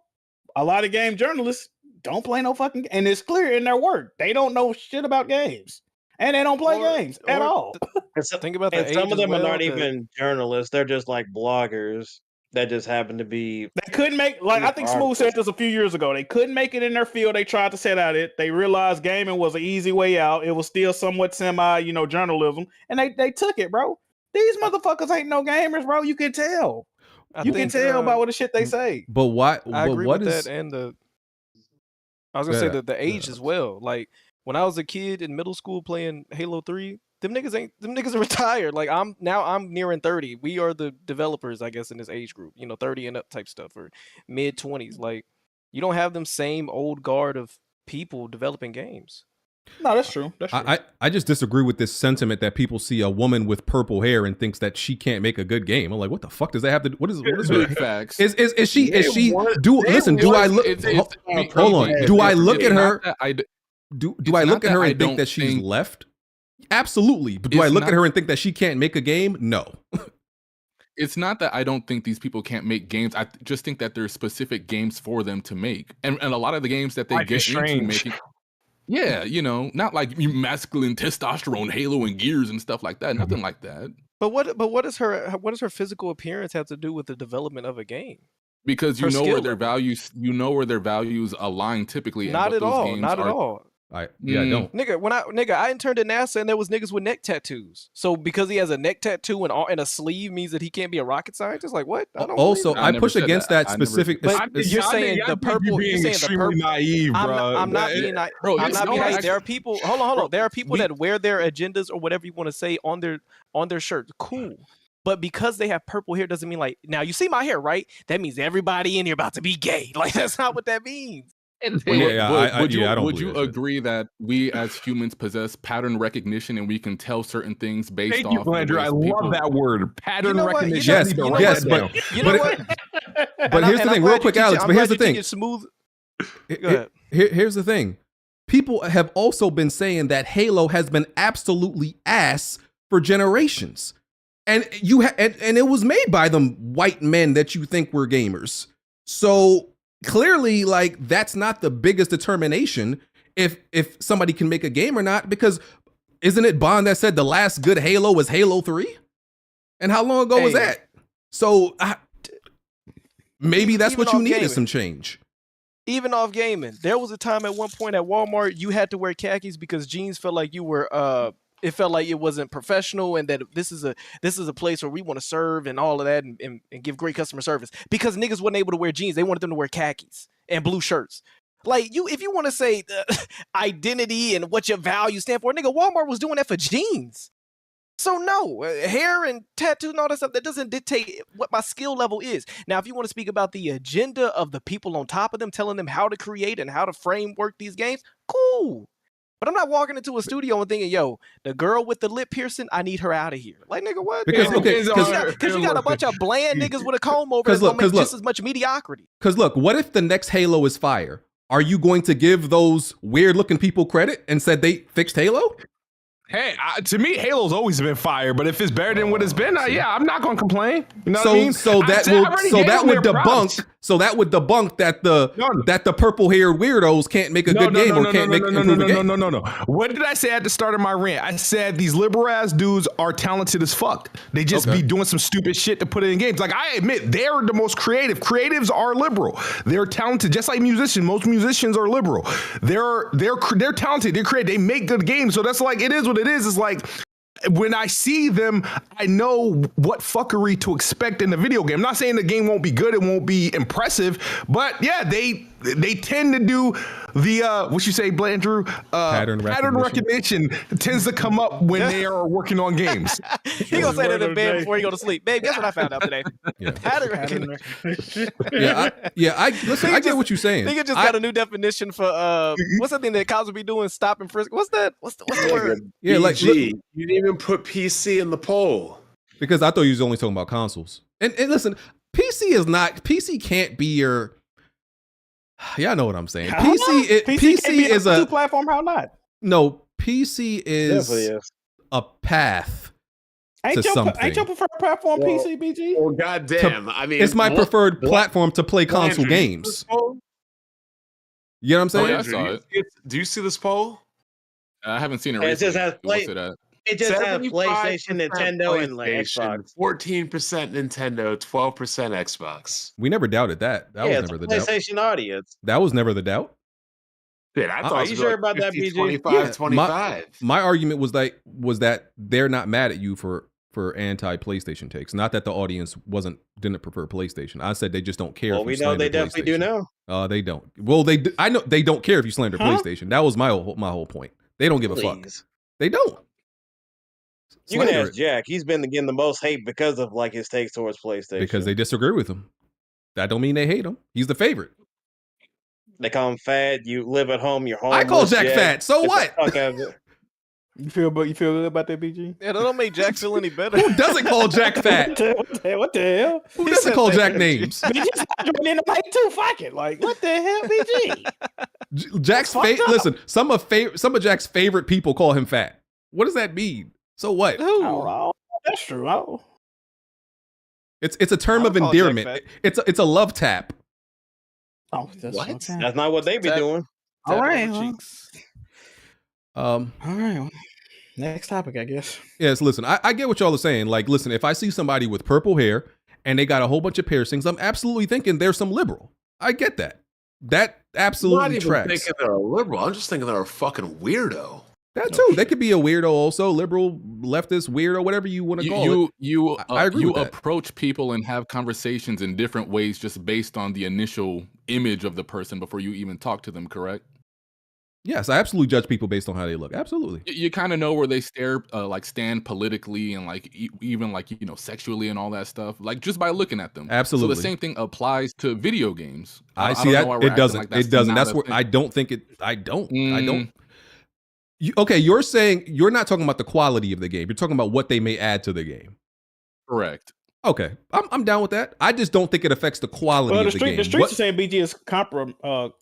a lot of game journalists don't play no fucking, and it's clear in their work they don't know shit about games, and they don't play games at all. Think about that. Some of them are not even journalists; they're just like bloggers that just happen to be. They couldn't make, like I think Smooth said this a few years ago. They couldn't make it in their field. They tried to set out it. They realized gaming was an easy way out. It was still somewhat semi, journalism, and they took it, bro. These motherfuckers ain't no gamers, bro. You can tell. You can tell by what the shit they say. But why? I agree with that, and I was gonna say that the age as well. Like when I was a kid in middle school playing Halo 3. Them niggas are retired. Like I'm nearing 30. We are the developers, I guess, in this age group. 30 and up type stuff or mid 20s. Like you don't have them same old guard of people developing games. No, that's true. That's true. I just disagree with this sentiment that people see a woman with purple hair and thinks that she can't make a good game. I'm like, what the fuck does that have to? What is her facts? Is she? Do I look? Hold on. Do I look at her? Do I look at her and think that she's left? Absolutely. But do I look at her and think that she can't make a game? No. It's not that I don't think these people can't make games. I just think that there's specific games for them to make. And a lot of the games that they get into making. Yeah, not like masculine testosterone, Halo and Gears and stuff like that. Nothing like that. But what does her physical appearance have to do with the development of a game? Because where their values align typically. Not at all. Not at all. I don't. Nigga, I interned at NASA and there was niggas with neck tattoos. So because he has a neck tattoo and a sleeve means that he can't be a rocket scientist? Like what? I don't also, I push against that specific. You're saying the purple. You're saying the purple. Naive, bro. I'm not being naive. I'm not being naive. There are people. Hold on. There are people that wear their agendas or whatever you want to say on their shirt. Cool. But because they have purple hair doesn't mean like now you see my hair, right? That means everybody in here about to be gay. Like that's not what that means. Would you agree that we as humans possess pattern recognition and we can tell certain things based Thank off? You, Blandrew. I love that word, pattern recognition. Yes, but here's the thing, real quick, Alex. But here's the thing. Smooth. Go ahead. Here's the thing. People have also been saying that Halo has been absolutely ass for generations, and and it was made by them white men that you think were gamers. So. Clearly, like that's not the biggest determination if somebody can make a game or not, because isn't it Bond that said the last good Halo was Halo 3? And how long ago was that? So maybe that's what you need is some change. Even off gaming, there was a time at one point at Walmart you had to wear khakis because jeans felt like you were it felt like it wasn't professional and that this is a place where we want to serve and all of that and give great customer service, because niggas wasn't able to wear jeans. They wanted them to wear khakis and blue shirts. Like if you want to say identity and what your values stand for, nigga, Walmart was doing that for jeans. So no, hair and tattoo and all that stuff, that doesn't dictate what my skill level is. Now, if you want to speak about the agenda of the people on top of them, telling them how to create and how to framework these games, cool. But I'm not walking into a studio and thinking, yo, the girl with the lip piercing, I need her out of here. Like, nigga, what? Because you got a bunch of bland niggas with a comb over that's going to make just as much mediocrity. Because look, what if the next Halo is fire? Are you going to give those weird-looking people credit and said they fixed Halo? Hey, to me, Halo's always been fire, but if it's better than what it's been, yeah, I'm not gonna complain. You know what I mean? That would debunk that the purple-haired weirdos can't make a good game or can't make improve a game. No. What did I say at the start of my rant? I said these liberal ass dudes are talented as fuck. They just be doing some stupid shit to put it in games. Like, I admit, they're the most creative. Creatives are liberal. They're talented, just like musicians. Most musicians are liberal. They're talented. They're creative. They make good games. So that's like, it is what it is. It's like, when I see them, I know what fuckery to expect in the video game. I'm not saying the game won't be good, it won't be impressive, but yeah, they tend to do the what you say, Blandrew? Pattern recognition tends to come up when they are working on games. He gonna say that in bed before you go to sleep. Babe, guess what I found out today? Pattern recognition. I get what you're saying. Nigga just got a new definition for what's that thing that cops would be doing? Stop and frisk. What's that? What's the word? Yeah, like you didn't even put PC in the poll. Because I thought you was only talking about consoles. And listen, PC can't be your. Y'all know what I'm saying. PC is a platform. How not? No, PC is a path to something. Ain't your preferred platform PC, BG? Well, goddamn. I mean, it's my preferred platform to play console games. You know what I'm saying? Oh, yeah, I saw it. Do you see this poll? I haven't seen it. It just has PlayStation, Nintendo, and like Xbox. 14% Nintendo, 12% Xbox. We never doubted that. That was never the doubt. PlayStation audience. That was never the doubt. Yeah, I thought Are you sure about 50, that, BG? 25, 25. My argument was that they're not mad at you for anti-PlayStation takes. Not that the audience didn't prefer PlayStation. I said they just don't care. Well, we know they definitely do now. They don't. Well, I know they don't care if you slander PlayStation. That was my whole point. They don't give a fuck. They don't. You can ask Jack. He's been getting the most hate because of like his takes towards PlayStation. Because they disagree with him. That don't mean they hate him. He's the favorite. They call him fat. You live at home. You're home. I call Jack fat. So what? You feel good about that, BG? Yeah, that don't make Jack feel any better. Who doesn't call Jack fat? What the hell? Who doesn't call Jack names? BG's in the night too. Fuck it. Like, what the hell, BG? Jack's listen. Some of Jack's favorite people call him fat. What does that mean? So what? Oh, that's true. It's a term of endearment. It's a love tap. Oh, that's what? Okay. That's not what they be doing. All right. All right. Well, next topic, I guess. Yes. Listen, I get what y'all are saying. Like, listen, if I see somebody with purple hair and they got a whole bunch of piercings, I'm absolutely thinking they're some liberal. I get that. That absolutely I'm not even tracks. thinking they're a liberal. I'm just thinking they're a fucking weirdo. That too. They could be a weirdo also, liberal, leftist, weirdo, whatever you want to call it. I agree with that. Approach people and have conversations in different ways just based on the initial image of the person before you even talk to them, correct? Yes, I absolutely judge people based on how they look. Absolutely. You kind of know where they stand politically and like even like, sexually and all that stuff, like just by looking at them. Absolutely. So the same thing applies to video games. I see that. It doesn't. It doesn't. That's where I don't think it. I don't. Okay, you're saying you're not talking about the quality of the game. You're talking about what they may add to the game. Correct. Okay, I'm down with that. I just don't think it affects the quality of the game. The streets are saying BG is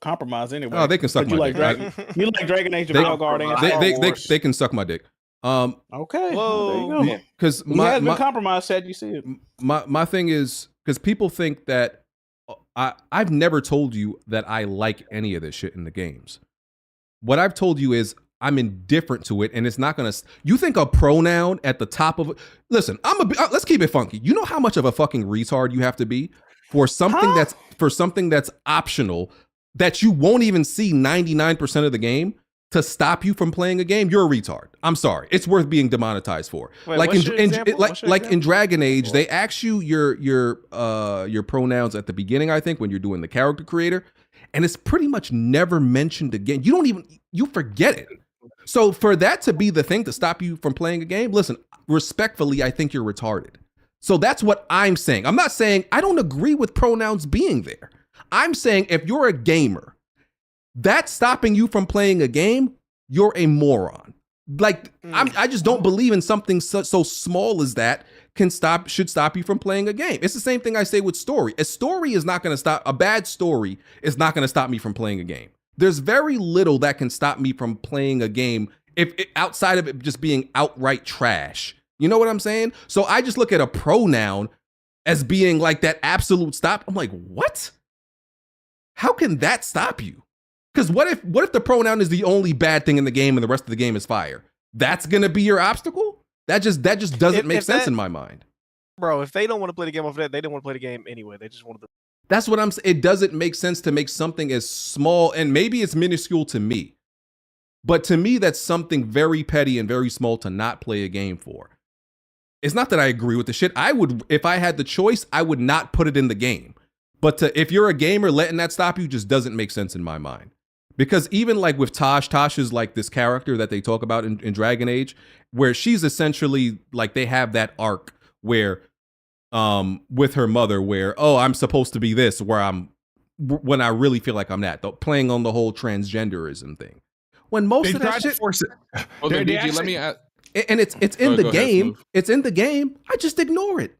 compromised anyway. Oh, they can suck my dick. You like Dragon Age of Valguard and they can suck my dick. Okay. Whoa. Because he has been compromised. Said you see it. My thing is because people think that I've never told you that I like any of this shit in the games. What I've told you is I'm indifferent to it, and it's not gonna. You think a pronoun at the top of it? Listen, let's keep it funky. You know how much of a fucking retard you have to be for something that's optional that you won't even see 99% of the game to stop you from playing a game? You're a retard. I'm sorry. It's worth being demonetized for. Wait, like in in Dragon Age, they ask you your pronouns at the beginning. I think when you're doing the character creator, and it's pretty much never mentioned again. You forget it. So for that to be the thing to stop you from playing a game, listen, respectfully, I think you're retarded. So that's what I'm saying. I'm not saying I don't agree with pronouns being there. I'm saying if you're a gamer, that's stopping you from playing a game, you're a moron. Like, I just don't believe in something so small as that should stop you from playing a game. It's the same thing I say with story. A story is not going to stop, a bad story is not going to stop me from playing a game. There's very little that can stop me from playing a game outside of it just being outright trash. You know what I'm saying? So I just look at a pronoun as being like that absolute stop. I'm like, what? How can that stop you? Because what if the pronoun is the only bad thing in the game and the rest of the game is fire? That's gonna be your obstacle? That just doesn't make sense in my mind. Bro, if they don't want to play the game off that, they don't want to play the game anyway. They just want to. That's what I'm saying. It doesn't make sense to make something as small, and maybe it's minuscule to me, but to me, that's something very petty and very small to not play a game for. It's not that I agree with the shit. I would, if I had the choice, I would not put it in the game. But if you're a gamer, letting that stop you just doesn't make sense in my mind. Because even like with Tosh is like this character that they talk about in Dragon Age, where she's essentially like they have that arc where with her mother where, oh, I'm supposed to be this, when I really feel like I'm that, playing on the whole transgenderism thing. When most of that shit, okay, DG, let me ask. And it's in the game. It's in the game. I just ignore it.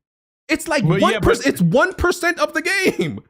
It's like 1%. It's 1% of the game.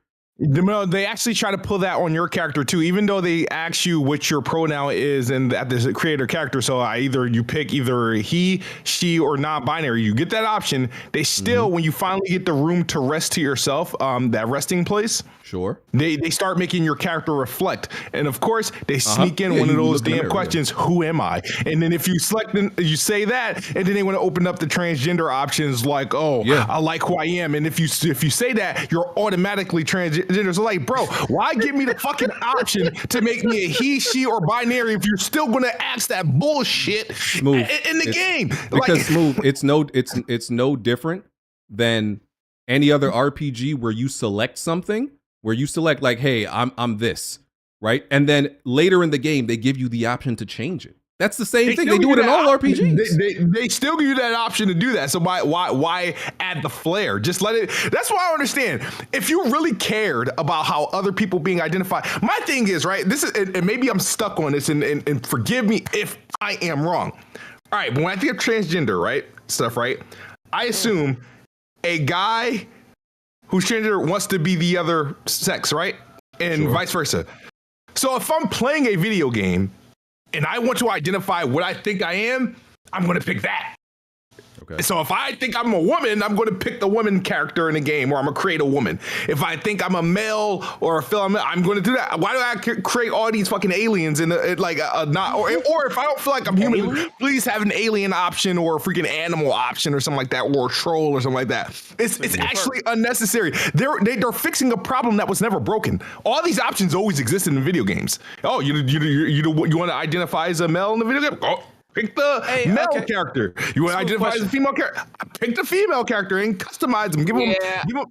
They actually try to pull that on your character too, even though they ask you what your pronoun is and at the creator character. So you pick either he, she, or non-binary. You get that option. They still, when you finally get the room to rest to yourself, that resting place. Sure. They start making your character reflect, and of course they sneak in one of those damn questions. Who am I? And then if you select, you say that, and then they want to open up the transgender options, like, I like who I am. And if you say that, you're automatically transgender. So like, bro, why give me the fucking option to make me a he, she, or binary if you're still gonna ask that bullshit in the game? Because Smooth, it's no different than any other RPG where you select something, where you select like, hey, I'm this, right? And then later in the game, they give you the option to change it. That's the same thing. They do it in all RPGs. They still give you that option to do that. So why add the flair? Just let it. That's what I understand. If you really cared about how other people being identified, my thing is, right, this is, and maybe I'm stuck on this, and forgive me if I am wrong. All right, but when I think of transgender, right, stuff, right, I assume a guy who's transgender wants to be the other sex, right? And vice versa. So if I'm playing a video game and I want to identify what I think I am, I'm going to pick that. Okay. So if I think I'm a woman, I'm going to pick the woman character in a game, or I'm going to create a woman. If I think I'm a male or a female, I'm going to do that. Why do I create all these fucking aliens in or if I don't feel like I'm human, please have an alien option or a freaking animal option or something like that, or a troll or something like that. It's actually unnecessary. They're fixing a problem that was never broken. All these options always existed in video games. Oh, you want to identify as a male in the video game? Oh, pick the male character. You want to identify as a female character? Pick the female character and customize them. Give them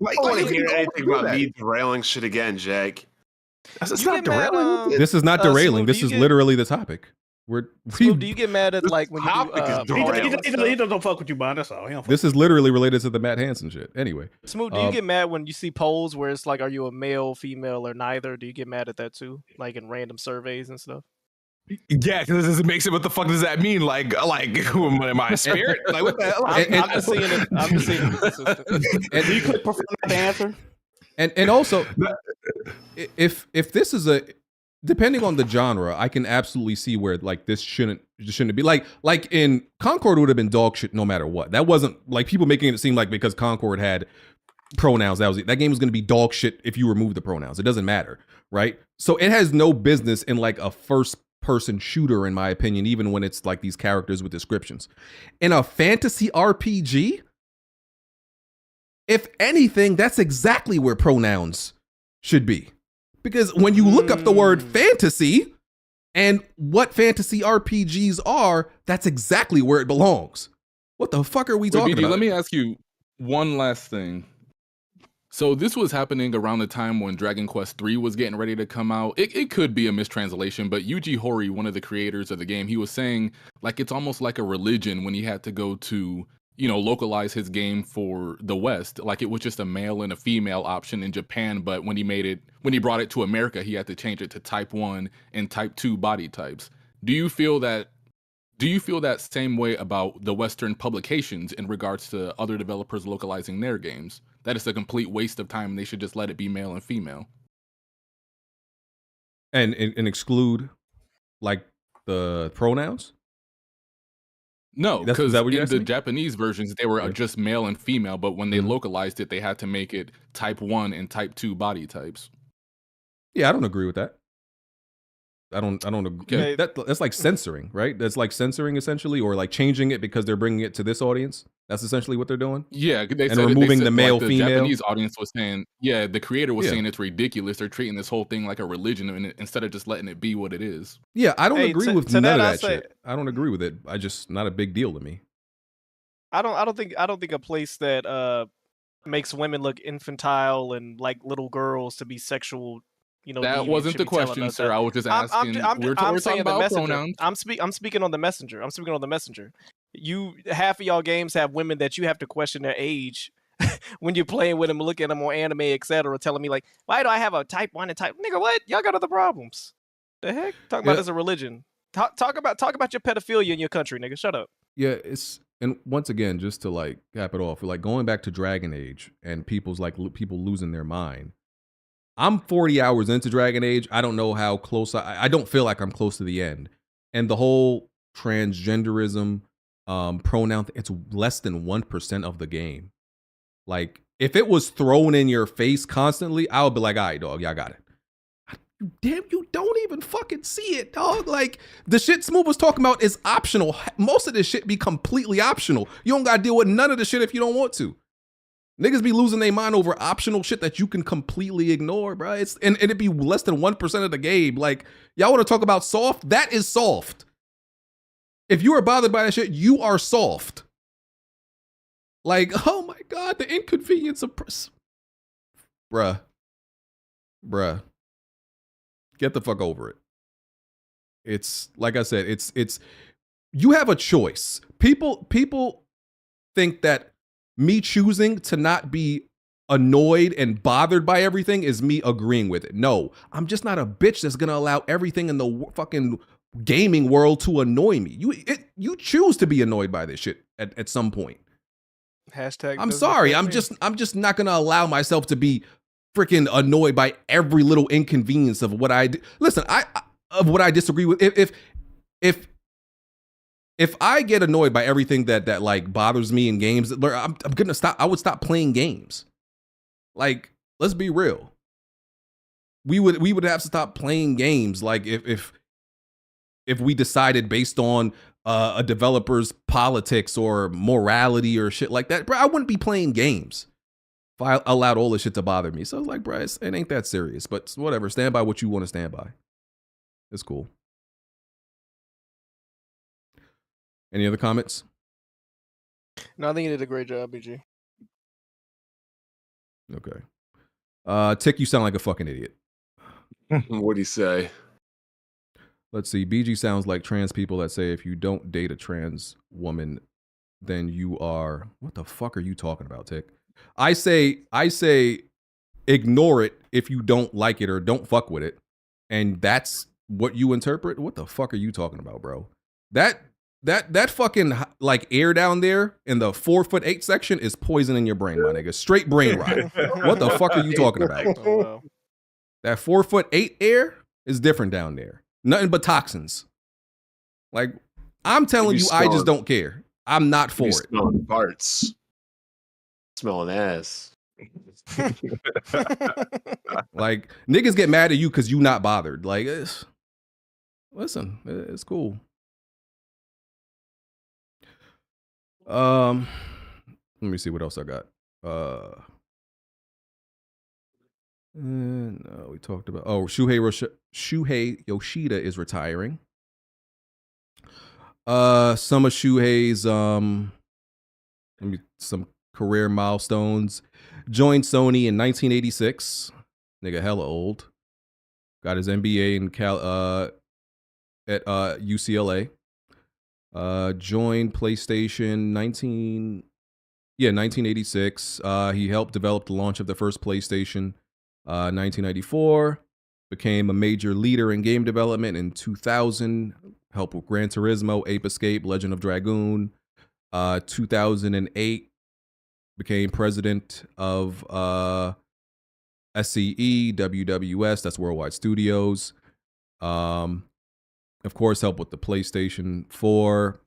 like. I don't want to hear anything about me derailing shit again, Jake. That's not derailing. This is not derailing. This is literally the topic. Do you get mad at like when he doesn't fuck with you, Bond? That's all. This is literally related to the Matt Hansen shit. Anyway, Smooth, do you get mad when you see polls where it's like, are you a male, female, or neither? Do you get mad at that too, like in random surveys and stuff? Yeah, because it makes it. What the fuck does that mean? Like, who am I? A spirit? Like, what the hell? I'm just seeing it. I'm just seeing it. And you could prefer not to answer. And also, if this is depending on the genre, I can absolutely see where like this shouldn't be like in Concord would have been dog shit no matter what. That wasn't like people making it seem like because Concord had pronouns that game was going to be dog shit if you remove the pronouns. It doesn't matter, right? So it has no business in like a first person shooter, in my opinion, even when it's like these characters with descriptions. In a fantasy RPG, if anything, that's exactly where pronouns should be. Because when you look up the word fantasy and what fantasy RPGs are, that's exactly where it belongs. What the fuck are we talking about? Let me ask you one last thing. So this was happening around the time when Dragon Quest III was getting ready to come out. It could be a mistranslation, but Yuji Horii, one of the creators of the game, he was saying like it's almost like a religion when he had to go to localize his game for the West. Like it was just a male and a female option in Japan, but when he brought it to America, he had to change it to type 1 and type 2 body types. Do you feel that same way about the Western publications in regards to other developers localizing their games? That it's a complete waste of time and they should just let it be male and female. And exclude like the pronouns? No, because that what you're in the asking? Japanese versions, they were just male and female, but when they localized it, they had to make it type 1 and type 2 body types. Yeah, I don't agree with that. I don't agree. That's like censoring, right? That's like censoring essentially, or like changing it because they're bringing it to this audience. That's essentially what they're doing. Yeah, and removing the male, the female. Japanese audience was saying, the creator was saying it's ridiculous. They're treating this whole thing like a religion instead of just letting it be what it is. Yeah, I don't agree with none of that shit. I don't agree with it. I just not a big deal to me. I don't think a place that makes women look infantile and like little girls to be sexual. That wasn't the question, sir. I was just asking. We're talking about pronouns. I'm speaking on the messenger. Half of y'all games have women that you have to question their age when you're playing with them, looking at them on anime, etc. Telling me like, why do I have a type 1 and type? Nigga, what? Y'all got other problems. The heck? Talking about as a religion. Talk about your pedophilia in your country, nigga. Shut up. Yeah, and once again, just to like cap it off, like going back to Dragon Age and people losing their mind. I'm 40 hours into Dragon Age. I don't know how close I don't feel like I'm close to the end. And the whole transgenderism pronoun, it's less than 1% of the game. Like if it was thrown in your face constantly, I would be like, all right, dog, y'all got it. Damn, you don't even fucking see it, dog. Like the shit Smooth was talking about is optional. Most of this shit be completely optional. You don't gotta deal with none of the shit if you don't want to. Niggas be losing their mind over optional shit that you can completely ignore, bro. And it'd be less than 1% of the game. Like, y'all want to talk about soft? That is soft. If you are bothered by that shit, you are soft. Like, oh my God, the inconvenience of... Bruh. Get the fuck over it. It's, like I said, it's... You have a choice. People think that me choosing to not be annoyed and bothered by everything is me agreeing with it. No, I'm just not a bitch that's gonna allow everything in the fucking gaming world to annoy me. You choose to be annoyed by this shit at some point. Hashtag. I'm sorry. I'm just not gonna allow myself to be freaking annoyed by every little inconvenience of what I do. Listen, of what I disagree with. If I get annoyed by everything that like bothers me in games, I'm gonna stop. I would stop playing games. Like, let's be real. We would have to stop playing games. Like if we decided based on a developer's politics or morality or shit like that, bro, I wouldn't be playing games if I allowed all this shit to bother me. So it's like, bro, it ain't that serious. But whatever. Stand by what you want to stand by. It's cool. Any other comments? No, I think you did a great job, BG. Okay. Tick, you sound like a fucking idiot. What'd he say? Let's see. BG sounds like trans people that say if you don't date a trans woman, then you are... What the fuck are you talking about, Tick? I say ignore it if you don't like it or don't fuck with it. And that's what you interpret? What the fuck are you talking about, bro? That fucking like air down there in the 4'8" section is poison in your brain, my nigga. Straight brain rot. What the fuck are you talking about? Oh, wow. That 4'8" air is different down there. Nothing but toxins. Like, I'm telling you, I just don't care. I'm not for it. Smelling parts. Smelling ass. Like, niggas get mad at you because you not bothered. Like, listen, it's cool. Let me see what else I got. No, we talked about Shuhei Yoshida is retiring. Some of Shuhei's some career milestones. Joined Sony in 1986. Nigga, hella old. Got his MBA at UCLA. Joined PlayStation 1986. He helped develop the launch of the first PlayStation 1994. Became a major leader in game development in 2000. Helped with Gran Turismo, Ape Escape, Legend of Dragoon. 2008 became president of SCE, WWS, that's Worldwide Studios. Of course, helped with the PlayStation 4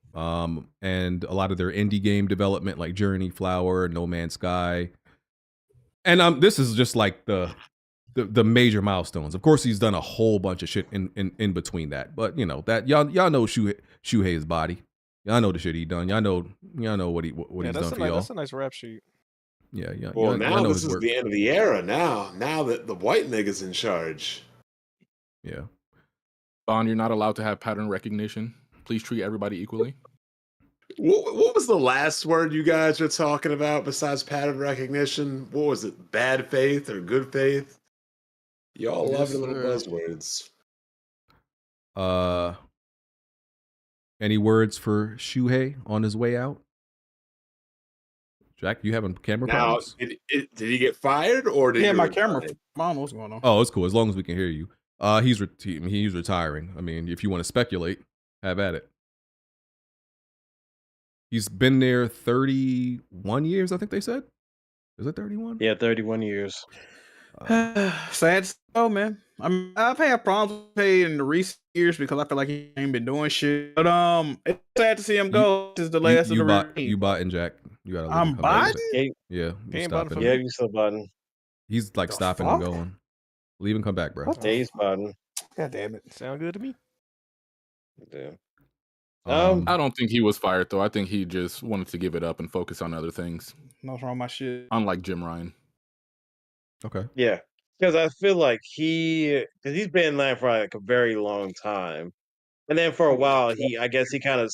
and a lot of their indie game development like Journey, Flower, No Man's Sky. And this is just like the major milestones. Of course, he's done a whole bunch of shit in between that. But you know that y'all know Shuhei's body. Y'all know the shit he done. Y'all know what he's done for y'all. That's a nice rap sheet. Yeah. Well, now this is the end of the era. Now that the white nigga's in charge. Yeah. Bond, you're not allowed to have pattern recognition. Please treat everybody equally. What was the last word you guys were talking about besides pattern recognition? What was it? Bad faith or good faith? Y'all love the little buzzwords. Any words for Shuhei on his way out? Jack, you having camera problems? Did he get fired or did my camera? Mom, what's going on? Oh, it's cool as long as we can hear you. He's retiring. I mean, if you want to speculate, have at it. He's been there 31 years, I think they said. Is it 31? Yeah, 31 years. Sad oh man. I mean, I've had problems with Shuhei in the recent years because I feel like he ain't been doing shit. But it's sad to see him go. This is the last of the regime. You bought in, Jack. You gotta. I'm buying. Yeah, you still button. He's like stopping and going. Leave and come back, bro. Yeah, he's button. God damn it. Sound good to me. Yeah. I don't think he was fired though. I think he just wanted to give it up and focus on other things. Nothing wrong with my shit. Unlike Jim Ryan. Okay. Yeah, because I feel like he's been in that for like a very long time, and then for a while I guess he kind of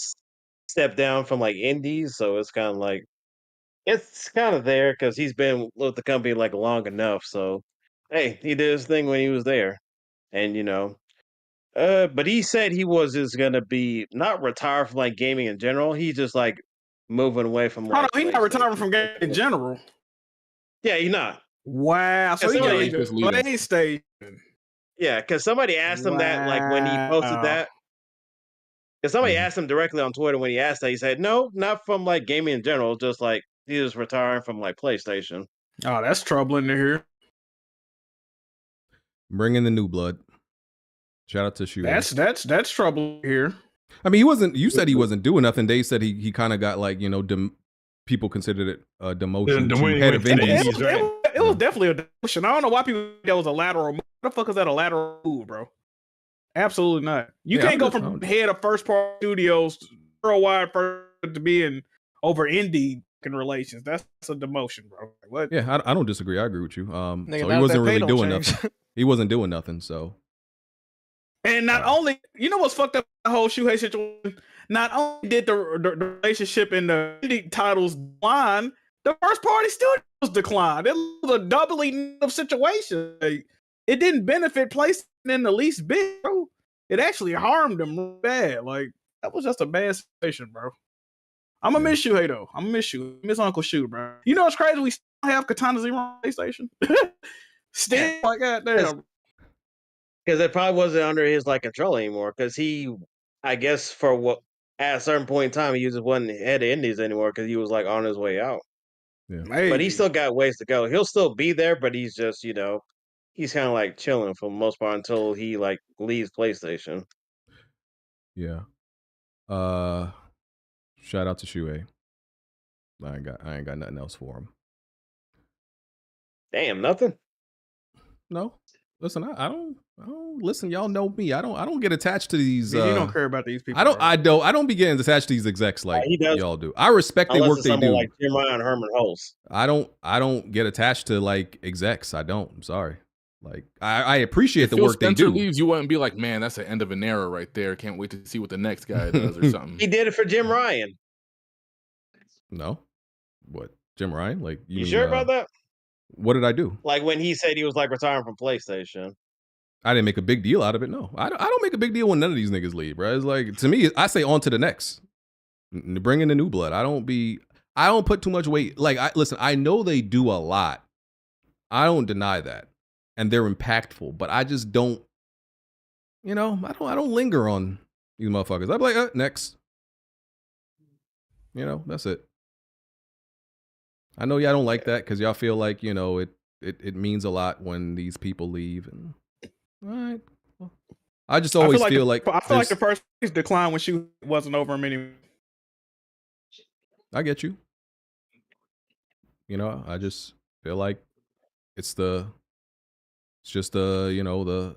stepped down from like indies, so it's kind of like it's kind of there because he's been with the company like long enough. So hey, he did his thing when he was there, and but he said he was just gonna be not retired from like gaming in general. He's just like moving away from. Like, he's not retiring from gaming in general. Yeah, he's not. Wow, so he's leaving PlayStation. Yeah, because somebody asked him that like when he posted that. Because somebody asked him directly on Twitter when he asked that, he said, "No, not from like gaming in general. Just like he was retiring from like PlayStation." Oh, that's troubling to hear. Bring in the new blood. Shout out to Shuhei. That's trouble here. I mean, he wasn't. You said he wasn't doing nothing. They said he kind of got like people considered it a demotion to head of indies. It was definitely a demotion. I don't know why people think that was a lateral move. What the fuck is that a lateral move, bro? Absolutely not. You can't go from head of first party studios worldwide to being over indie relations. That's a demotion, bro. What? Yeah, I don't disagree. I agree with you. So he wasn't really doing nothing. He wasn't doing nothing. So. And not only, you know what's fucked up the whole Shuhei situation? Not only did the relationship in the indie titles decline, the first party studios declined. It was a doubling of situation. Like, it didn't benefit PlayStation in the least bit, bro. It actually harmed them bad. Like, that was just a bad situation, bro. I'm gonna miss Shuhei though. I'm gonna miss you. Miss Uncle Shu, bro. You know what's crazy? We still have Katana Zero on PlayStation. Still, like, goddamn. Because it probably wasn't under his like control anymore. Because he, I guess, at a certain point in time, he just wasn't head of indies anymore because he was like on his way out. Yeah, but he still got ways to go. He'll still be there, but he's just he's kind of like chilling for the most part until he like leaves PlayStation. Yeah. Shout out to Shuhei. I ain't got nothing else for him. Damn, nothing. No. Listen, I don't listen. Y'all know me. I don't get attached to these. You don't care about these people. I don't be getting attached to these execs like y'all do. I respect the work they do. Like Jim Ryan, Herman Hulse. I don't get attached to like execs. I don't. I'm sorry. Like I appreciate the work they do. Leaves, you wouldn't be like, man, that's the end of an era right there. Can't wait to see what the next guy does or something. He did it for Jim Ryan. No, what Jim Ryan? Like you sure about that? What did I do? Like when he said he was like retiring from PlayStation. I didn't make a big deal out of it. No, I don't make a big deal when none of these niggas leave, bro. It's like, to me, I say on to the next. Bring in the new blood. I don't put too much weight. Like, listen, I know they do a lot. I don't deny that, and they're impactful. But I just don't, I don't linger on these motherfuckers. I'm like, next. That's it. I know y'all don't like that because y'all feel like it means a lot when these people leave. And all right, well, I just always feel like the first decline when she wasn't over a minute. I get you. I just feel like it's just the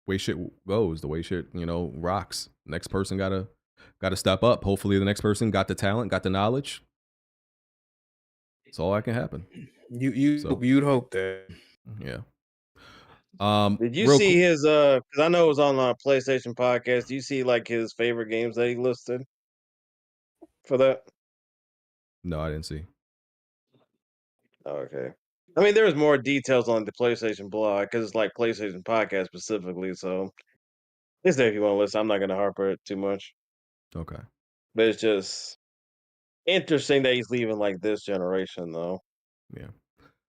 way shit goes, the way shit rocks. Next person gotta step up. Hopefully, the next person got the talent, got the knowledge. That's all that can happen. You'd hope that. Yeah. Did you see his? Because I know it was on a PlayStation podcast. Do you see like his favorite games that he listed for that? No, I didn't see. Oh, okay. I mean, there's more details on the PlayStation blog because it's like PlayStation podcast specifically. So it's there if you want to listen. I'm not going to harper it too much. Okay. But it's just interesting that he's leaving like this generation, though. Yeah.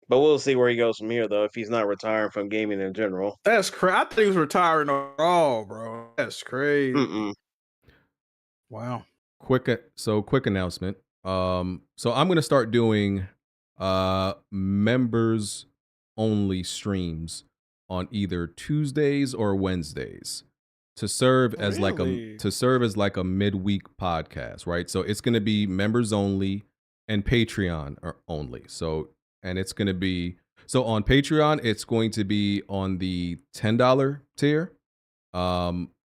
But we'll see where he goes from here, though, if he's not retiring from gaming in general. That's crazy. I thought he was retiring overall, bro. That's crazy. Mm-mm. Wow. Quick announcement. So I'm gonna start doing members only streams on either Tuesdays or Wednesdays to serve as like a midweek podcast, right? So it's gonna be members only and Patreon only. So it's gonna be on Patreon, it's going to be on the $10 tier,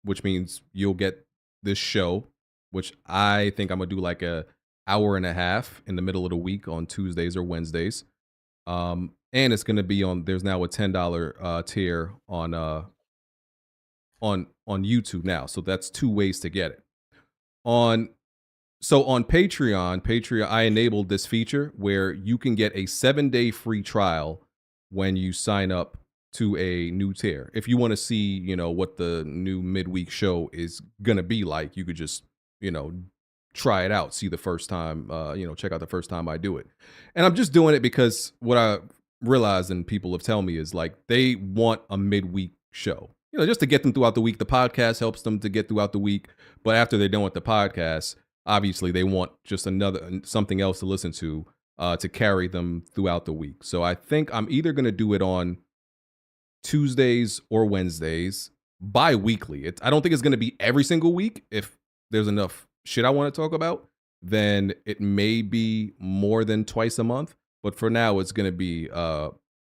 which means you'll get this show, which I think I'm gonna do like a hour and a half in the middle of the week on Tuesdays or Wednesdays. And it's gonna be there's now a $10 tier on YouTube now. So that's two ways to get it. On Patreon, I enabled this feature where you can get a 7-day free trial when you sign up to a new tier. If you want to see, what the new midweek show is gonna be like, you could just, try it out, see the first time, check out the first time I do it. And I'm just doing it because what I realized and people have told me is like they want a midweek show, just to get them throughout the week. The podcast helps them to get throughout the week, but after they're done with the podcast, obviously they want just something else to listen to carry them throughout the week. So I think I'm either going to do it on Tuesdays or Wednesdays bi-weekly. I don't think it's going to be every single week. If there's enough shit I want to talk about, then it may be more than twice a month. But for now, it's going to be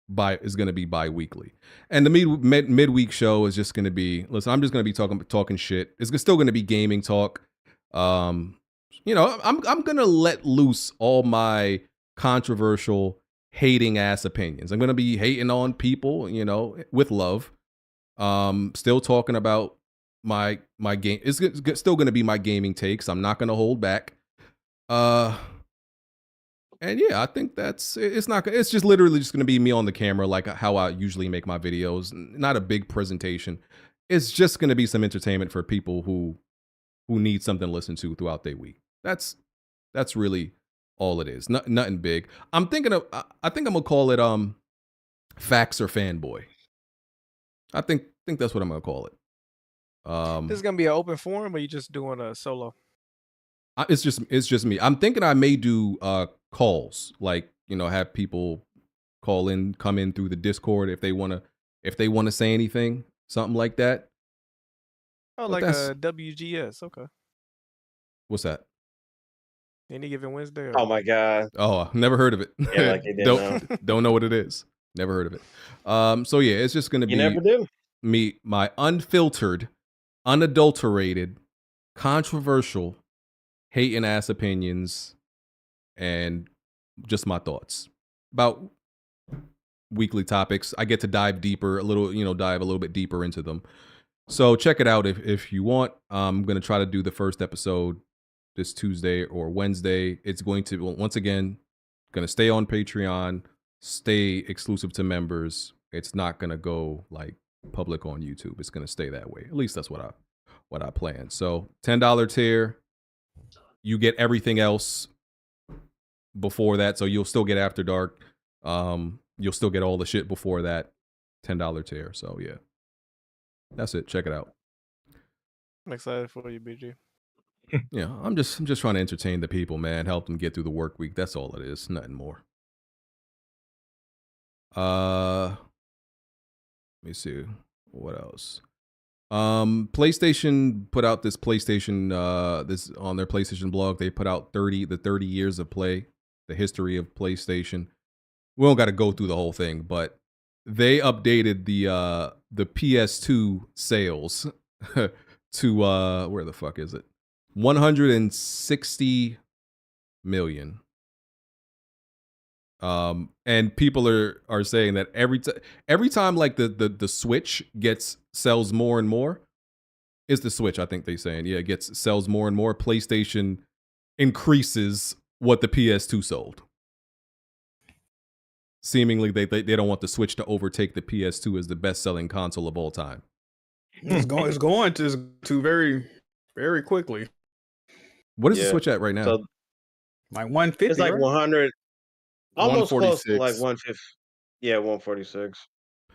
bi-weekly. And the midweek show is just going to be, listen, I'm just going to be talking shit. It's still going to be gaming talk. I'm going to let loose all my controversial, hating ass opinions. I'm going to be hating on people, with love. Still talking about my game. It's still going to be my gaming takes. I'm not going to hold back. And yeah, I think it's just literally just going to be me on the camera, like how I usually make my videos. Not a big presentation. It's just going to be some entertainment for people who need something to listen to throughout their week. That's really all it is. Nothing big. I think I'm gonna call it Facts or Fanboy. I think that's what I'm gonna call it. This is gonna be an open forum, or you just doing a solo? It's just me. I'm thinking I may do calls, like have people come in through the Discord if they wanna say anything, something like that. Oh, like a WGS. Okay. What's that? Any given Wednesday? Or... Oh my god. Oh, never heard of it. Yeah, like don't know what it is. Never heard of it. So yeah, it's just gonna be never do. My unfiltered, unadulterated, controversial, hating ass opinions, and just my thoughts about weekly topics. I get to dive a little bit deeper into them. So check it out if you want. I'm gonna try to do the first episode this Tuesday or Wednesday. It's going to, once again, going to stay on Patreon, stay exclusive to members. It's not going to go like public on YouTube. It's going to stay that way. At least that's what I plan. So $10 tier, you get everything else before that, so you'll still get After Dark. You'll still get all the shit before that $10 tier. So yeah, that's it. Check it out. I'm excited for you, BG. Yeah, I'm just trying to entertain the people, man. Help them get through the work week. That's all it is. Nothing more. Let me see what else. PlayStation put out this PlayStation this on their PlayStation blog. They put out 30 years of play, the history of PlayStation. We don't got to go through the whole thing, but they updated the PS2 sales to where the fuck is it? 160 million. And people are saying that every time like the Switch sells more and more, is the Switch, I think they saying, yeah, sells more and more, PlayStation increases what the PS2 sold. Seemingly they don't want the Switch to overtake the PS2 as the best-selling console of all time. It's going to very, very quickly. What is the Switch at right now? So, like 150. It's like right? 100, almost close to 146. like 150. Yeah, 146.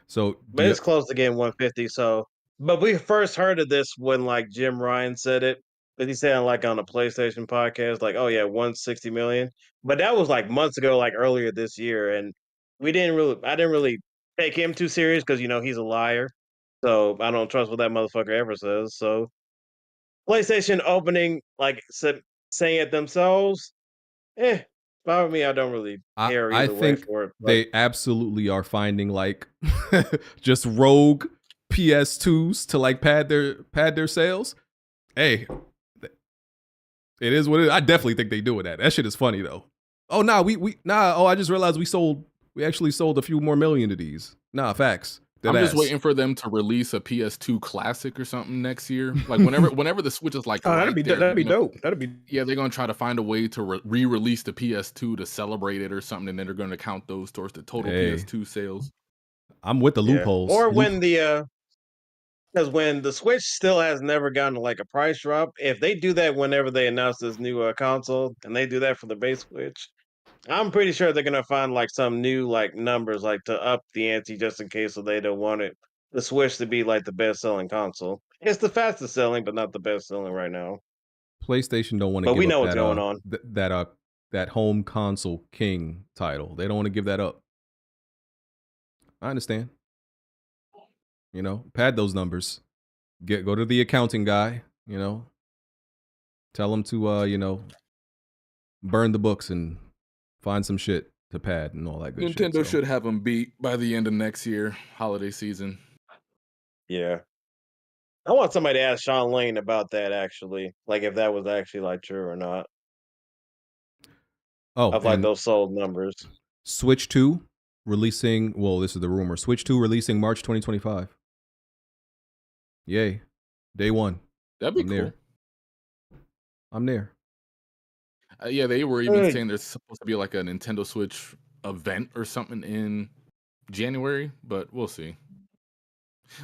So, But it's close to getting 150. So, but we first heard of this when like Jim Ryan said it. But he said like on a PlayStation podcast, like, oh yeah, 160 million. But that was like months ago, like earlier this year, and I didn't really take him too serious because he's a liar. So I don't trust what that motherfucker ever says. So PlayStation opening, like saying it themselves, by me, I don't really care I either way think for it. they absolutely are finding like just rogue PS2s to like pad their sales. Hey, it is what it is. I definitely think they doing that. That shit is funny though. Oh nah, I just realized we actually sold a few more million of these. Nah, facts. I'm just waiting for them to release a PS2 classic or something next year. Like whenever the Switch is like, that'd be dope. That'd be yeah. They're gonna try to find a way to re-release the PS2 to celebrate it or something, and then they're gonna count those towards the total PS2 sales. I'm with the loopholes. Or when because when the Switch still has never gotten like a price drop, if they do that whenever they announce this new console, and they do that for the base Switch, I'm pretty sure they're gonna find like some new like numbers like to up the ante just in case so they don't want the Switch to be like the best selling console. It's the fastest selling, but not the best selling right now. PlayStation don't want to But give we up know what's that, going on. that home console king title. They don't want to give that up. I understand. Pad those numbers. Go to the accounting guy, tell him to burn the books and find some shit to pad and all that good shit. Nintendo should have them beat by the end of next year, holiday season. Yeah. I want somebody to ask Sean Lane about that actually. Like if that was actually like true or not. Oh, of like those sold numbers. Switch 2 releasing, well, this is the rumor. Switch 2 releasing March 2025. Yay. Day one. That'd be I'm cool. there. I'm there. Yeah, they were even saying there's supposed to be like a Nintendo Switch event or something in January, but we'll see.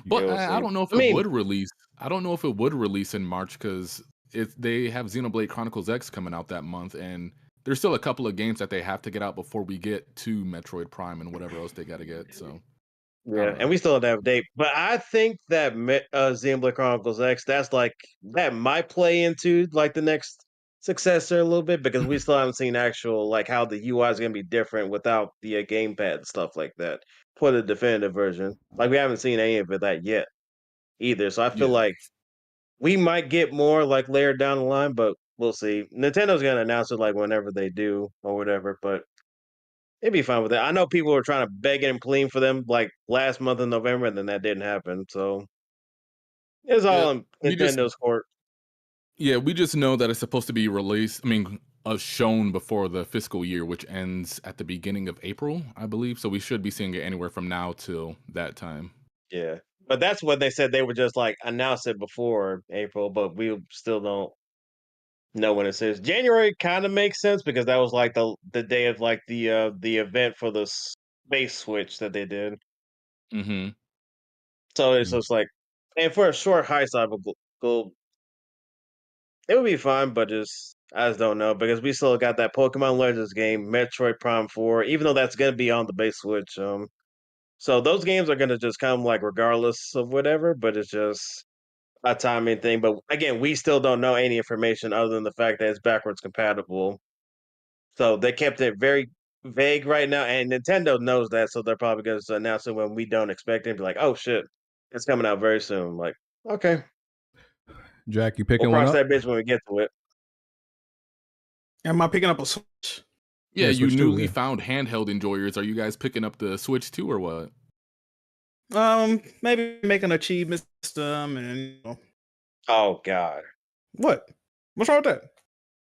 But I don't know if it would release. I don't know if it would release in March because they have Xenoblade Chronicles X coming out that month, and there's still a couple of games that they have to get out before we get to Metroid Prime and whatever else they got to get. So yeah, and we still don't have a date. But I think that Xenoblade Chronicles X, that might play into like the next successor a little bit because we still haven't seen actual like how the UI is going to be different without the gamepad and stuff like that for the definitive version. Like we haven't seen any of that yet either. So I feel like we might get more like later down the line, but we'll see. Nintendo's going to announce it like whenever they do or whatever, but they'd be fine with that. I know people were trying to beg and plead for them like last month in November, and then that didn't happen. So it's all in Nintendo's court. Yeah, we just know that it's supposed to be released. I mean, shown before the fiscal year, which ends at the beginning of April, I believe. So we should be seeing it anywhere from now till that time. Yeah, but that's what they said. They would just like announce it before April, but we still don't know when it says. January kind of makes sense because that was like the day of like the event for the Space Switch that they did. Mm-hmm. So it's just like, and for a short high side, it would be fine, but just I just don't know because we still got that Pokemon Legends game, Metroid Prime 4, even though that's gonna be on the base Switch. So those games are gonna just come like regardless of whatever, but it's just a timing thing. But again, we still don't know any information other than the fact that it's backwards compatible. So they kept it very vague right now, and Nintendo knows that, so they're probably going to announce it when we don't expect it. Be like, "Oh shit, it's coming out very soon." Like, okay, Jack, you we'll picking one cross up? that bitch when we get to it. Am I picking up a Switch? Yeah, you Switch too, newly yeah. found handheld enjoyers. Are you guys picking up the Switch too, or what? Maybe make an achievement system and Oh god, what? What's wrong with that?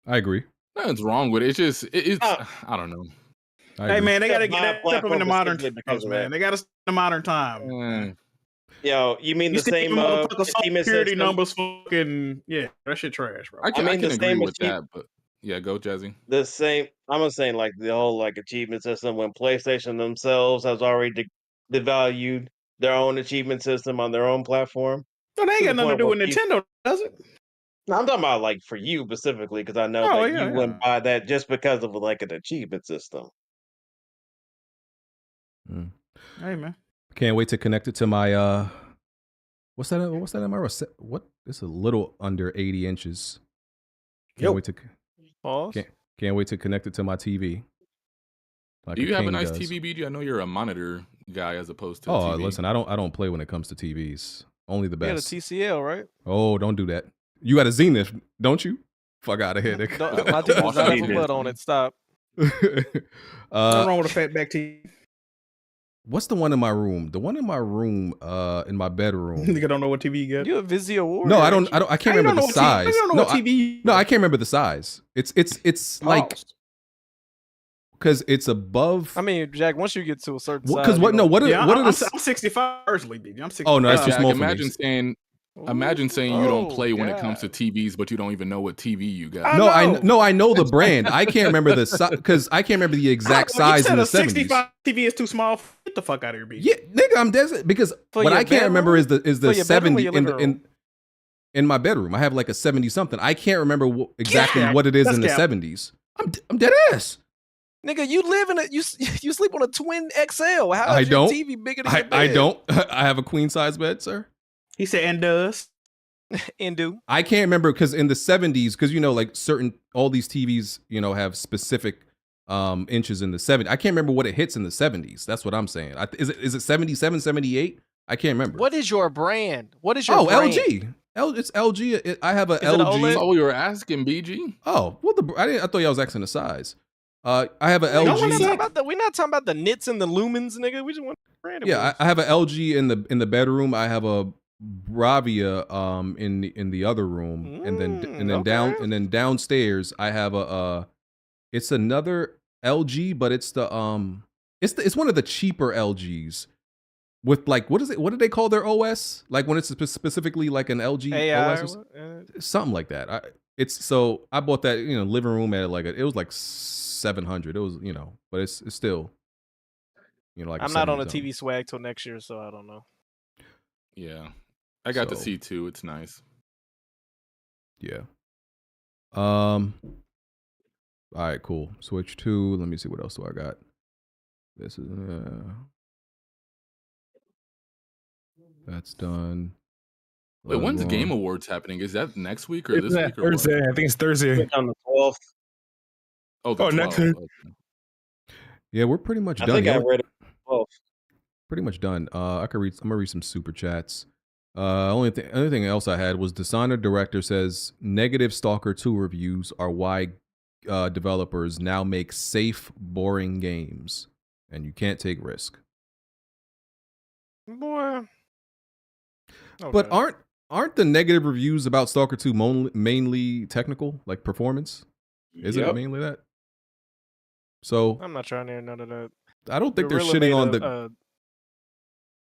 I agree. Nothing's wrong with it. It's just it's I don't know. Hey man, they gotta Buy get a step up in the platform modern specifically times, because of man. that. They gotta step in the modern time. Yo, you mean You the see same motherfucker social achievement security system? numbers fucking that shit trash, bro. I can the agree same with that, but yeah, go Jazzy. The same. I'm just saying, like the whole like achievement system when PlayStation themselves has already devalued their own achievement system on their own platform. No, they ain't To got the nothing to point do with where Nintendo, does it? No, I'm talking about like for you specifically because I know Oh, that yeah, you wouldn't buy that just because of like an achievement system. Hey man. Can't wait to connect it to my what's that in my what? It's a little under 80 inches. Can't wait to Pause. Can't wait to connect it to my TV. Like Do you have a king nice does. TV, BG? I know you're a monitor guy as opposed to Oh, TV. listen, I don't play when it comes to TVs. Only the You had a best. TCL, right? Oh, don't do that. You got a Zenith, don't you? Fuck out of here. My TV does not have a butt on it. Stop. Nothing wrong with a fatback TV. What's the one in my room? The one in my room, in my bedroom. Nigga don't know what TV you got. You a Vizio Warrior? No, I don't. I can't remember the size. No, I can't remember the size. It's like because it's above. I mean, Jack. Once you get to a certain size, Because what? No, what? Yeah, What are I'm the? 65 personally, baby. I'm 65. Oh no, that's too Jack, small for imagine me. saying you don't play when it God. comes to TVs, but you don't even know what TV you got. No, I know the brand. I can't remember the size because I can't remember the exact size in the 70s. 65 TV is too small. Get the fuck out of here, B. Yeah, nigga, I'm dead because For what your I can't remember is the For your bedroom or 70 your living room? in my bedroom. I have like a 70 something. I can't remember exactly Yeah, what it is that's in the cap. 70s. I'm dead ass. Nigga, you live in a you sleep on a twin XL. How I is your don't. TV bigger than your bed? I don't. I have a queen size bed, sir. He said, and does. Indu. I can't remember because in the 70s, because like all these TVs, have specific inches in the 70s. I can't remember what it hits in the 70s. That's what I'm saying. Is it 77, 78? I can't remember. What is your brand? What is your brand? LG. It's LG. I have a Is it an LG. OLED? Oh, you were asking BG? Oh, well, I thought y'all was asking the size. I have a We're not talking LG. about we're not talking about the nits and the lumens, nigga. We just want brand. Yeah, I have a LG in the bedroom. I have a Bravia in the other room, and then downstairs I have a it's another LG, but it's it's one of the cheaper LGs with like what do they call their OS? Like when it's specifically like an LG AI OS, something like that. I bought that living room at it was like 700. It was but it's still like I'm not on a 70 TV swag till next year, so I don't know. Yeah. I got to So- see two. It's nice. Yeah. All right, cool. Switch 2. Let me see what else do I got. This is that's done. Wait, when's the Bloodborne. Game Awards happening? Is that next week or this week or Thursday. what? I think it's Thursday. On the 12th. Oh, the Oh, next 12th. week. Okay. Yeah, we're pretty much I done. think Yeah, I we're read it. 12th. pretty much done. I'm gonna read some super chats. Only thing else I had was Dishonored director says negative Stalker 2 reviews are why developers now make safe, boring games, and you can't take risk. Boy. But aren't the negative reviews about Stalker 2 mainly technical, like performance? Isn't it mainly that? So I'm not trying to hear none of that. I don't think they're Gorilla shitting made on a- the.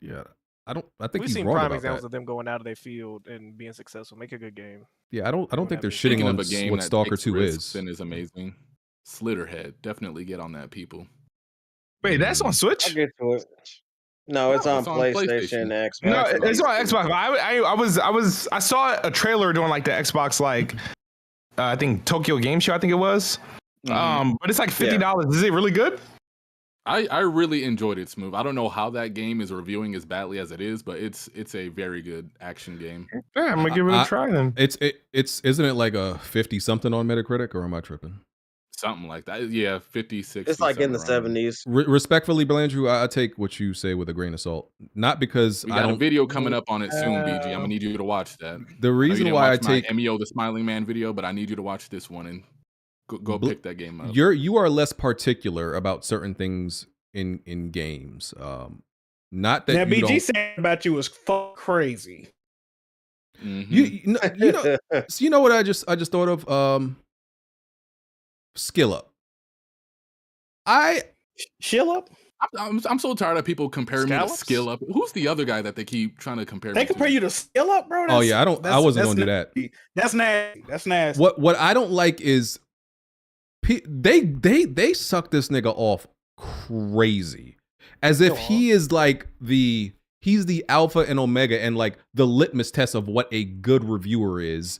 Yeah, I think We've he's seen wrong prime about examples that. of them going out of their field and being successful. Make a good game. Yeah, I don't think they're Speaking shitting on of a game what that Stalker takes 2 risks is. and is amazing. Slitterhead, definitely get on that, people. Wait, that's on Switch? I'll get to it. No, it's on PlayStation, Xbox. No, it's on Xbox. I saw a trailer doing like the Xbox like I think Tokyo Game Show. I think it was. But it's like $50. Is it really good? I really enjoyed it, Smooth. I don't know how that game is reviewing as badly as it is, but it's a very good action game. Yeah, I'm gonna give it a try then. Isn't it like a 50 something on Metacritic, or am I tripping? Something like that. Yeah, 50, 60. It's like in the 70s. Respectfully, Blandrew, I take what you say with a grain of salt. Not because we got a video coming up on it soon, BG. I'm gonna need you to watch that. The reason why I take MEO the Smiling Man video, but I need you to watch this one and go pick that game up. You are less particular about certain things in games. Not that now you BG don't... saying about you was crazy. You know what I just thought of Skill Up. Shill Up. I'm so tired of people comparing me to Skill Up. Who's the other guy that they keep trying to compare? They compare you to Skill Up, bro. Oh yeah, I wasn't gonna do that. That's nasty. That's nasty. What I don't like is they suck this nigga off crazy, as if he is like he's the alpha and omega and like the litmus test of what a good reviewer is,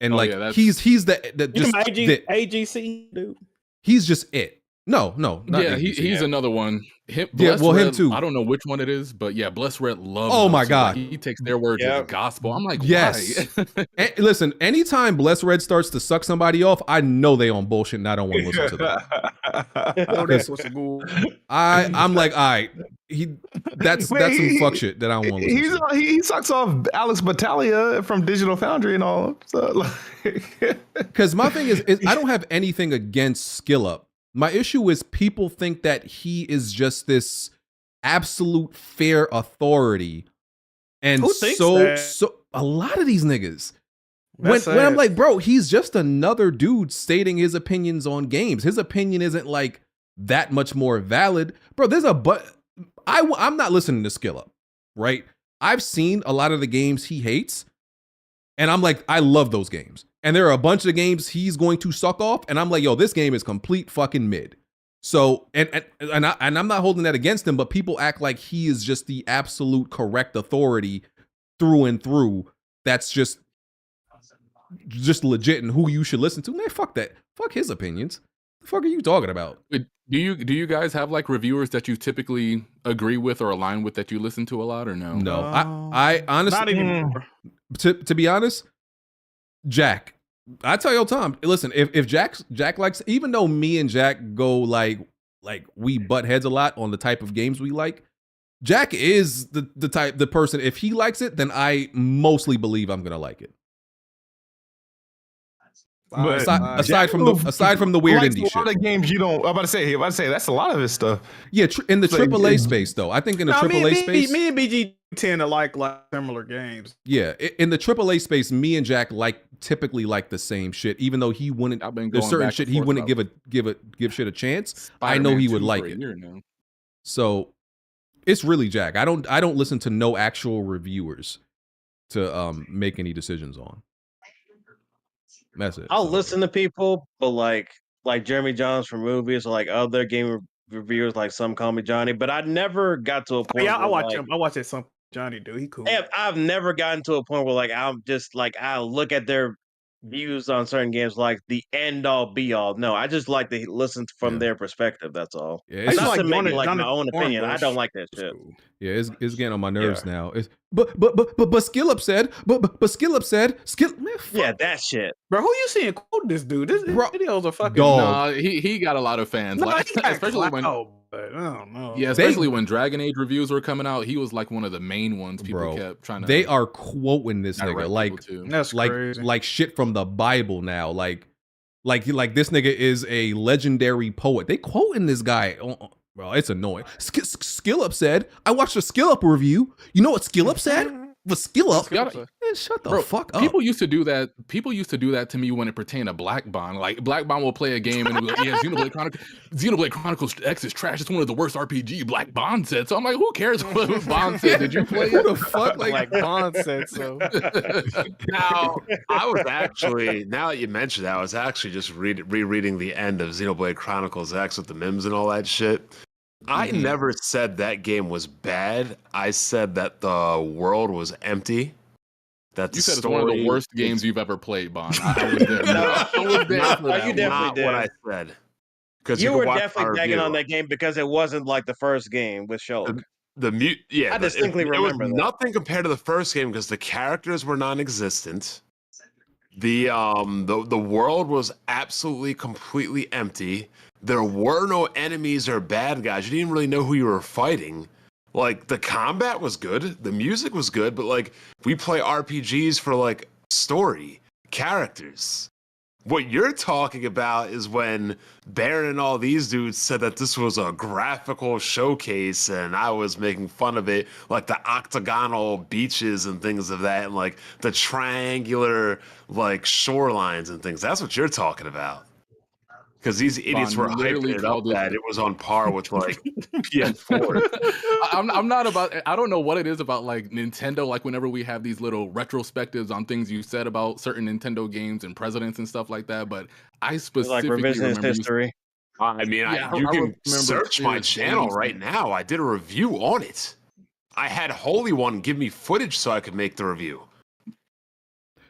and he's the just AGC dude. He's just it. No, yeah, he's another one. Him Red, too. I don't know which one it is, but yeah, BlessedRed loves. Oh my god, he takes their words as gospel. I'm like, yes. why? Listen, anytime BlessedRed starts to suck somebody off, I know they on bullshit and I don't want to listen to them. I'm like, all right, that's some fuck shit that I don't want to listen to. He sucks off Alex Battaglia from Digital Foundry and all. Because my thing is I don't have anything against Skill Up. My issue is people think that he is just this absolute fair authority, and so a lot of these niggas. When I'm like, bro, he's just another dude stating his opinions on games. His opinion isn't like that much more valid, bro. I'm not listening to Skill Up, right? I've seen a lot of the games he hates, and I'm like, I love those games. And there are a bunch of games he's going to suck off, and I'm like, yo, this game is complete fucking mid. So, and I'm not holding that against him, but people act like he is just the absolute correct authority through and through. That's just legit and who you should listen to. Man, fuck that. Fuck his opinions. The fuck are you talking about? Do you guys have like reviewers that you typically agree with or align with that you listen to a lot, or no? No, I honestly, not even. To be honest, Jack, I tell you all the time, listen, if Jack likes, even though me and Jack go like we butt heads a lot on the type of games we like, Jack is the person, if he likes it, then I mostly believe I'm gonna like it. But aside from the weird indie shit, a lot of games you don't. I'm about to say that's a lot of his stuff. Yeah, in the AAA space though, I think in the AAA space, me and BG tend to like similar games. Yeah, in the AAA space, me and Jack typically like the same shit, even though he wouldn't. There's certain shit he wouldn't give shit a chance. I know he would like it. So it's really Jack. I don't listen to no actual reviewers to make any decisions on. That's it. I'll listen to people, but like Jeremy Johns for movies, or like other game reviewers, like Some Call Me Johnny. But I never got to a point. Yeah, I watch him. I watch that Some Johnny dude. He cool. I've never gotten to a point where like I'm just like I look at their views on certain games like the end all be all. No, I just like to listen from their perspective. That's all. Yeah, it's not to make like my own opinion. I don't like that shit. Yeah, it's getting on my nerves now. But Skill Up said, yeah, that shit, bro. Who you seeing quote this dude? This videos are fucking dog. No, he got a lot of fans, especially when. But I don't know. Yeah, especially when Dragon Age reviews were coming out, he was like one of the main ones people kept trying to. They are quoting this nigga like shit from the Bible now. Like this nigga is a legendary poet. They quoting this guy. Bro, it's annoying. Skill Up said, I watched a Skill Up review. You know what Skill Up said? But Skill Up, man, shut the fuck up. People used to do that. People used to do that to me when it pertained to Black Bond. Like Black Bond will play a game and it'll be like, yeah, Xenoblade Chronicles X is trash. It's one of the worst RPG. Black Bond said. So I'm like, who cares what Bond said? Did you play it? Who the fuck? Like Bond said so. Now that you mentioned that, I was actually just rereading the end of Xenoblade Chronicles X with the memes and all that shit. I never said that game was bad. I said that the world was empty. that the You said it's story one of the worst is- games you've ever played, Bond. I was there. I was there Not, for that. you definitely not what I did. said. Because You can were watch my definitely bagging review. on that game because it wasn't like the first game with Shulk. I distinctly it was remember that. nothing compared to the first game because the characters were non-existent. The world was absolutely completely empty. There were no enemies or bad guys. You didn't really know who you were fighting. Like the combat was good, the music was good, but like we play RPGs for like story, characters. What you're talking about is when Baron and all these dudes said that this was a graphical showcase and I was making fun of it, like the octagonal beaches and things of that, and like the triangular like shorelines and things. That's what you're talking about. Because these idiots were hyping it up that it was on par with like PS4. I'm not about. I don't know what it is about like Nintendo. Like whenever we have these little retrospectives on things you said about certain Nintendo games and presidents and stuff like that, but I specifically like revisionist remember history. I mean, Yeah, you I can remember search clear my as channel day right now. I did a review on it. I had Holy One give me footage so I could make the review.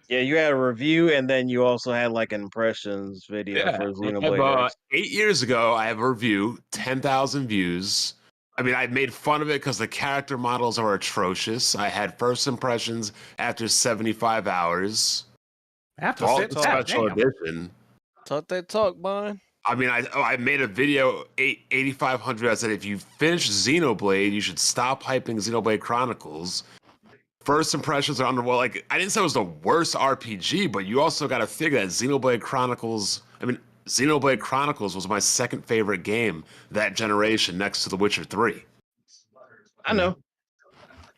Yeah, you had a review, and then you also had like an impressions video for Xenoblade X. 8 years ago, I have a review, 10,000 views. I mean, I made fun of it because the character models are atrocious. I had first impressions after 75 hours. After special edition. Talk that talk, Bond. I mean, I made a video, 8,500. I said, if you finish Xenoblade, you should stop hyping Xenoblade Chronicles. First impressions are underwhelming. Like, I didn't say it was the worst RPG, but you also got to figure that Xenoblade Chronicles was my second favorite game that generation next to The Witcher 3. I know.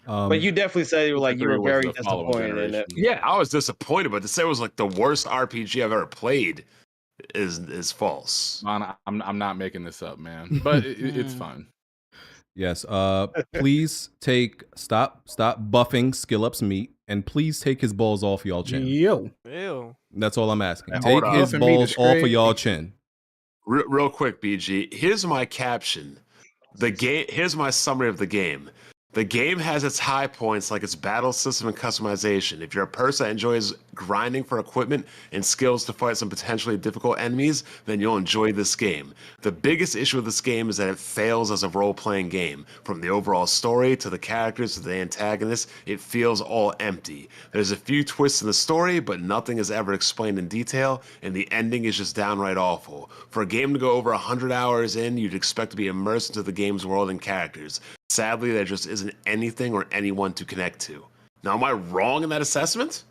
But you definitely said you were very disappointed in it. Yeah, I was disappointed, but to say it was like the worst RPG I've ever played is false. Man, I'm not making this up, man. But it's fine. Yes. Please stop buffing Skillup's meat, and please take his balls off y'all chin. Yo. Ew. That's all I'm asking. Hold Take on. his balls off of y'all chin. Real quick, BG. Here's my caption. Here's my summary of the game. The game has its high points like its battle system and customization. If you're a person that enjoys grinding for equipment and skills to fight some potentially difficult enemies, then you'll enjoy this game. The biggest issue with this game is that it fails as a role-playing game. From the overall story to the characters to the antagonists, it feels all empty. There's a few twists in the story, but nothing is ever explained in detail, and the ending is just downright awful. For a game to go over 100 hours in, you'd expect to be immersed into the game's world and characters. Sadly, there just isn't anything or anyone to connect to. Now, am I wrong in that assessment?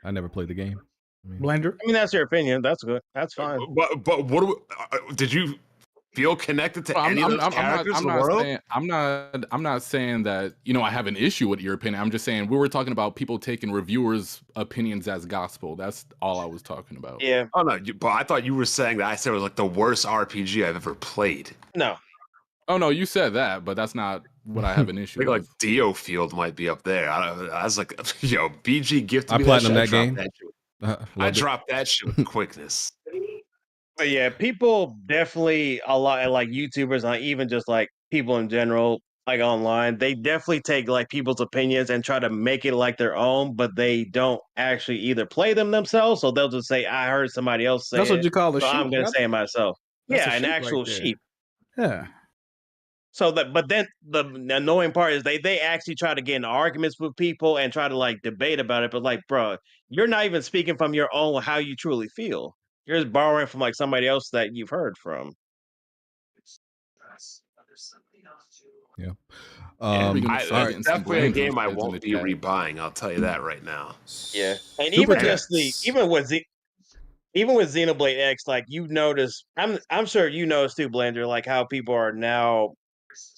I never played the game. Blender. I mean, that's your opinion. That's good. That's fine. But what did you feel connected to any of those characters in the world? I'm not saying that I have an issue with your opinion. I'm just saying we were talking about people taking reviewers' opinions as gospel. That's all I was talking about. Yeah. Oh no, but I thought you were saying that I said it was like the worst RPG I've ever played. No. Oh no, you said that, but that's not what I have an issue with. Like Dio Field might be up there. I was like, BG gifted me platinum that game. I dropped that shit with quickness. But yeah, people definitely a lot like YouTubers, and even just like people in general, like online, they definitely take like people's opinions and try to make it like their own, but they don't actually either play them themselves, so they'll just say, "I heard somebody else say." That's what you call a so sheep. I'm gonna say it myself. That's Yeah, a an sheep actual right there. sheep. Yeah. So but then the annoying part is they actually try to get in arguments with people and try to like debate about it. But like, bro, you're not even speaking from your own how you truly feel. You're just borrowing from like somebody else that you've heard from. Yeah. It's definitely a game I won't be rebuying. I'll tell you that right now. Yeah, and Super even with Xenoblade X, like you notice, I'm sure you noticed too, Blandrew, like how people are now.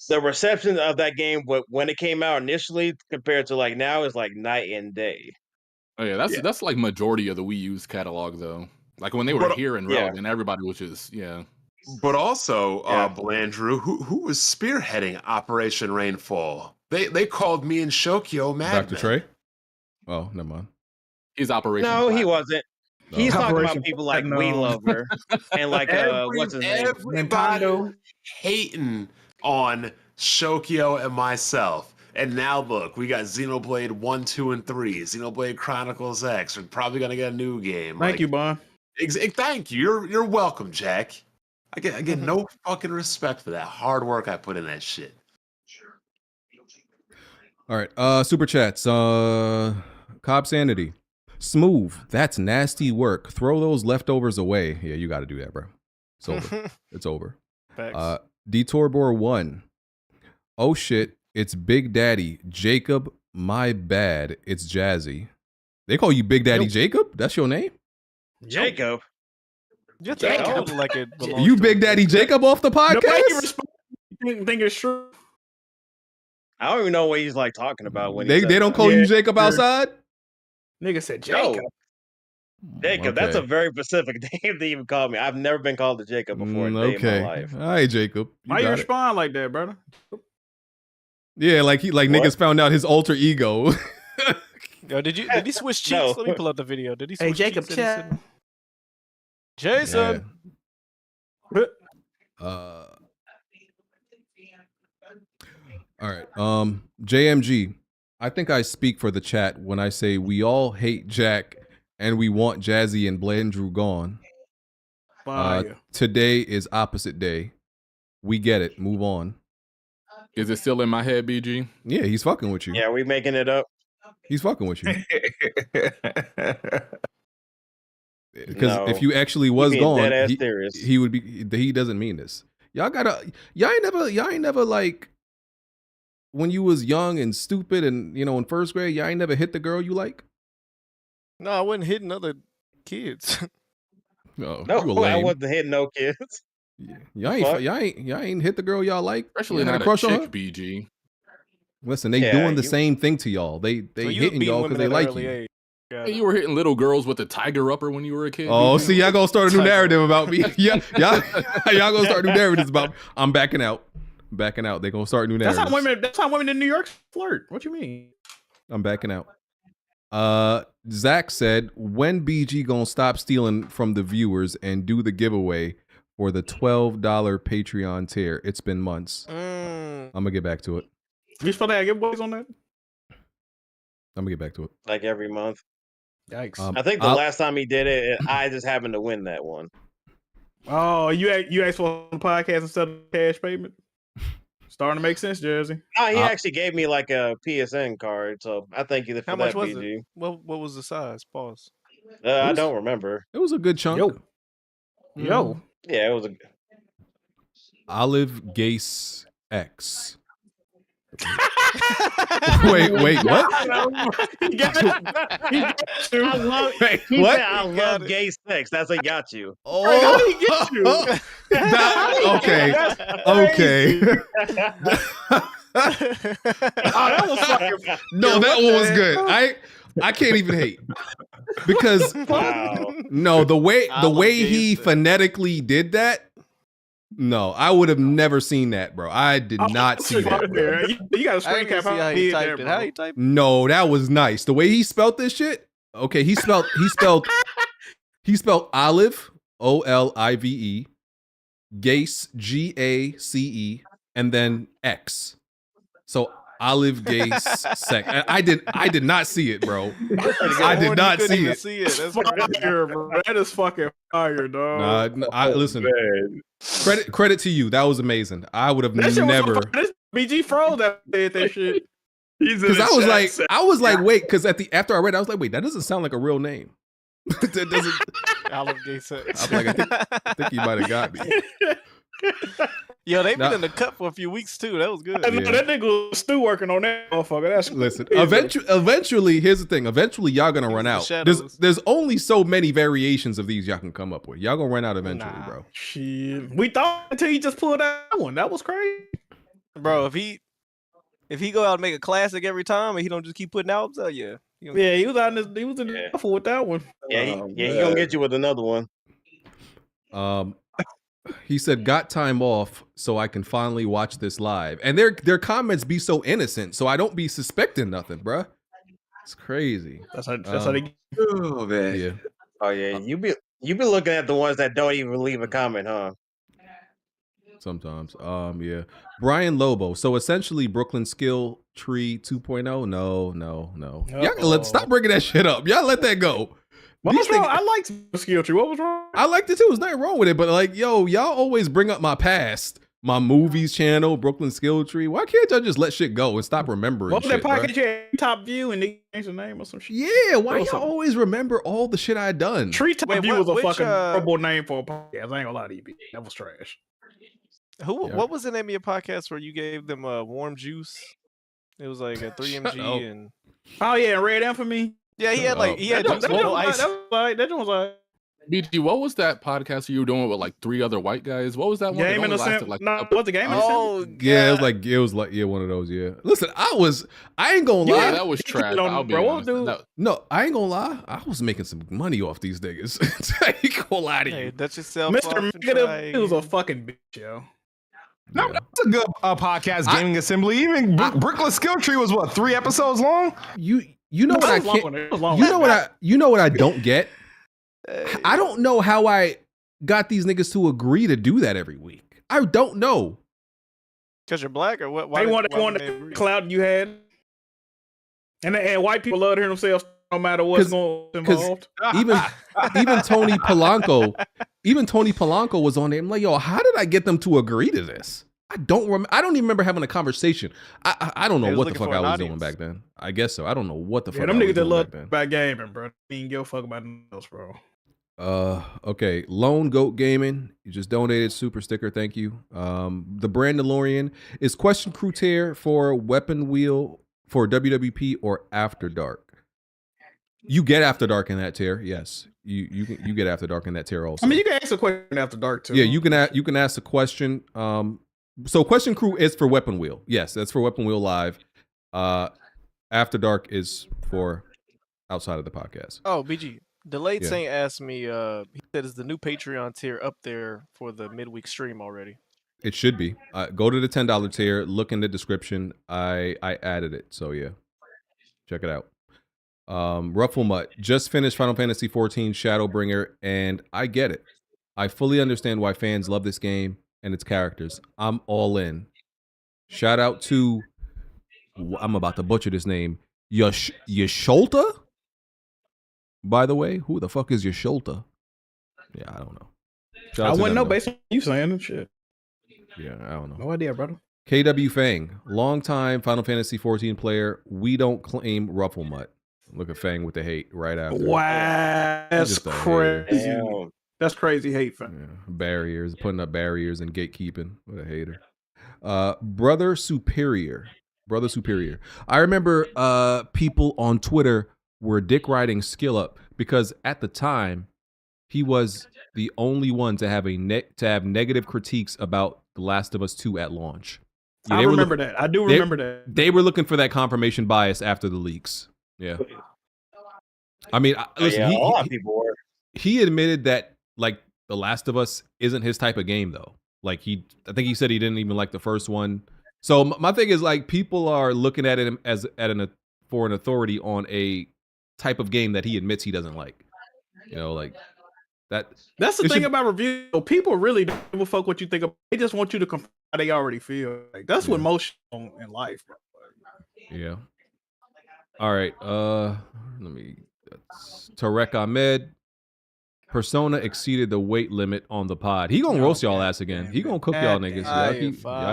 The reception of that game when it came out initially compared to like now is like night and day. Oh yeah, that's like majority of the Wii U's catalog though. Like when they were here and relevant, everybody was just But also, Blandrew, who was spearheading Operation Rainfall? They called me and Shokyo mad. Dr. Trey? Oh, never mind. He's Operation. No, he wasn't. He's talking Operation about people like Platinum. We Lover and like what's his name? Everybody hating on Shokyo and myself. And now look, we got Xenoblade 1, 2, and 3, Xenoblade Chronicles X. We're probably gonna get a new game. Thank you, Bon. Thank you. You're welcome, Jack. I get no fucking respect for that hard work I put in that shit. All right, super chats. Cobb Sanity. Smooth. That's nasty work. Throw those leftovers away. Yeah, you got to do that, bro. It's over. It's over. Facts. Detorbor 1. Oh shit, it's Big Daddy Jacob. My bad. It's Jazzy. They call you Big Daddy Jacob? That's your name? Jacob. You have to act like it belongs You to Big Daddy Jacob off the podcast? Think it's true. I don't even know what he's like talking about when They don't call you Jacob outside? Nigga said Jacob. No. Jacob, that's a very specific name to even call me. I've never been called a Jacob before in a day in my life. All right, Jacob. Why you respond like that, brother? Yeah, like niggas found out his alter ego. Yo, did he switch cheeks? No. Let me pull up the video. Did he switch Hey, Jacob, cheeks? chat. Jason. All right. JMG. I think I speak for the chat when I say we all hate Jack and we want Jazzy and Blandrew gone. Today is opposite day. We get it. Move on. Is it still in my head, BG? Yeah, he's fucking with you. Yeah, we making it up. He's fucking with you. Because if you actually was gone, he would be. He doesn't mean this. Y'all ain't never like when you was young and stupid and in first grade. Y'all ain't never hit the girl you like. No, I wasn't hitting other kids. No, I wasn't hitting no kids. Y'all ain't hit the girl y'all like. Especially had not a crush on chick, her. BG. Listen, they doing the same thing to y'all. They hitting y'all because they like you. Hey, you were hitting little girls with a tiger upper when you were a kid. Oh, BG? see, y'all gonna start a new narrative about me. y'all gonna start new narratives about me. I'm backing out. Backing out. They gonna start new narratives. That's how women in New York flirt. What you mean? I'm backing out. Zach said, when BG gonna stop stealing from the viewers and do the giveaway for the $12 Patreon tier? It's been months. I'm gonna get back to it. You supposed to have giveaways on that? I'm gonna get back to it. Like every month. Yikes. I think the last time he did it, I just happened to win that one. Oh, you asked for the podcast instead of cash payment? Starting to make sense, Jersey. No, he actually gave me like a PSN card, so I thank you for How that, much was BG. it? What was the size? Pause. I don't remember. It was a good chunk. Yo. Yeah, it was a Olive Gase X. wait, what? I love, Wait, he what? said, I love gay sex. That's a got you. Oh, how did he get you? Okay. That was fucking. No, that one was good. I can't even hate because no, the way he phonetically did that. No, I would have never seen that, bro. I did not see that. You got a screen cap. How he typed it? How he typed it? No, that was nice. The way he spelled this shit. Okay, he spelled olive, OLIVE, Gase, GACE, and then X. So Olive Gase Sex. I did not see it, bro. I did not see it. That's fire, bro. That is fucking fire, dog. Listen. Credit to you. That was amazing. I would have never. BG froze that did that shit. Because I was like, wait. Because after I read, I was like, wait, that doesn't sound like a real name. That doesn't. Olive Gay Sex. I'm like, I think you might have got me. Yo, they've been in the cut for a few weeks too. That was good. That nigga was still working on that motherfucker. That's listen. Eventually, here's the thing. Eventually, y'all gonna run out. There's only so many variations of these y'all can come up with. Y'all gonna run out eventually, bro. Shit. We thought until he just pulled that one. That was crazy, bro. If he go out and make a classic every time and he don't just keep putting albums out, yeah. He was out in he was in the duffel with that one. Yeah, he gonna get you with another one. He said, "Got time off so I can finally watch this live." And their comments be so innocent, so I don't be suspecting nothing, bruh. It's crazy. That's how they. Oh man. Yeah. Oh yeah, you be looking at the ones that don't even leave a comment, huh? Sometimes. Yeah. Brian Lobo. So essentially Brooklyn Skill Tree 2.0. No. Y'all stop bringing that shit up. Y'all let that go. What was wrong? I liked Skill Tree. What was wrong? I liked it too. There's nothing wrong with it. But like, yo, y'all always bring up my past. My movies channel, Brooklyn Skill Tree. Why can't y'all just let shit go and stop remembering? What was shit, that podcast you had? Top View and they changed the name or some shit? Yeah, why y'all always remember all the shit I done? Tree Top View was a fucking horrible name for a podcast. I ain't gonna lie to you, B. That was trash. What was the name of your podcast where you gave them warm juice? It was like a 3mg and and Red Infamy. Yeah, he had like that was like. BG, what was that podcast you were doing with like 3 other white guys? What was that one? Game in the Sim. What's the Game in the Sim? Yeah, it was like one of those. Yeah. Listen, I ain't gonna lie. Yeah, that was trash. I'll be honest. No, I ain't gonna lie. I was making some money off these niggas. I ain't gonna lie to you. That's yourself. Mr. Negative, it was a fucking bitch, yo. No, that's a good podcast, Gaming Assembly. Even Brooklyn Skill Tree was what, 3 episodes long? You know what I can't. You know what I don't get. I don't know how I got these niggas to agree to do that every week. I don't know. Because you're black or what? They wanted the clout you had. And white people love to hear themselves no matter what's going involved. Even Tony Polanco was on there. I'm like, yo, how did I get them to agree to this? I don't even remember having a conversation. I don't know what the fuck I was doing back then. I guess so. I don't know what the fuck them I was niggas that doing love back then. about gaming, bro. They ain't give a fuck about nothing else, bro. Okay. Lone Goat Gaming, you just donated super sticker. Thank you. The Brandalorian is question crew tier for Weapon Wheel for WWP or After Dark. You get After Dark in that tier. Yes, you get After Dark in that tier also. I mean, you can ask a question After Dark too. Yeah, you can ask a question. So question crew is for Weapon Wheel. Yes, that's for Weapon Wheel Live. After Dark is for outside of the podcast. Oh, BG. Delayed Saint asked me, he said, is the new Patreon tier up there for the midweek stream already? It should be. Go to the $10 tier, look in the description. I added it. So yeah. Check it out. Rufflemut just finished Final Fantasy XIV Shadowbringer, and I get it. I fully understand why fans love this game and its characters. I'm all in. Shout out to, I'm about to butcher this name, Yesholta? By the way, who the fuck is Yesholta? Yeah, I don't know. I wouldn't know based on you saying and shit. Yeah, I don't know. No idea, brother. KW Fang, longtime Final Fantasy XIV player. We don't claim Rufflemut. Look at Fang with the hate right after. Wow, that's crazy. That's crazy hate, Fang. Yeah, barriers, putting up barriers and gatekeeping. What a hater. Brother Superior. I remember people on Twitter were dick riding Skill Up because at the time he was the only one to have negative critiques about The Last of Us 2 at launch. Yeah, I remember that. I do remember that. They were looking for that confirmation bias after the leaks. Yeah. I mean, listen, a lot of people were. He admitted that like The Last of Us isn't his type of game though. Like I think he said he didn't even like the first one. So my thing is like people are looking at him as for an authority on a type of game that he admits he doesn't like. You know, like that. That's the thing about reviews. People really don't give a fuck what you think of. They just want you to confirm how they already feel. Like that's what most in life, bro. Yeah. All right. Tarek Ahmed. Persona exceeded the weight limit on the pod. He gonna roast y'all ass again. He gonna cook y'all niggas. Y'all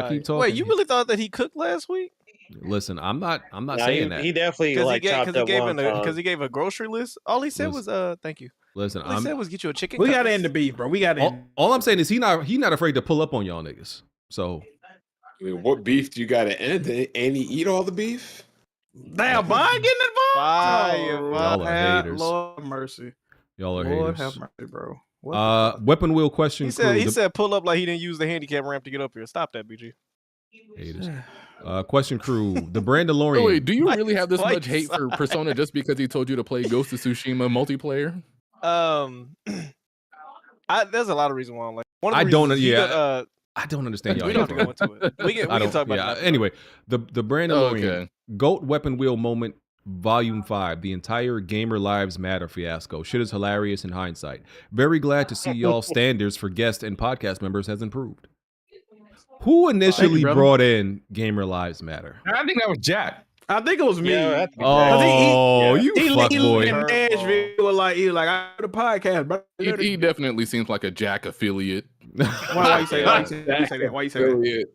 keep talking. Wait, you really thought that he cooked last week? Listen, I'm not saying that. He definitely because he gave a grocery list. All he said was thank you. Listen, all he said was get you a chicken. We got to end the beef, bro. We got to. All I'm saying is he not afraid to pull up on y'all niggas. So, I mean, what beef do you got to end? And he eat all the beef? Damn, Bond getting involved. Y'all are haters. Lord mercy. Y'all are Lord haters. have mercy, bro. Weapon wheel question. He said pull up like he didn't use the handicap ramp to get up here. Stop that, BG. Haters. Question crew. The Brandalorian. Wait, do you really have this much hate for Persona just because he told you to play Ghost of Tsushima multiplayer? There's a lot of reasons why I'm like. I don't understand y'all. We don't have to go into it. We can talk about it. Anyway, the Brandalorian GOAT Weapon Wheel moment. Volume 5, the entire Gamer Lives Matter fiasco. Shit is hilarious in hindsight. Very glad to see y'all standards for guest and podcast members has improved. Who initially brought in Gamer Lives Matter? I think that was Jack. I think it was me. Yeah, you fuck boy. In Nashville, he was like, I heard a podcast, bro. He definitely seems like a Jack affiliate. Why you say that? Why you say that?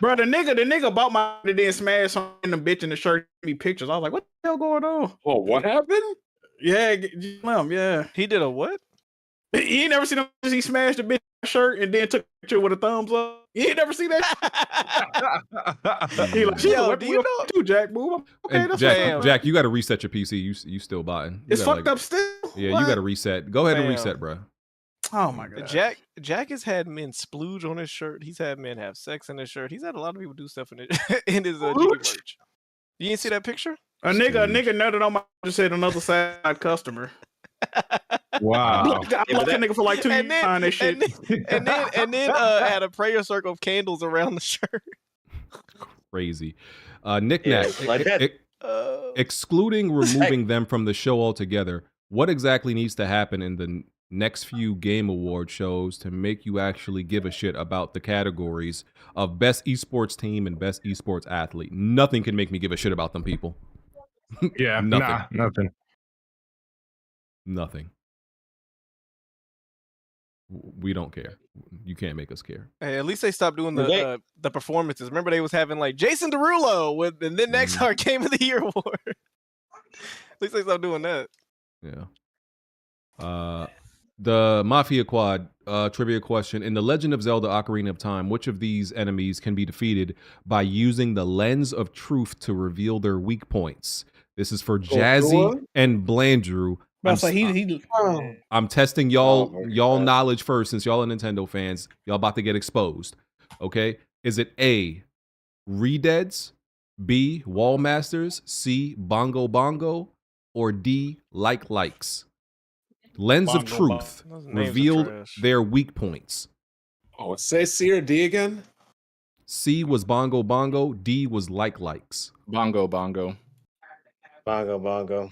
Bro, the nigga bought my and then smashed on the bitch in the shirt, me pictures. I was like, what the hell going on? Oh, what happened? Yeah, yeah. He did a what? You ain't never seen him. He smashed the bitch shirt and then took a picture with a thumbs up. You ain't never seen that? He like, Yo, do you know? Too, Jackmove. Okay, And that's Jack, you got to reset your PC. You still buying? It's fucked up still. Yeah, What? you got to reset. Go ahead and Fam. reset, bro. Oh my god. Jack has had men splooge on his shirt. He's had men have sex in his shirt. He's had a lot of people do stuff in his in his Jiggy merch. You didn't see that picture? A nigga nutted on my just said another side customer. Wow. I blocked that nigga for like 2 years on this shit. And then had a prayer circle of candles around the shirt. Crazy. Knick-knack. like that. Excluding removing them from the show altogether, what exactly needs to happen in the next few Game Award shows to make you actually give a shit about the categories of best esports team and best esports athlete? Nothing can make me give a shit about them people. Yeah, nothing. Nothing. We don't care. You can't make us care. Hey, at least they stopped doing the performances. Remember they was having like Jason Derulo and then next our Game of the Year award. At least they stopped doing that. Yeah. The Mafia Quad trivia question. In The Legend of Zelda Ocarina of Time, which of these enemies can be defeated by using the lens of truth to reveal their weak points? This is for Jazzy and Blandrew. I'm testing y'all knowledge first, since y'all are Nintendo fans. Y'all about to get exposed. Okay? Is it A, Redeads, B, Wallmasters, C, Bongo Bongo, or D, Likes? Lens of truth revealed their weak points. Oh, say C or D again? C was Bongo Bongo, D was Likes. Bongo Bongo. Bongo Bongo.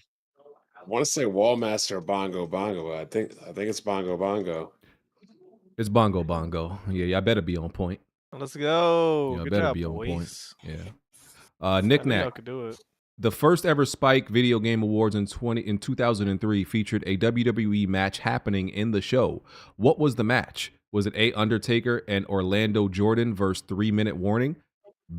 I want to say Wallmaster or Bongo Bongo. I think it's Bongo Bongo. It's Bongo Bongo. Yeah, y'all better be on point. Let's go. Y'all Good better job, be on boys. point. Yeah. Knick-knack. Could do it. The first ever Spike Video Game Awards in 2003 featured a WWE match happening in the show. What was the match? Was it A, Undertaker and Orlando Jordan versus 3-minute warning?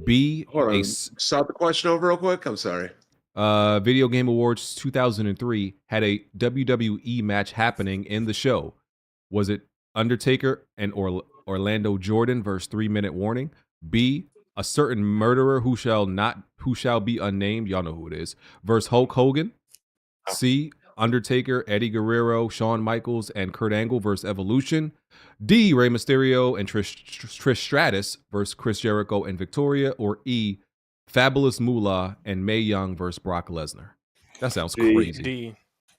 B, start the question over real quick. I'm sorry. Video Game Awards 2003 had a WWE match happening in the show. Was it Undertaker and Orlando Jordan versus 3-minute warning? B, a certain murderer who shall be unnamed, y'all know who it is, versus Hulk Hogan. C, Undertaker, Eddie Guerrero, Shawn Michaels, and Kurt Angle versus Evolution. D, Rey Mysterio and Trish Stratus versus Chris Jericho and Victoria. Or E, Fabulous Moolah and Mae Young versus Brock Lesnar. That sounds crazy. D.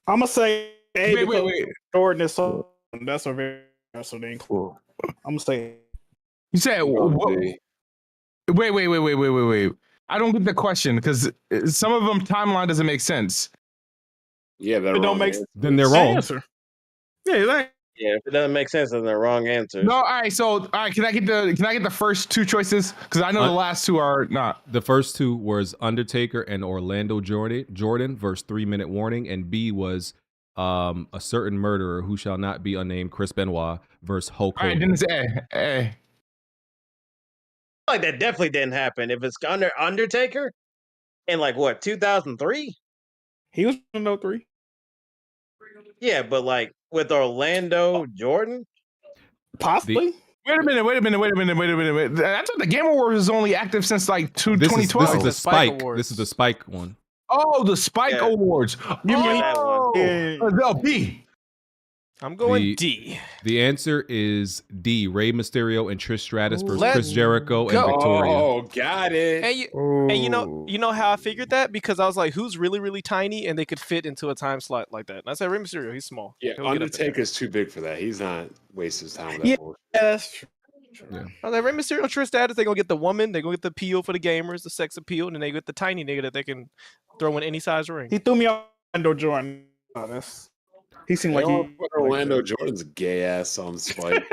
I'm gonna say A. Wait. Jordan is so that's a very cool. I'm gonna say You said Wait. I don't get the question because some of them timeline doesn't make sense. Yeah, it don't make sense. Then they're wrong. Answer. Yeah, yeah. If it doesn't make sense, then they're wrong answers. No, all right. So, can I get the first two choices? Because I know the last two are not. The first two was Undertaker and Orlando Jordan versus 3-minute warning, and B was a certain murderer who shall not be unnamed, Chris Benoit versus Hulk Hogan. All right, then it's A. Like that definitely didn't happen. If it's Undertaker in like what 2003, he was in 2003. Yeah, but like with Orlando Jordan, possibly. Wait a minute. I thought the Game Awards was only active since like 2012. This is the Spike. This is the Spike one. Oh, the Spike Awards. You mean that one? B. I'm going D. The answer is D. Rey Mysterio and Trish Stratus versus Chris Jericho and Victoria. Oh, got it. And you know how I figured that? Because I was like, who's really, really tiny and they could fit into a time slot like that? And I said, Rey Mysterio, he's small. Yeah, Undertaker's too big for that. He's not wasting his time with that. Yeah, bullshit. that's true. Yeah. I was like, Rey Mysterio, Trish Stratus, they're going to get the woman, they're going to get the appeal for the gamers, the sex appeal, and then they get the tiny nigga that they can throw in any size ring. He threw me off Orlando Jordan. He seemed like he put Orlando Jordan's gay ass on Spike.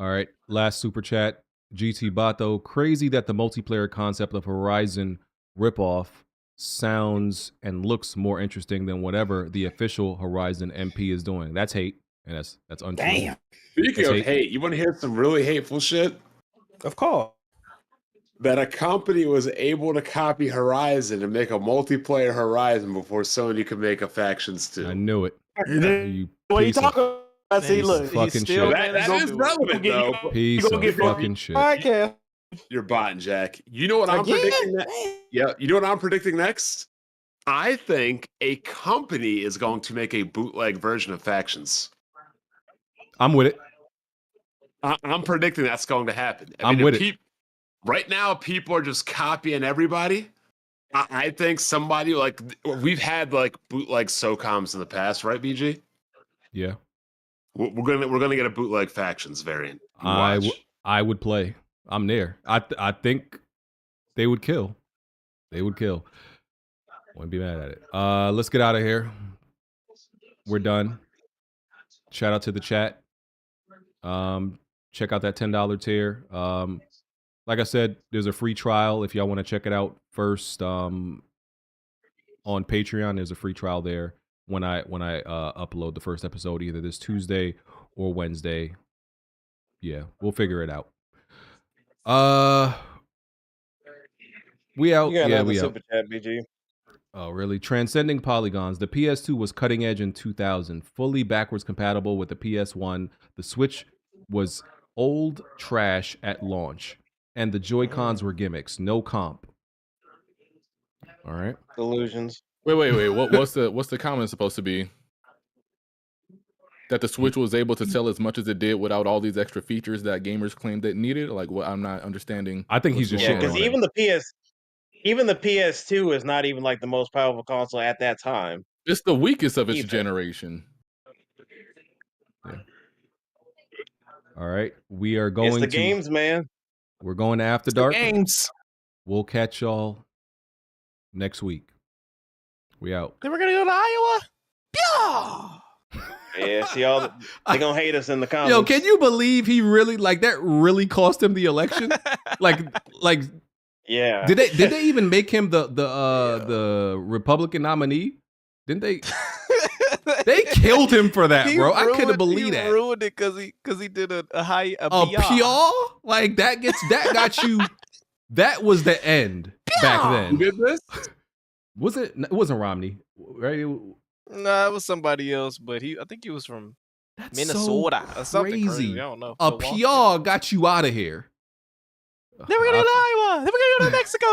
All right, last super chat. GT Bato, crazy that the multiplayer concept of Horizon ripoff sounds and looks more interesting than whatever the official Horizon MP is doing. That's hate, and that's untrue. Damn. Speaking of hate, you want to hear some really hateful shit? Of course. That a company was able to copy Horizon and make a multiplayer Horizon before Sony could make a Factions 2. I knew it. What you talking about? See, look, fucking still shit. That is relevant, though. Piece of fucking shit. Podcast. You're botting, Jack. You know what I'm predicting next? Yeah, you know what I'm predicting next? I think a company is going to make a bootleg version of Factions. I'm with it. I'm predicting that's going to happen. I'm with it. Right now, people are just copying everybody. I think somebody like we've had like bootleg SOCOMs in the past, right, BG? Yeah. We're gonna get a bootleg Factions variant. I would play. I'm there. I think they would kill. They would kill. Wouldn't be mad at it. Let's get out of here. We're done. Shout out to the chat. Check out that $10 tier. Like I said, there's a free trial if y'all want to check it out first. On Patreon, there's a free trial there when I upload the first episode either this Tuesday or Wednesday. Yeah, we'll figure it out. We out. Yeah, we out. Super chat, BG. Oh, really? Transcending polygons. The PS2 was cutting edge in 2000, fully backwards compatible with the PS1. The Switch was old trash at launch, and the Joy-Cons were gimmicks. No comp. All right. Delusions. Wait. What's the comment supposed to be? That the Switch was able to sell as much as it did without all these extra features that gamers claimed it needed? Like, what? I'm not understanding. I think he's just shitting because even the PS2 is not even like the most powerful console at that time. It's the weakest of its generation. Yeah. All right, we are going. It's the games, man. We're going to After Dark. Games. We'll catch y'all next week. We out. Then we're gonna go to Iowa. Yeah, see all they gonna hate us in the comments. Yo, can you believe he really that really cost him the election? like yeah. Did they even make him the Republican nominee? Didn't they? They killed him for that, bro. I couldn't believe that. He ruined it because he did a PR. PR? Like that got you. That was the end back then. Who did this? Was it? It wasn't Romney, right? No, it was somebody else, but I think he was from Minnesota or something crazy. I don't know. A PR got you out of here. Then we're gonna go to Iowa. Then we're gonna go to Mexico.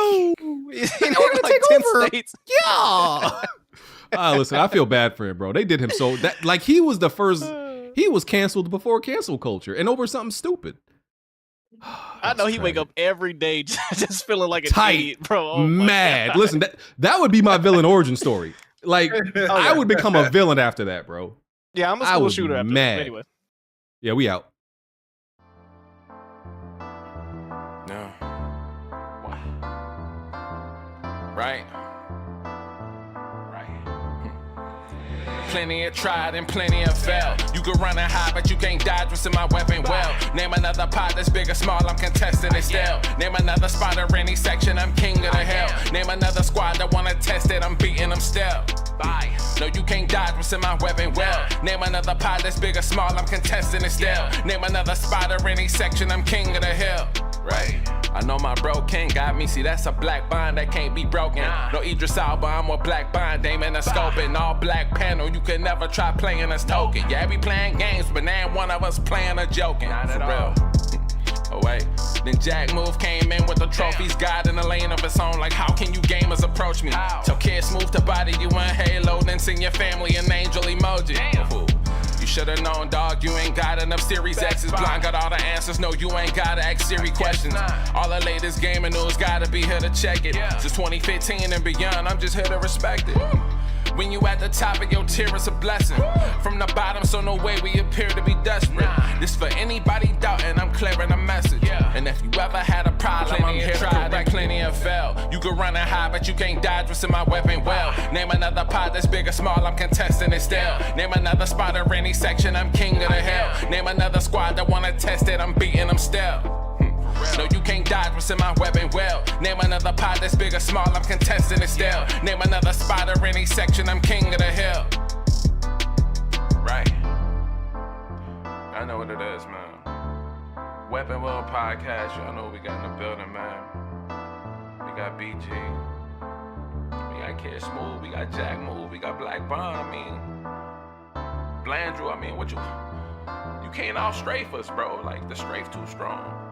We're gonna take over. States. Yeah. Listen, I feel bad for him, bro. They did him so that he was the first. He was canceled before cancel culture and over something stupid. I know he wake up every day just feeling like a tight, idiot, bro. Oh mad. Listen, that would be my villain origin story. Like I would become a villain after that, bro. Yeah, I'm a school shooter after mad. that. Anyway. Yeah, we out. No. Right. Plenty of tried and plenty of failed. You can run and hide, but you can't dodge what's in my weapon well. Name another pot that's big or small, I'm contesting it still. Name another spot or any section, I'm king of the hill. Name another squad that wanna test it, I'm beating them still. Bye. No, you can't dodge what's in my weapon well. Name another pot that's big or small, I'm contesting it still. Name another spot or any section, I'm king of the hill. Right. I know my bro King got me, see that's a black bond that can't be broken. No Idris Alba, I'm a black bond, aim in a scope and all black panel, you can never try playing us token. Yeah, we playing games, but now one of us playing or joking. Not at all. Oh wait, then Jackmove came in with the trophies, God in a lane of its own, like how can you gamers approach me? Tell kids move to body you in Halo, then sing your family an angel emoji. You should've known, dog, you ain't got enough Series X's. Blind got all the answers, no, you ain't gotta ask Siri questions. All the latest gaming news gotta be here to check it. Since 2015 and beyond, I'm just here to respect it. When you at the top of your tier, it's a blessing. From the bottom, so no way we appear to be desperate. This for anybody doubting, I'm clearing a message. And if you ever had a problem, I'm here to correct. Plenty of failed. You You can run and hide, but you can't dodge what's in my weapon well. Name another pod that's big or small, I'm contesting it still. Name another spot or any section, I'm king of the hill. Name another squad that wanna test it, I'm beating them still. No, you can't dodge what's in my weapon well. Name another pod that's big or small, I'm contesting it still. Name another spot or any section, I'm king of the hill. Right. I know what it is, man. Weapon Well Podcast, y'all know what we got in the building, man. We got BG. We got Kid Smooth, we got Jackmove, we got Black Bond, I mean. Blandrew, I mean, what you can't out strafe us, bro. Like, the strafe too strong.